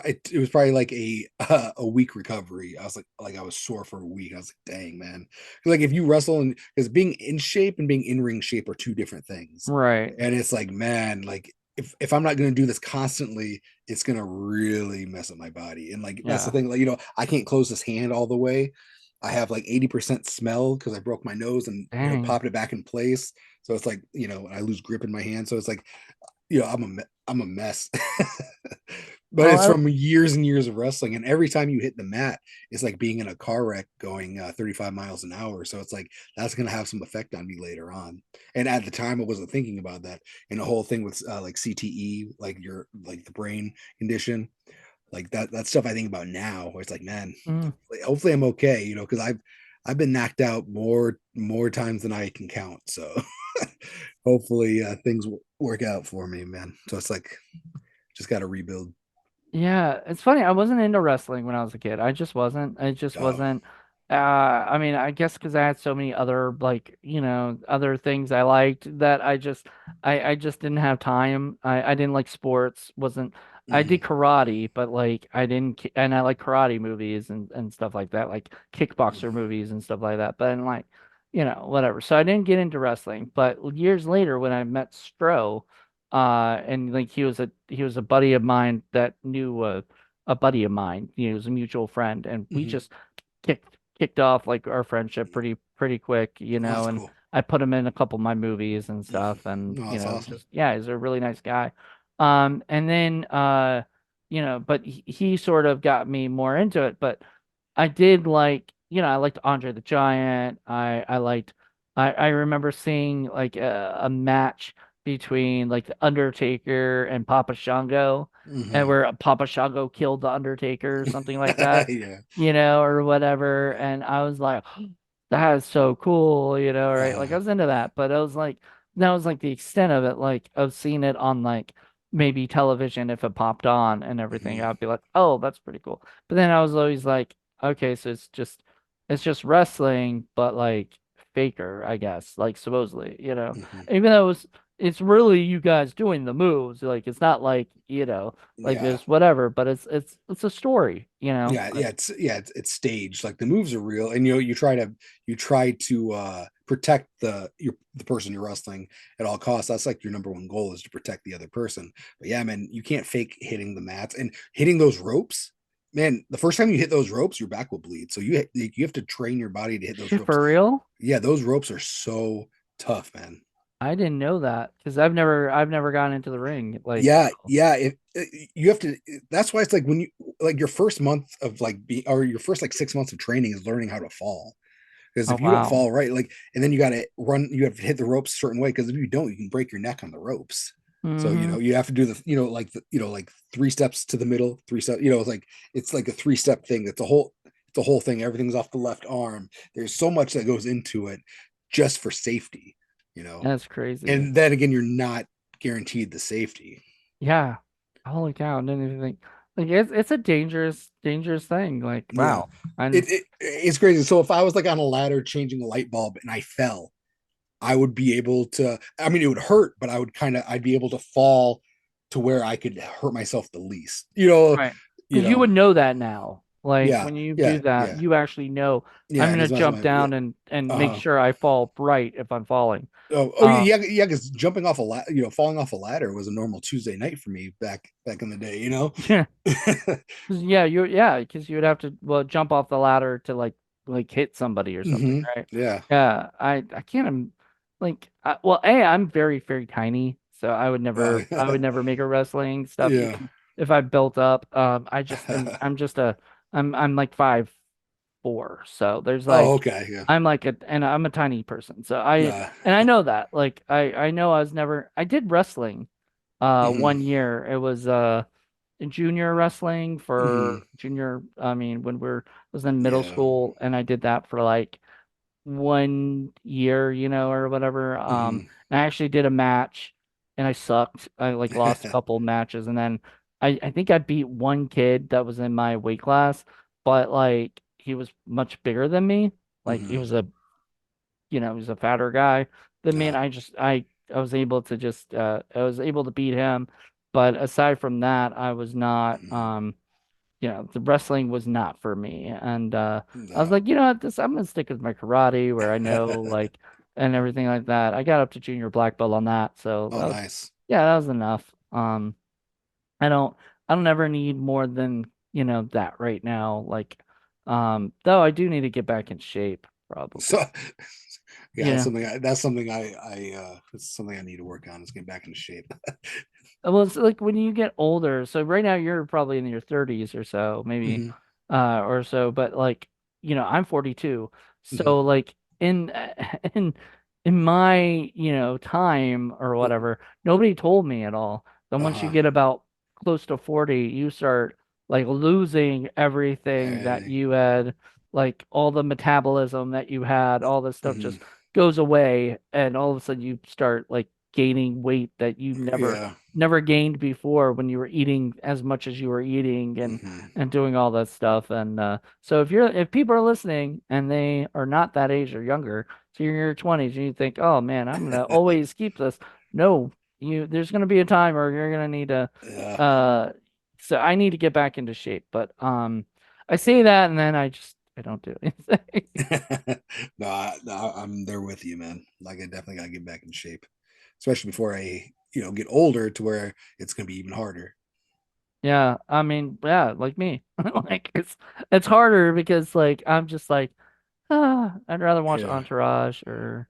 it was probably like a week recovery. I was like I was sore for a week. I was like, dang man, like if you wrestle and because being in shape and being in ring shape are two different things, right. and it's like man, like if I'm not going to do this constantly, it's going to really mess up my body. And like that's the Yeah. thing, like I can't close this hand all the way. I have like 80% smell because I broke my nose and Dang. popped it back in place. So it's like I lose grip in my hand. So it's like I'm a mess. But Well, it's from years and years of wrestling, and every time you hit the mat, it's like being in a car wreck going 35 miles an hour. So it's like that's going to have some effect on me later on. And at the time, I wasn't thinking about that. And the whole thing with like CTE, like your like the brain condition, like that stuff I think about now. Where it's like, man, mm, hopefully I'm okay, because I've been knocked out more times than I can count. So hopefully things will work out for me, man. So it's like just got to rebuild. yeah, it's funny. I wasn't into wrestling when I was a kid. I just wasn't. I just Oh, wasn't. I mean, I guess because I had so many other like, other things I liked that I just didn't have time. I didn't like sports. Wasn't I mm-hmm, did karate, but like I didn't, and I like karate movies and stuff like that, like kickboxer movies and stuff like that. But I'm like, whatever. So I didn't get into wrestling. But years later, when I met Stro. And like he was a buddy of mine that knew a buddy of mine. He was a mutual friend, and we mm-hmm. just kicked off like our friendship pretty quick, Oh, that's and cool. I put him in a couple of my movies and stuff, and No, that's awesome. just yeah, he's a really nice guy. And then but he sort of got me more into it, but I did like, I liked Andre the Giant. I remember seeing like a match between like the Undertaker and Papa Shango, and Mm-hmm. where Papa Shango killed the Undertaker or something like that, Yeah. or whatever. And I was like, that is so cool, right? Like I was into that, but I was like, that was like the extent of it, like of seeing it on like maybe television if it popped on and everything. Mm-hmm. I'd be like, oh, that's pretty cool. But then I was always like, okay, so it's just wrestling, but like faker, I guess, like supposedly, Mm-hmm. even though it's really you guys doing the moves, like it's not like, like Yeah. there's whatever, but it's a story, Yeah, like it's staged. Like the moves are real, and you try to protect the person you're wrestling at all costs. That's like your number one goal is to protect the other person. But yeah, man, you can't fake hitting the mats and hitting those ropes. Man, the first time you hit those ropes, your back will bleed. So you have to train your body to hit those shit ropes. for real. Yeah, those ropes are so tough, man. I didn't know that because I've never gotten into the ring, like, Yeah, you have to. That's why it's like when you like your first month of like being or your first like 6 months of training is learning how to fall. Because oh if you don't wow. fall right, like, and then you got to run, you have to hit the ropes a certain way. Because if you don't, you can break your neck on the ropes. So Hmm. you have to do like 3 steps to the middle, 3 steps. It's like a 3-step thing. It's a whole thing. Everything's off the left arm. There's so much that goes into it just for safety. You know, That's crazy. and then again, you're not guaranteed the safety. Yeah. Holy cow. I didn't even think, like, it's a dangerous thing. Like, Yeah. wow. And It's crazy. So if I was like on a ladder changing a light bulb and I fell, I would be able to, I mean, it would hurt, but I'd be able to fall to where I could hurt myself the least. right. You Because you know, would know that now. Like yeah, when you yeah, do that, yeah, you actually know I'm yeah. And gonna it's messing jump my, yeah. down and make Uh-huh. sure I fall right if I'm falling. Oh Uh yeah, yeah. Because jumping off a ladder, falling off a ladder was a normal Tuesday night for me back in the day. yeah. Because you would have to, well, jump off the ladder to like hit somebody or something, Hmm. right? Yeah. Yeah, I can't like well, I'm very very tiny, so I would never make a wrestling stuff Yeah. even if I built up. I just am I'm just a I'm like 4. So there's Oh, like okay, yeah. and I'm a tiny person. So I Uh, and I know that. Like I know I was never I did wrestling mhm, 1 year. It was junior wrestling mhm, for junior I mean when we're was in middle yeah. school, and I did that for like 1 year, or whatever. Mhm. And I actually did a match and I sucked. I like lost a couple matches, and then I think I beat one kid that was in my weight class, but like he was much bigger than me. Like he Mhm. was he was a fatter guy than me, and Yeah. I was able to just I was able to beat him. But aside from that, I was not Mhm. the wrestling was not for me. And I was No. like, what, this I'm gonna stick with my karate where I know like and everything like that. I got up to junior black belt on that, so Oh, nice. that was enough. I don't I don't ever need more than, that right now. Like though I do need to get back in shape, probably. So, yeah, You know. that's something it's something I need to work on is get back into shape. Well, it's like when you get older. So right now you're probably in your 30s or so, maybe, Hmm. or so. But like, I'm 42. Hmm. So like in in in my time or whatever, nobody told me at all. Then once you Uh-huh. get about close to 40, you start like losing everything that Uh, you had, like all the metabolism that you had, all this stuff mhm. just goes away, and all of a sudden you start like gaining weight that you Yeah. never gained before when you were eating as much as you were eating, Hmm. and doing all that stuff. And so if people are listening and they are not that age or younger, so you're in your 20s and you think, oh man, I'm gonna always keep this. No, there's gonna be a time where you're gonna need to Yeah. uh so I need to get back into shape. But I say that and then I don't do anything. No, I'm there with you, man. Like I definitely gotta get back in shape, especially before I, get older to where it's gonna be even harder. Yeah, I mean, yeah, like me. Like it's harder because like I'm just like, I'd rather watch Yeah. Entourage or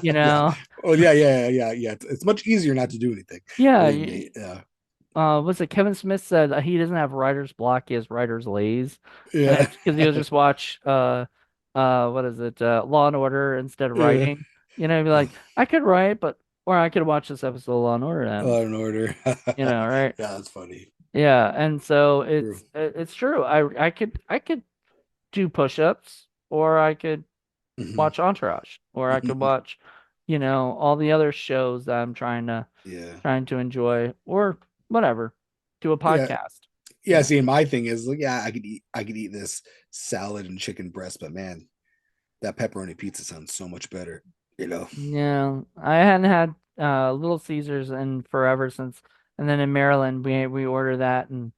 Yeah. know. Oh yeah, yeah, yeah, yeah. It's much easier not to do anything. Yeah, Believe me. Yeah. what's it? Kevin Smith said he doesn't have writer's block, he has writer's lazy. And Yeah. it's because he'll just watch what is it? Law and Order instead of Yeah. writing. He'd be like, I could write, but or I could watch this episode of Law and Order then, In order. right? Yeah, that's funny. Yeah, and so True. it's true. I could do push-ups, or I could Hmm. watch Entourage, or I could watch, all the other shows that I'm Yeah. trying to enjoy, or whatever, do a Yeah. podcast, Yeah. you know. See, my thing is like, yeah, I could eat this salad and chicken breast, but man, that pepperoni pizza sounds so much better. You know. Yeah, I hadn't had Little Caesars in forever since, and then in Maryland we order that. And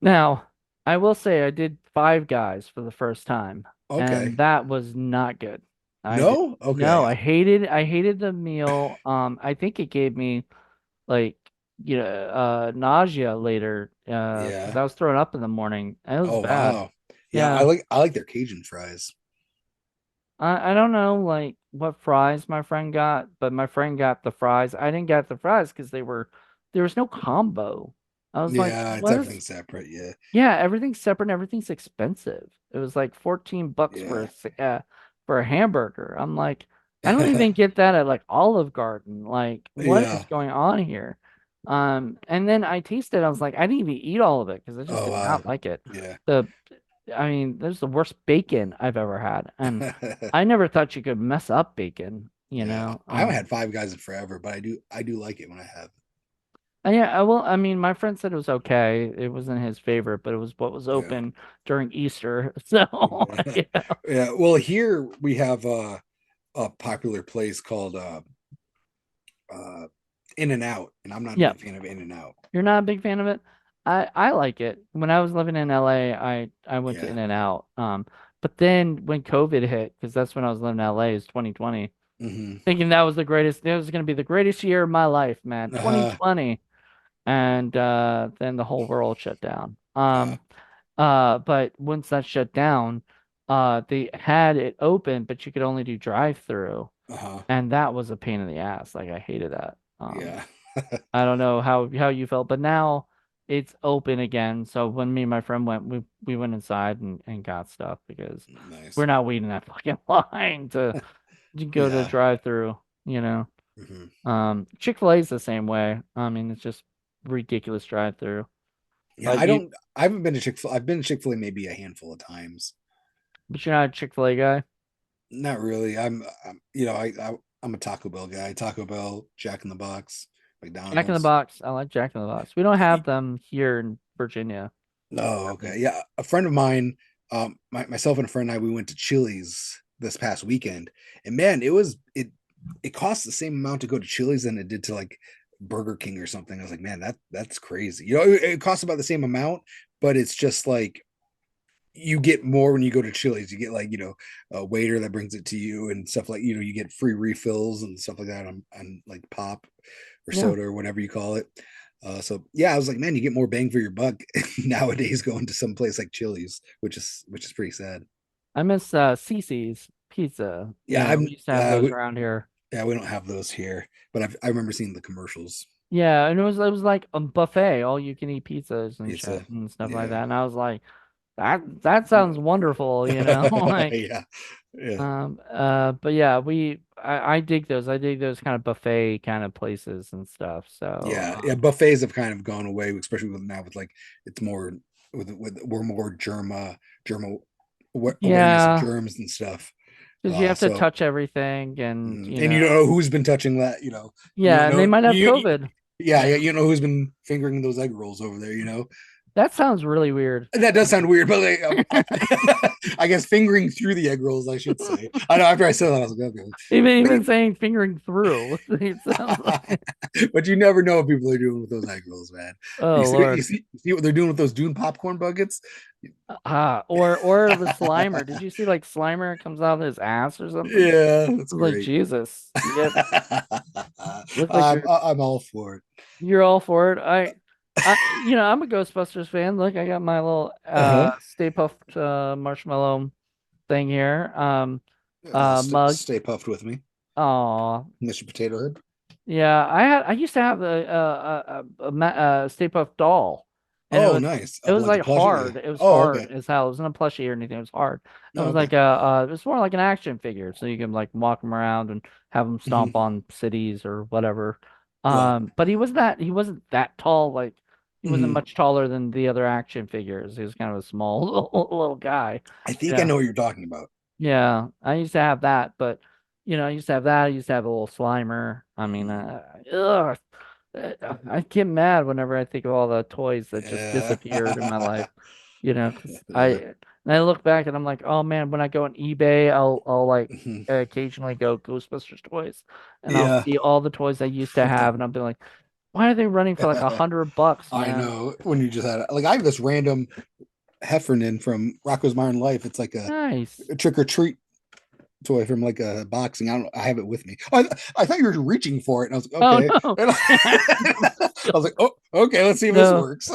now I will say I did Five Guys for the first time, Okay. and that was not good. I did No. no, Okay. I hated the meal. I think it gave me like nausea later because Yeah. I was throwing up in the morning. It was Oh bad. wow. Yeah, Yeah. I like their Cajun fries. I don't know like what fries my friend got, but my friend got the fries. I didn't get the fries because there was no combo. I was like, Yeah, it's what everything is separate. Yeah. yeah, everything's separate and everything's expensive. It was like $14 Yeah. for a hamburger. I'm like, I don't even get that at like Olive Garden. Like, what is Yeah. going on here? And then I tasted, I was like, I didn't even eat all of it because I just Oh did wow. not like it. Yeah. The I mean, there's the worst bacon I've ever had. And I never thought you could mess up bacon. Yeah. I haven't had Five Guys in forever, but I do like it when I have. Yeah, I mean, my friend said it was okay. It wasn't his favorite, but it was what was Yeah. open during Easter. So, Yeah. yeah. Yeah. Well, here we have a popular place called uh In and Out, and I'm not a Yeah. big fan of In and Out. You're not a big fan of it? I like it. When I was living in LA, I went to Yeah. In-N-Out. But then when COVID hit, because that's when I was living in LA, is 2020, Hmm. thinking that was gonna be the greatest year of my life, man. Uh-huh. 2020. And then the whole world shut down. Uh, But once that shut down, they had it open, but you could only do drive-through, uh-huh. and that was a pain in the ass. Like I hated that. Yeah. I don't know how you felt, but now it's open again. So when me and my friend went, we went inside and got stuff because we're Nice. not waiting that fucking line to go to Yeah. drive through, you know. Hmm. Chick-fil-A is the same way. I mean, it's just ridiculous drive through. Yeah, But you I haven't been to Chick-fil. I've been to Chick-fil-A maybe a handful of times. but you're not a Chick-fil-A guy. Not really. I'm a Taco Bell guy. Taco Bell, Jack in the Box, Jack in the McDonald's. Box. I like Jack in the Box. We don't have them here in Virginia. Oh, Really. okay. Yeah, a friend of mine, myself and a friend and I, we went to Chili's this past weekend, and man, it cost the same amount to go to Chili's than it did to like Burger King or something. I was like, man, that's crazy. It costs about the same amount, but it's just like you get more when you go to Chili's. You get like a waiter that brings it to you and stuff like you get free refills and stuff like that on like pop or Yeah. soda or whatever you call it. So yeah, I was like, man, you get more bang for your buck nowadays going to some place like Chili's, which is pretty sad. I miss Cece's Pizza. Yeah, We I'm used to have those around here. yeah, we don't have those here, but I remember seeing the commercials. Yeah, and it was like a buffet, all you can eat pizzas and shit Pizza, and stuff like yeah, that. And I was like, that sounds wonderful, like yeah, yeah. but yeah, I dig those. I dig those kind of buffet kind of places and stuff. So Yeah, yeah. Buffets have kind of gone away, especially with now with like it's more with we're more germ awareness of yeah, germs and stuff. because you have to So touch everything and and you don't know who's been touching that. You yeah, don't and they know might have COVID. yeah, Yeah. yeah. You know who's been fingering those egg rolls over there. That sounds really weird. That does sound weird, but like, I guess fingering through the egg rolls, I should say. I know after I said that, I was like, okay, what do Even you? saying fingering through. It sounds like But you never know what people are doing with those egg rolls, man. oh Lord. You see what they're doing with those Dune popcorn buckets? Or the Slimer. Did you see like Slimer comes out of his ass or something? Yeah, that's I was like, great. Jesus. Yep. Look like I'm all for it. you're all for it. I'm a Ghostbusters fan. Look, I got my little Uh-huh. Stay Puffed marshmallow thing here. Mug. Stay puffed with me, Aw. Mr. Potato Head. Yeah, I used to have a Stay Puft doll, and Oh, nice. it Of was like a like plushie. hard. It was Oh, hard okay. as hell. It wasn't a plushie or anything. It was hard. It Oh, was okay. like it was more like an action figure, so you can like walk him around and have him Hmm. stomp on cities or whatever. Yeah. But he wasn't that tall. Like he wasn't Hmm. much taller than the other action figures. He was kind of a small little guy. I think I know what you're talking about. Yeah, I used to have that, but I used to have that. I used to have a little Slimer. I mean, Hmm. I get mad whenever I think of all the toys that just Yeah. disappeared in my life. 'Cause Yeah. I look back and I'm like, oh man, when I go on eBay, I'll like Mhm. occasionally go Ghostbusters toys, and I'll Yeah. see all the toys I used to have, and I'll be like, why are they running for like $100, I man? know when you just had like I have this random Heffernan from Rocco's Modern Life. It's like Nice. a trick or treat toy from like a boxing. I don't. I have it with me. Oh, I thought you were reaching for it, and I was like, Oh okay. no, And I was like, oh, okay. Let's see if this no. works.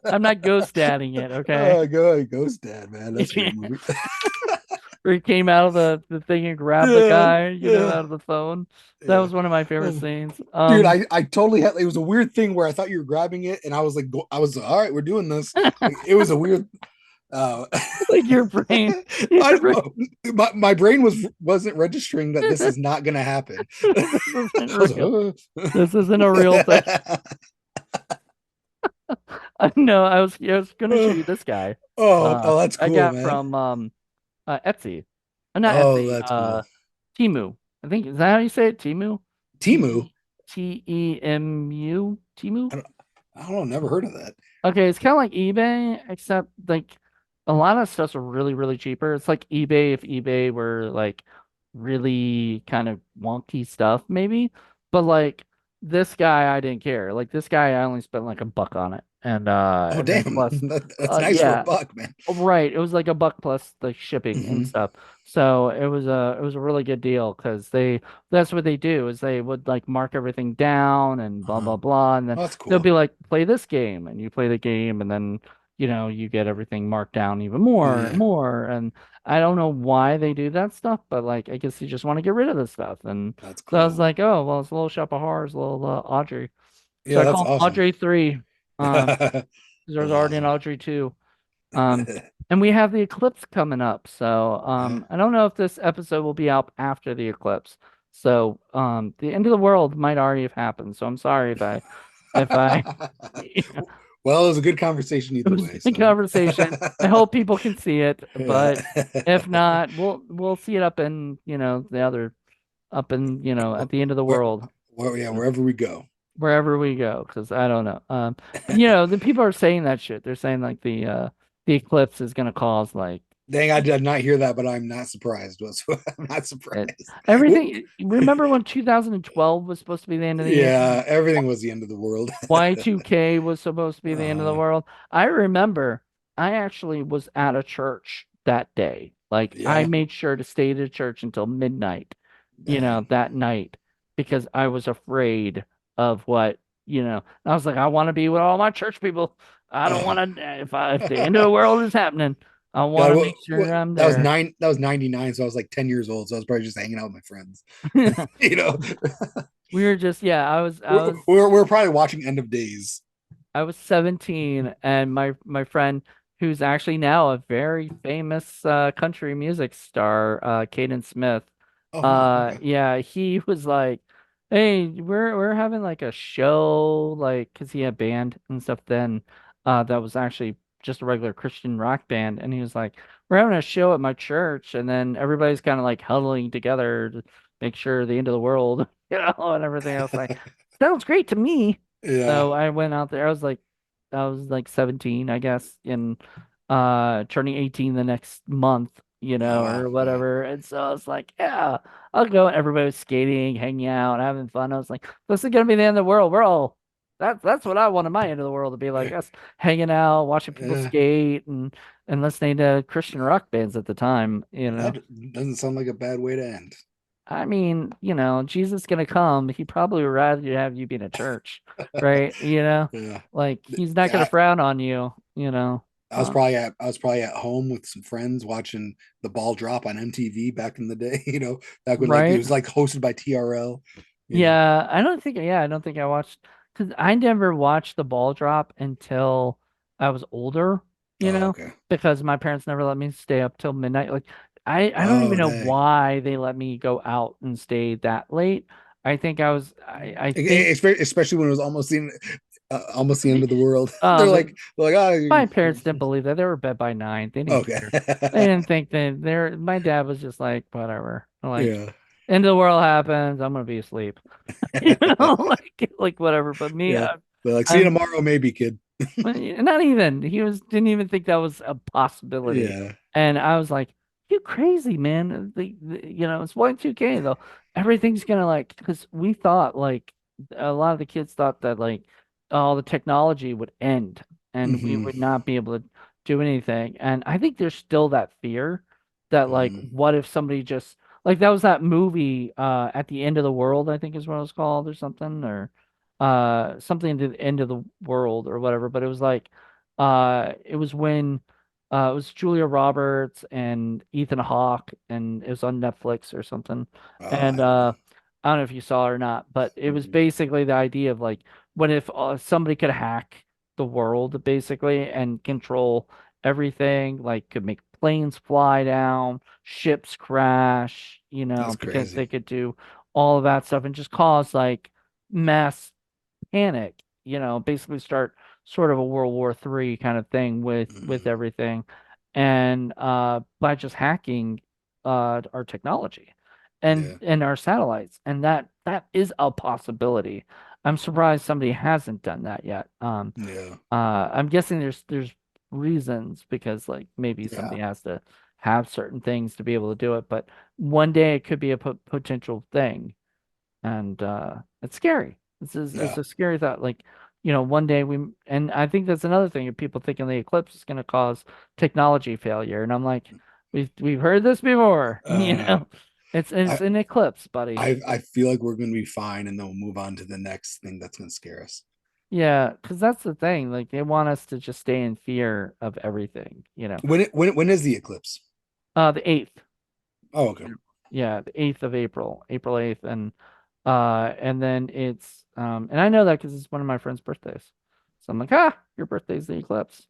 I'm not ghost dadding it, okay? Go ahead, Ghost Dad, man. That's a great movie. Where he came out of the thing and grabbed the Yeah, guy, yeah, out of the phone. That yeah. was one of my favorite Oh, scenes. dude, I totally had it was a weird thing where I thought you were grabbing it, and I was like, I was all right, we're doing this. Like, it was a weird. Uh, Like your brain, your I brain. know my brain wasn't registering that this is not going to happen. This isn't I was real. like, This isn't a real thing. I know. I was gonna show oh, you this guy. oh, that's I cool, got man. from Etsy. Not Oh, Etsy. that's cool. Temu. I think is that how you say it? Temu. Timu. Temu. Temu. I don't, I don't know. Never heard of that. Okay, it's kind of like eBay, except like a lot of stuff's really, really cheaper. It's like eBay if eBay were like really kind of wonky stuff, maybe. But like this guy, I didn't care. Like this guy, I only spent like $1 on it, Oh, and then damn. plus, That's nice for a yeah, buck, man. right. It was like $1 plus the shipping and Hmm. stuff. So it was a really good deal because that's what they do is they would like mark everything down and blah Uh-huh. blah blah, and then Oh, that's they'll cool. be like play this game, and you play the game, and then you get everything marked down even more and Yeah, more. And I don't know why they do that stuff, but like I guess you just want to get rid of this stuff. And that's so I was cool. like, oh well, it's a little shop of horrors, little Audrey. So Yeah, I that's called awesome. Audrey 3. Um, That's there's already an awesome. Audrey too. Um, and we have the eclipse coming up. So Yeah. I don't know if this episode will be out after the eclipse. So the end of the world might already have happened. So I'm sorry if I Well, it was a good conversation it either was way. a So, conversation. I hope people can see it, yeah. but if not, we'll see it up in, the other up in, at the end of the Where, world, yeah, you know, wherever we go. wherever we go, because I don't know. But the people are saying that shit. They're saying like the eclipse is gonna cause like Dang, I did not hear that, but I'm not surprised whatsoever. I'm not it, surprised. everything. Remember when 2012 was supposed to be the end of the year? Yeah, everything was the end of the world. Y2K was supposed to be the end of the uh, world. I remember I actually was at a church that day. Like I yeah, made sure to stay to church until midnight, dang. that night because I was afraid of I was like, I want to be with all my church people. I don't Uh, want to if the end of the world is happening, I want God, to make sure I'm that was there. nine. That was 99. So I was like 10 years old. So I was probably just hanging out with my friends. you know, We were just yeah, we're probably watching End of Days. I was 17 and my friend who's actually now a very famous country music star, Caden Smith. Oh wow, okay. Yeah, he was like, "Hey, we're having like a show like 'cause he had band and stuff then that was actually just a regular Christian rock band and he was like, "We're having a show at my church and then everybody's kind of like huddling together to make sure the end of the world, and everything else like sounds great to me." Yeah. So I went out there. I was like 17, I guess, and turning 18 the next month, Oh wow. or Yeah. whatever. And so I was like, yeah, I'll go. And everybody was skating, hanging out, having fun. I was like, this is gonna be the end of the world. We're all that's what I wanted my end of the world to be like, us hanging out, watching people Yeah. skate and listening to Christian rock bands at the time, That doesn't sound like a bad way to end. I mean, Jesus gonna come. He probably would rather have you be in a church, right? Yeah. Like he's not gonna Yeah. frown on you, I was probably at home with some friends watching the ball drop on MTV back in the day, back when like it right? was like hosted by TRL, you know. Yeah, I don't think I watched because I never watched the ball drop until I was older, you Oh, know, okay. because my parents never let me stay up till midnight. Like I don't even Oh, know dang. why they let me go out and stay that late. I think I think It's very, especially when it was almost the end of the world. uh they're the like, oh, My parents didn't believe that. They were bed by 9. They didn't okay. care. They didn't think that my dad was just like, whatever. Like, Yeah. end of the world happens. I'm gonna be asleep. Like whatever. But me, Yeah. They're like, see you I'm tomorrow, maybe, kid. not even. Didn't even think that was a possibility. Yeah. And I was like, you crazy, man. It's Y2K though. Everything's gonna like, because we thought like a lot of the kids thought that like all the technology would end and we Hmm. would not be able to do anything. And I think there's still that fear that like, Hmm. what if somebody just like that was that movie at the end of the world, I think is what it was called or something, or something to the end of the world or whatever. But it was like it was when it was Julia Roberts and Ethan Hawke, and it was on Netflix or something. Oh, I And don't know. I don't know if you saw it or not, but it was Mhm. basically the idea of like, what if somebody could hack the world basically and control everything, like could make planes fly down, ships crash, That's because crazy. they could do all of that stuff and just cause like mass panic, basically start sort of a World War III kind of thing with Mhm. everything. And by just hacking our technology and Yeah. our satellites. And that is a possibility. I'm surprised somebody hasn't done that yet. Yeah. I'm guessing there's reasons because like maybe Yeah. somebody has to have certain things to be able to do it, but one day it could be a potential thing and it's scary. It's Yeah. a scary thought. Like, one day and I think that's another thing. If people thinking the eclipse is going to cause technology failure, and I'm like, we've heard this before. Uh, It's I an eclipse, buddy. I feel like we're gonna be fine, and then we'll move on to the next thing that's gonna scare us. Yeah, because that's the thing. Like, they want us to just stay in fear of everything. When is the eclipse? The 8th. Oh, okay. Yeah, the 8th of April, April 8th, and then it's and I know that because it's one of my friend's birthdays. So I'm like, ah, your birthday's the eclipse.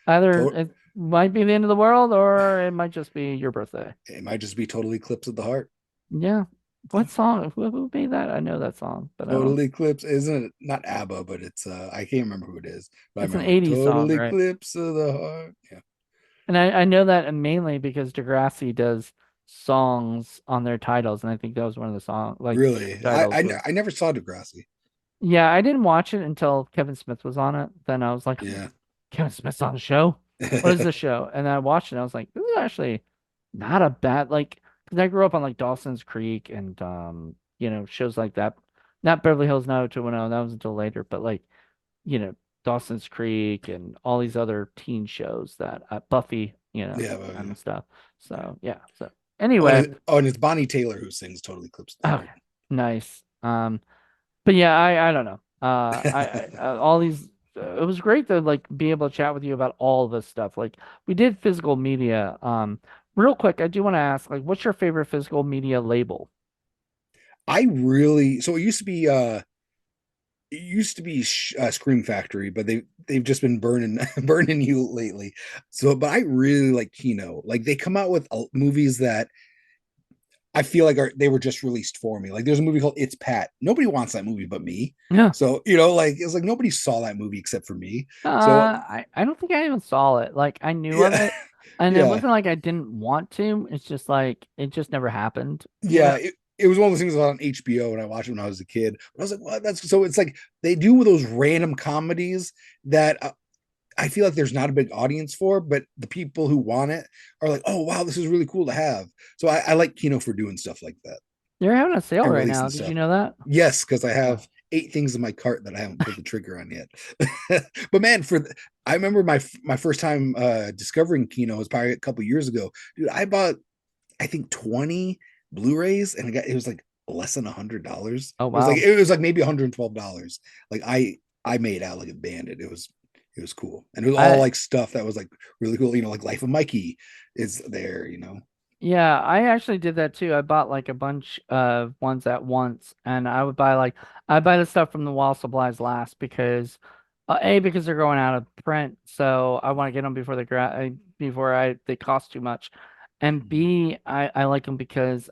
Either To- it might be the end of the world or it might just be your birthday. it might just be Total Eclipse of the Heart. Yeah. What song? Who made that? I know that song, but I Total don't. Eclipse isn't it not ABBA, but it's I can't remember who it is, but I It's an remember 80s Total song, right? Eclipse of the Heart. Yeah, And I know that mainly because Degrassi does songs on their titles, and I think that was one of the song like the really. titles was. I never saw Degrassi. Yeah, I didn't watch it until Kevin Smith was on it. Then I was like, Yeah. Kevin Smith's on the show? What is this show? And I watched it and I was like, this is actually not a bad like because I grew up on like Dawson's Creek and shows like that. Not Beverly Hills 90210, that was until later, but like, you know, Dawson's Creek and all these other teen shows that Buffy, Yeah, that well, kind yeah. of stuff. Yeah. So yeah. So Oh, anyway, and it's Bonnie Taylor who sings "Total Eclipse of okay, nice. But yeah, I don't know. the All these. It was great to like be able to chat with you about all this stuff. Like we did physical media. Real quick, I do want to ask, like, what's your favorite physical media label? I really so it used to be Scream Factory, but they've just been burning burning you lately. So, but I really like Kino. Like they come out with movies that I feel like they were just released for me. Like there's a movie called It's Pat. Nobody wants that movie but me. Yeah. So like it's like nobody saw that movie except for me. So I don't think I even saw it. Like I knew of yeah, it, and it yeah, wasn't like I didn't want to. It's just like it just never happened. yeah. It was one of those things that was on HBO and I watched it when I was a kid. But I was like, what? That's so. It's like they do those random comedies that I feel like there's not a big audience for, but the people who want it are like, oh wow, this is really cool to have. So I like Kino for doing stuff like that They're having a sale and right releasing now. Did you stuff. know that? Yes, because I Oh. have 8 things in my cart that I haven't pulled the trigger on yet. But man, I remember my first time discovering Kino was probably a couple years ago. Dude, I bought I think 20 Blu-rays and it was like less than $100. Oh It was like wow. maybe $112. Like I made out like a bandit. It was cool. And it was all I like stuff that was like really cool, like Life of Mikey is there. Yeah, I actually did that too. I bought like a bunch of ones at once, and I buy the stuff from the while supplies last because A, because they're going out of print, so I want to get them before before they cost too much, and B, I like them because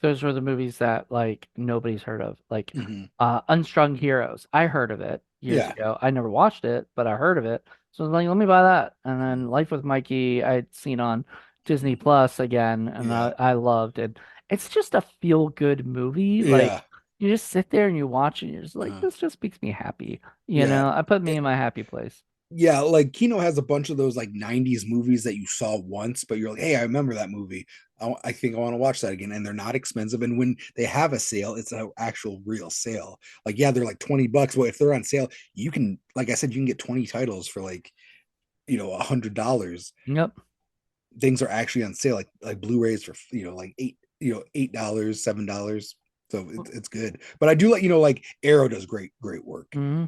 those were the movies that like nobody's heard of, like Mm-hmm. Unstrung Heroes. I heard of it years Yeah. ago. I never watched it, but I heard of it. So I was like, let me buy that. And then Life with Mikey I'd seen on Disney Plus again, and Yeah. I loved it. It's just a feel good movie. Like Yeah. you just sit there and you watch it, and you're just like, Uh, this just makes me happy. yeah. I put me in my happy place. Yeah, like Kino has a bunch of those like 90s movies that you saw once, but you're like, hey, I remember that movie. I think I want to watch that again. And they're not expensive. And when they have a sale, it's an actual real sale. Like, yeah, they're like $20. Well, if they're on sale, you can, like I said, you can get 20 titles for like, $100. Yep. Things are actually on sale, like Blu-rays for like $8, $7. So it's good. But I do let like Arrow does great work. Hmm.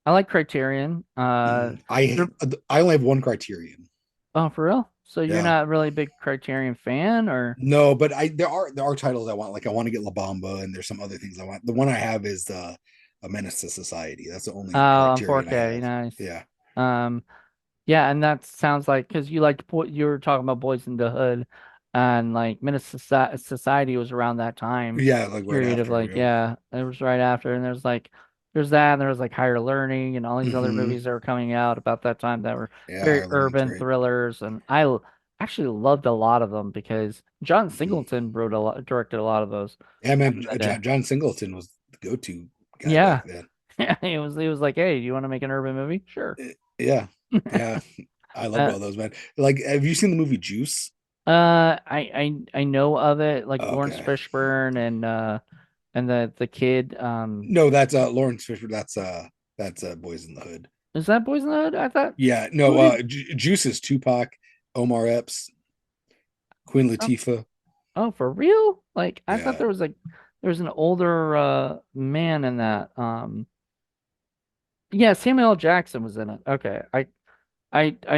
I like Criterion. I They're- I only have one Criterion. oh, for real? So you're Yeah. not really a big Criterion fan, or No, but I there are titles I want. Like I want to get La Bamba, and there's some other things I want. The one I have is A Menace to Society. That's the only oh, on Criterion I 4K, have. nice. Yeah, Um, Yeah, and that sounds like because you were talking about Boys in the Hood, and like Menace Society was around that time yeah, like right period of after. like yeah, it was right after, and there's that, and there was like Higher Learning and all these other Mm-hmm. movies that were coming out about that time that were Yeah, very Higher Learning's urban great. thrillers, and actually loved a lot of them because John Singleton directed a lot of those Yeah, back man, in the day. John Singleton was the go-to guy back Yeah, then. yeah, he was like, hey, do you want to make an urban movie? Sure. Yeah, yeah, I loved Uh, all those, man. Like, have you seen the movie Juice? I know of it, like Lawrence Okay, Fishburne and the kid. no, that's Lawrence Fisher. That's Boys in the Hood. Is that Boys in the Hood? I thought. Yeah, no, Who did? Juice is Tupac, Omar Epps, Queen Oh, Latifah. oh, for real? Like I thought Yeah, there was an older man in that. Yeah, Samuel L. Jackson was in it. Okay, I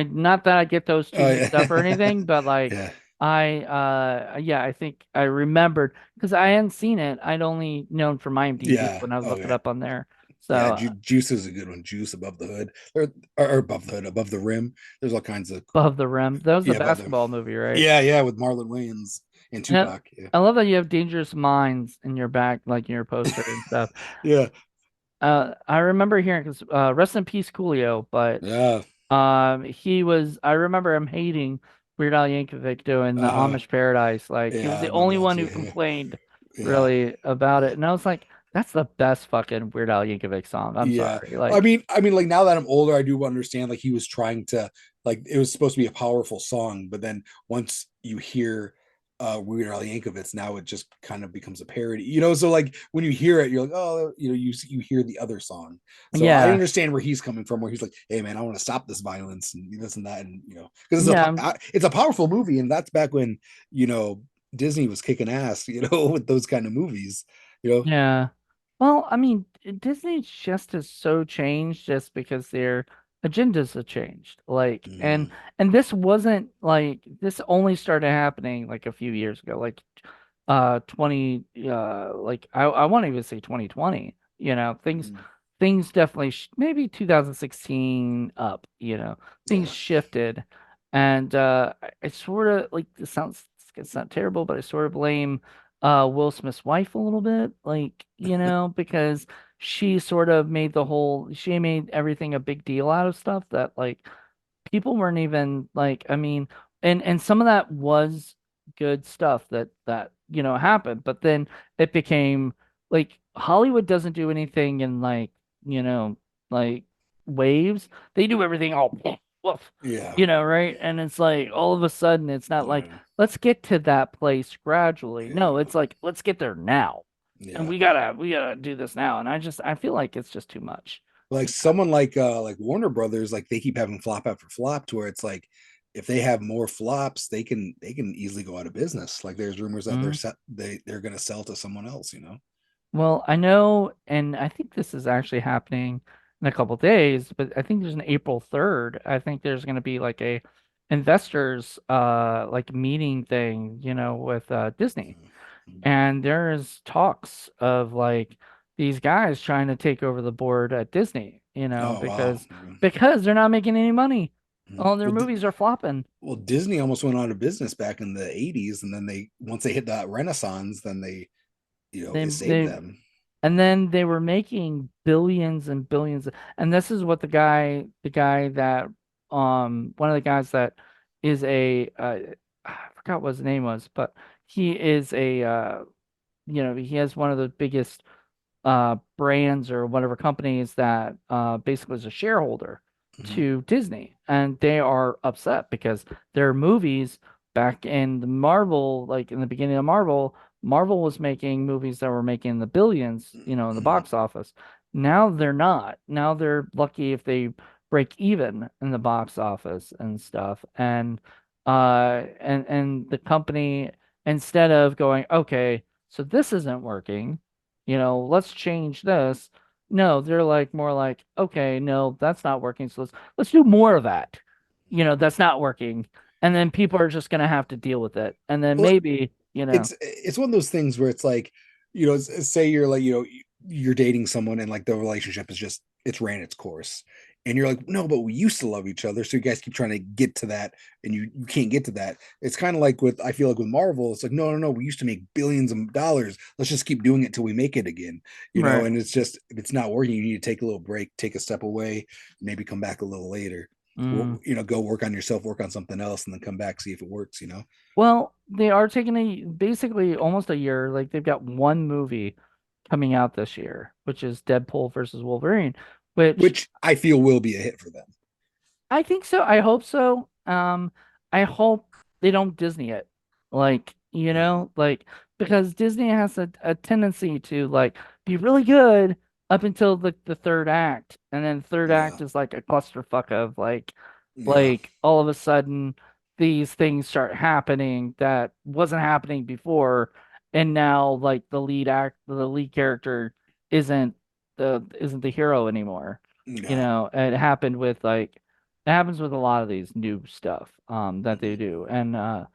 not that I get those two oh mixed up or yeah, anything, but like yeah, yeah, I think I remembered because I hadn't seen it. I'd only known from IMDb yeah. when I was looking Okay, up on there. Yeah, So Juice is a good one. Juice above the hood, or above the hood, above the rim. There's all kinds of Above the Rim. That was the yeah, above them. basketball movie, right? Yeah, yeah, with Marlon Wayans and And Tupac. Yeah, I love that you have Dangerous Minds in your back, like in your poster and stuff. yeah, I remember hearing because rest in peace, Coolio, but yeah. he was. I remember him hating Weird Al Yankovic doing the Uh, Amish Paradise. Like he yeah, was I the remember only that one too. who Yeah, complained yeah, really about yeah. it, and I was like, that's the best fucking Weird Al Yankovic song. I'm Yeah. sorry, like. Like now that I'm older, I do understand like he was trying to like it was supposed to be a powerful song, but then once you hear Weird Al Yankovic, now it just kind of becomes a parody, So like when you hear it, you're like, oh, you hear the other song. So I Yeah, understand where he's coming from, where he's like, hey man, I want to stop this violence and this and that, and because yeah, it's a powerful movie, and that's back when you know Disney was kicking ass, with those kind of movies, you know. yeah. Well, I mean, Disney's just has so changed just because their agendas have changed. Like, Mhm. and this wasn't like this only started happening like a few years ago, like 20 like I want to even say 2020. Mhm. Things definitely maybe 2016 up, things Yeah. shifted. And I sort of like it's not terrible, but I sort of blame Will Smith's wife a little bit, like, because she made everything a big deal out of stuff that like people weren't even like, I mean, and some of that was good stuff that happened, but then it became like Hollywood doesn't do anything in like, you know, like waves. They do everything all woof, Yeah. right? And it's like all of a sudden it's not like Yeah. let's get to that place gradually. No, Yeah. it's like let's get there now. And Yeah. we gotta do this now. And I feel like it's just too much. Like someone like Warner Brothers, like they keep having flop after flop to where it's like if they have more flops, they can easily go out of business. Like there's rumors that Mhm. they're gonna sell to someone else. Well, I know, and I think this is actually happening in a couple days, but I think there's an April 3rd. I think there's going to be like a investors like meeting thing, with Disney. Mhm. And there's talks of like these guys trying to take over the board at Disney, Oh wow. because they're not making any money. Mhm. All their movies are flopping. Well, Disney almost went out of business back in the 80s, and then they once they hit that renaissance, then They it saved they them. And then they were making billions and billions. And this is what the guy that, one of the guys that is I forgot what his name was, but he is he has one of the biggest brands or whatever companies that basically is a shareholder Mhm. to Disney, and they are upset because their movies back in the Marvel, like in the beginning of Marvel, Marvel was making movies that were making the billions, in the Mhm. box office. Now they're not. Now they're lucky if they break even in the box office and stuff. And the company, instead of going, okay, so this isn't working, let's change this. No, they're like more like, okay, no, that's not working. So let's do more of that. That's not working. And then people are just gonna have to deal with it. And then Well, maybe, it's one of those things where it's like say you're like you're dating someone and like the relationship is just it's ran its course, and you're like, no, but we used to love each other, so you guys keep trying to get to that, and you can't get to that. It's kind of like with I feel like with Marvel, it's like, no, no, no, we used to make billions of dollars, let's just keep doing it till we make it again. right. And it's just if it's not working, you need to take a little break, take a step away, maybe come back a little later. Mm. Go work on yourself, work on something else, and then come back, see if it works. Well, they are taking basically almost a year. Like they've got one movie coming out this year, which is Deadpool versus Wolverine, which Which I feel will be a hit for them. I think so. I hope so. I hope they don't Disney it. Like, like because Disney has a tendency to like be really good up until the third act. And then third Yeah, act is like a clusterfuck of yeah, like all of a sudden these things start happening that wasn't happening before. And now like the lead character isn't isn't the hero anymore. yeah. It happens with a lot of these new stuff that they Mhm. do.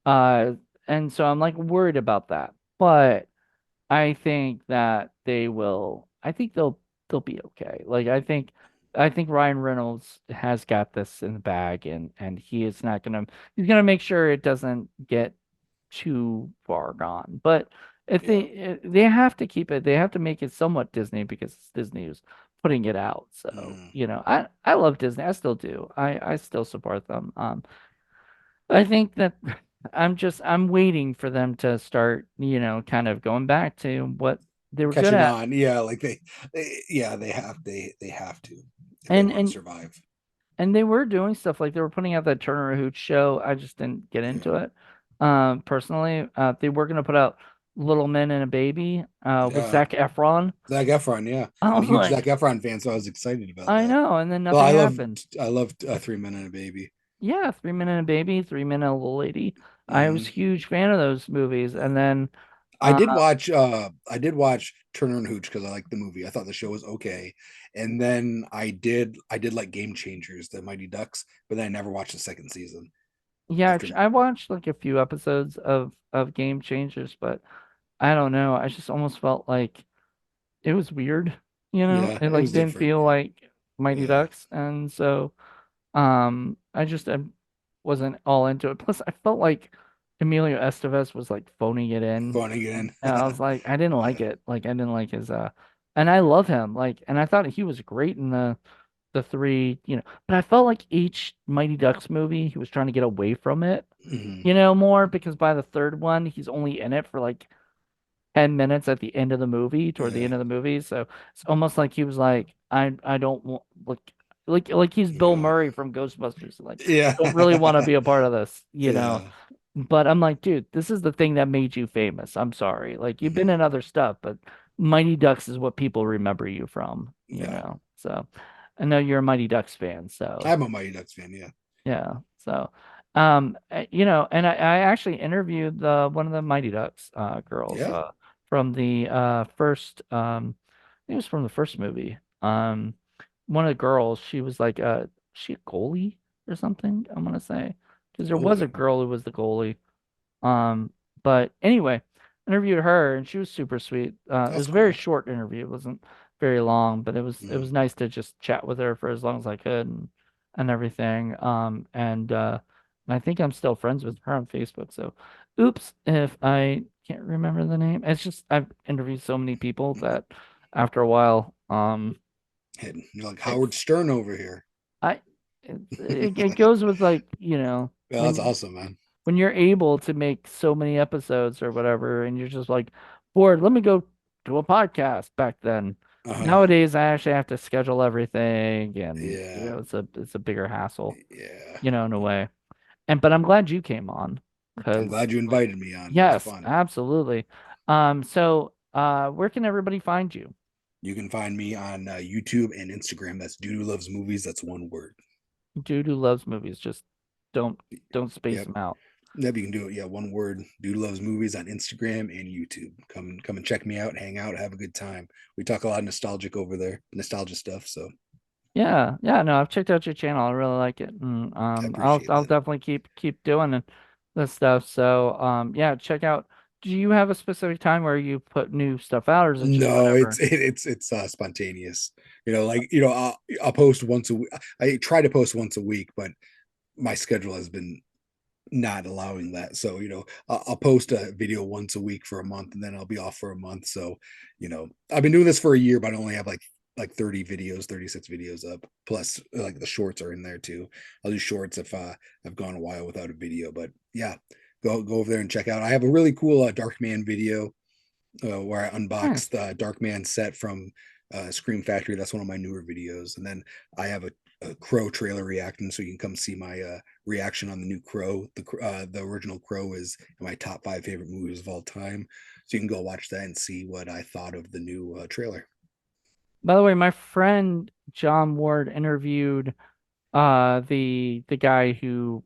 Uh and so I'm like worried about that. But I think they'll they'll be okay. Like I think Ryan Reynolds has got this in the bag, and he is not gonna he's gonna make sure it doesn't get too far gone. But if Yeah. they have to keep it, they have to make it somewhat Disney because Disney is putting it out. So, Mm. I love Disney. I still do. I still support them. I think that I'm waiting for them to start, kind of going back to what they were good Catching at. on. Yeah, like yeah, they have to if they And want to and survive. and they were doing stuff like they were putting out that Turner Hooch show. I just didn't get Yeah. into it. Personally, they were gonna put out Little Men and a Baby, with Yeah. Zac Efron. Zac Efron, yeah. I I'm a was huge Zac like, Efron fan, so I was excited about I that. know, and then Well, nothing happened. I loved Three Men and a Baby. Yeah, 3 Men and a Baby, 3 Men and a Little Lady. I was Hmm. a huge fan of those movies, and then uh, I did watch Turner and Hooch because I liked the movie. I thought the show was okay. And then I did like Game Changers, the Mighty Ducks, but then I never watched the second season yeah, after. I watched like a few episodes of Game Changers, but I don't know. I just almost felt like it was weird, Yeah, It it like was didn't different. feel like Mighty Yeah. Ducks, and so I wasn't all into it. Plus, I felt like Emilio Estevez was like phoning it in, Fun again. and I was like, I didn't like Yeah. it. Like, I didn't like his and I love him. Like, and I thought he was great in the three, but I felt like each Mighty Ducks movie, he was trying to get away from it, Hmm. more because by the third one, he's only in it for like 10 minutes at the end of the movie, toward the Yeah. end of the movie. So it's almost like he was like, I don't want like he's Bill Yeah. Murray from Ghostbusters. Like, Yeah. don't really want to be a part of this. Yeah. But I'm like, dude, this is the thing that made you famous. I'm sorry. Like, you've been Hmm. in other stuff, but Mighty Ducks is what people remember you from. Yeah. So I know you're a Mighty Ducks fan, so I'm a Mighty Ducks fan. Yeah. yeah. So, and I actually interviewed one of the Mighty Ducks girls Yeah. from the first I think it was from the first movie. One of the girls, she was like she a goalie or something, I'm gonna say. Because there was a Okay. girl who was the goalie. Um, but anyway, interviewed her and she was super sweet. It That's was a very cool. short interview. It wasn't very long, but it was Mhm. nice to just chat with her for as long as I could and everything. And I think I'm still friends with her on Facebook. So oops if I can't remember the name. It's just I've interviewed so many people that after a while, You're like it's Howard Stern over here. I it goes with like, Yeah, that's awesome, man. when you're able to make so many episodes or whatever, and you're just like bored, let me go do a podcast back then. Uh-huh. Nowadays, I actually have to schedule everything, and Yeah. it's a bigger hassle, Yeah. in a way. But I'm glad you came on I'm because glad you invited me on. It was yes, fun. absolutely. So where can everybody find you? You can find me on YouTube and Instagram. That's Dude Loves Movies. That's one word. Dude who loves movies, just don't don't space Yep. them out. Yep, you can do it. Yeah, one word. Dude Loves Movies on Instagram and YouTube. Come and check me out, hang out, have a good time. We talk a lot of nostalgic over there, nostalgia stuff. So Yeah, yeah, no, I've checked out your channel. I really like it. And I I'll appreciate that. definitely keep doing this stuff. So yeah, check out. Do you have a specific time where you put new stuff out, or is it just No, whenever? it's spontaneous. I'll post once a week. I try to post once a week, but my schedule has been not allowing that. So, I'll post a video once a week for a month and then I'll be off for a month. So, I've been doing this for a year, but I only have like 30 videos, 36 videos up. Plus like the shorts are in there too. I'll do shorts if I've gone a while without a video. But yeah, go over there and check out. I have a really cool Dark Man video where I unboxed Nice. the Dark Man set from Scream Factory. That's one of my newer videos. And then I have a Crow trailer reacting, so you can come see my reaction on the new Crow. The original Crow is my top 5 favorite movies of all time, so you can go watch that and see what I thought of the new trailer. By the way, my friend John Ward interviewed the guy who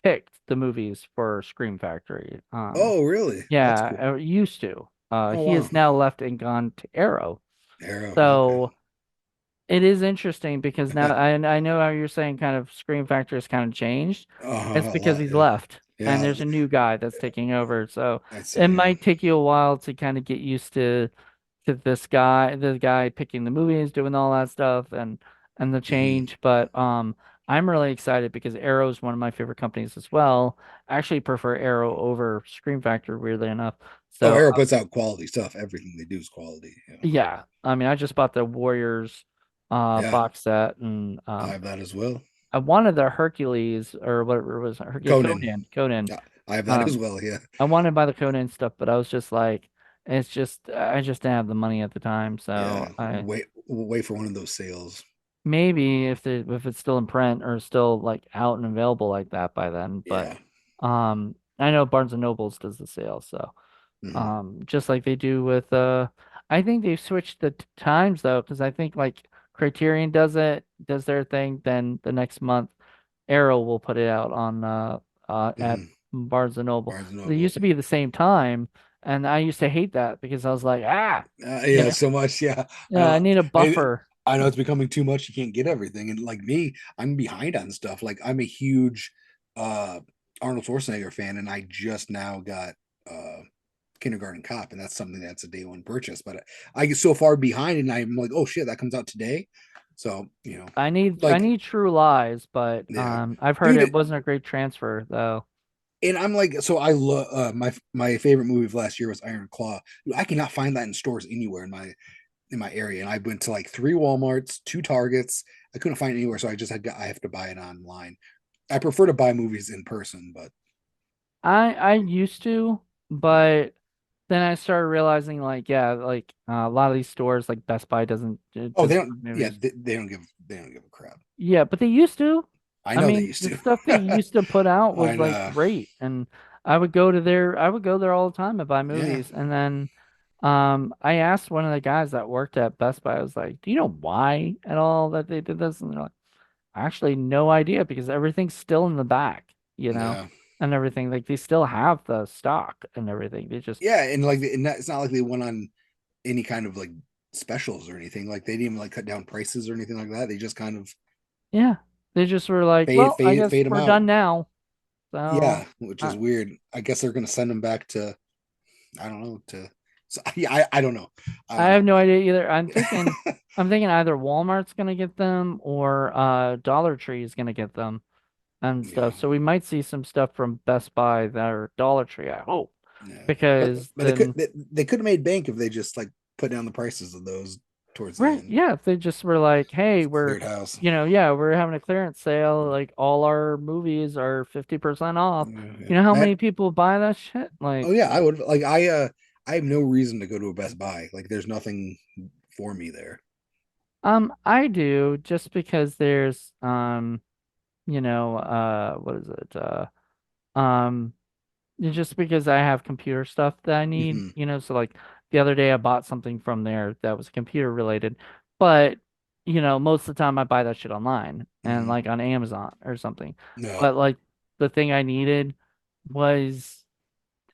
picked the movies for Scream Factory. Oh, really? That's cool. Yeah, used to. Oh, He wow. has now left and gone to Arrow. Arrow. Okay. So it is interesting because now I know how you're saying kind of Scream Factor has kind of changed. It's A because lot. he's Yeah. left and Yeah. there's a new guy that's taking over. So I it see. Yeah. might take you a while to kind of get used to to the guy picking the movies, doing all that stuff and the Hmm. change. But I'm really excited because Arrow is one of my favorite companies as well. I actually prefer Arrow over Scream Factory, weirdly enough. Oh, So Arrow puts out quality stuff. Everything they do is quality. Yeah. yeah, I mean I just bought the Warriors Yeah, box set and I have that as well. I wanted the Hercules or whatever it was, yeah, Conan. Conan. Yeah, I have that as Um, well. Yeah. I wanted to buy the Conan stuff, but I was just like, it's just I just didn't have the money at the time, so Yeah. I Wait for one of those sales. maybe if it's still in print or still like out and available like that by then. But Yeah. I know Barnes and Nobles does the sale, so Hmm. just like they do with I think they've switched the times though, because I think like Criterion does their thing, then the next month Arrow will put it out on at Hmm. Barnes and Noble. Barnes and They used Noble. to be the same time, and I used to hate that because I was like, you Yeah, know, so much. Yeah, I yeah, I know. need a And buffer. I know it's becoming too much. You can't get everything. And like me, I'm behind on stuff. Like I'm a huge uh Arnold Schwarzenegger fan, and I just now got uh Kindergarten Cop, and that's something that's a day one purchase. But I get so far behind, and I'm like, oh shit, that comes out today. So I like need True Lies, but yeah, I've heard it dude. wasn't a great transfer though. And I'm like, so I love my favorite movie of last year was Iron Claw. I cannot find that in stores anywhere in my area, and I went to like three WalMarts, two Targets. I couldn't find it anywhere, so I have to buy it online. I prefer to buy movies in person, but I used to, but then I started realizing like yeah, like a lot of these stores like Best Buy it oh, they doesn't don't. have Yeah, movies. they don't give a crap. Yeah, but they used to. I I know they mean, used the to. stuff they used to put out I was like know. great, and I would go there all the time and buy Yeah, movies. And then, I asked one of the guys that worked at Best Buy, I was like, "Do you know why at all that they did this?" And they're like, "Actually, no idea because everything's still in the back, yeah, and everything. Like they still have the stock and everything. They just, yeah. And like, it's not like they went on any kind of like specials or anything. Like they didn't even like cut down prices or anything like that. They just kind of yeah, they just were like, well, I guess fade them we're out. done now." So. Yeah, which is uh, weird. I guess they're gonna send them back to I don't know to. So, yeah, I don't know. I I don't have know. no idea either. I'm thinking either Walmart's gonna get them or Dollar Tree is gonna get them and Yeah, stuff. So we might see some stuff from Best Buy that are Dollar Tree, I hope. yeah. Because But then they could have made bank if they just like put down the prices of those towards the right, end. yeah, if they just were like, hey, Just cleared house. yeah, we're having a clearance sale, like all our movies are 50% off. Yeah, yeah. You know how That many people buy that shit? oh Like, yeah, I would like I have no reason to go to a Best Buy. Like there's nothing for me there. I do just because there's what is it? Um just because I have computer stuff that I need, Hmm. so like the other day I bought something from there that was computer related, but most of the time I buy that shit online and Hmm. like on Amazon or something. No. But like the thing I needed was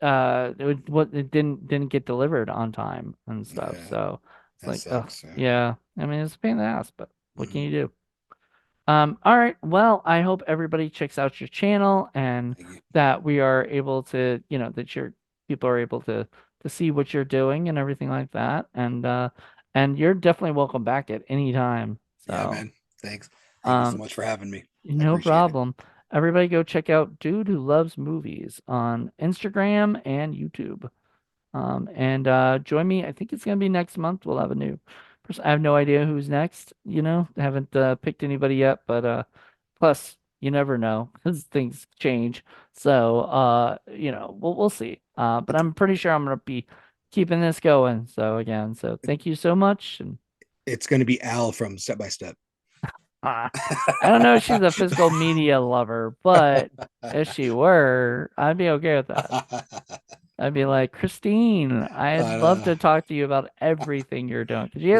it didn't get delivered on time and stuff. Yeah, So it's that like, sucks. Yeah. yeah. I mean, it's a pain in the ass, but what can Hmm. you do? All right. Well, I hope everybody checks out your channel and Thank you. that we are able to, that your people are able to see what you're doing and everything like that. And you're definitely welcome back at any time. Yeah, So, man. Thanks. Thank you so um, much for having me. I no appreciate it. problem. Everybody go check out Dude Who Loves Movies on Instagram and YouTube. And join me. I think it's gonna be next month. We'll have a new person. I have no idea who's next. I haven't picked anybody yet, but plus you never know because things change. So we'll see. But It's I'm pretty sure I'm gonna be keeping this going. So again, so thank you so much. And it's going to be Al from Step by Step. uh, I don't know if she's a physical media lover, but if she were, I'd be okay with that. I'd be like, Christine, I'd love uh, to talk to you about everything you're doing because yeah.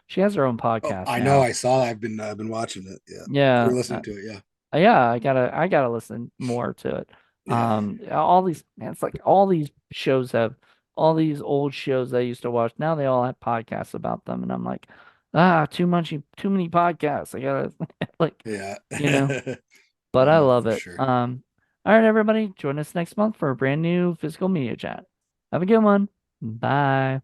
she has her own Oh, podcast I know. now. I saw. I've been watching it. Yeah, Yeah, or listening to it. Yeah, yeah, I gotta listen more to it. yeah, All these, man, it's like all these old shows I used to watch. Now they all have podcasts about them, and I'm like, too many podcasts. I gotta like, yeah. you know, but I No, love for it. sure. All right, everybody, join us next month for a brand new physical media chat. Have a good one. Bye.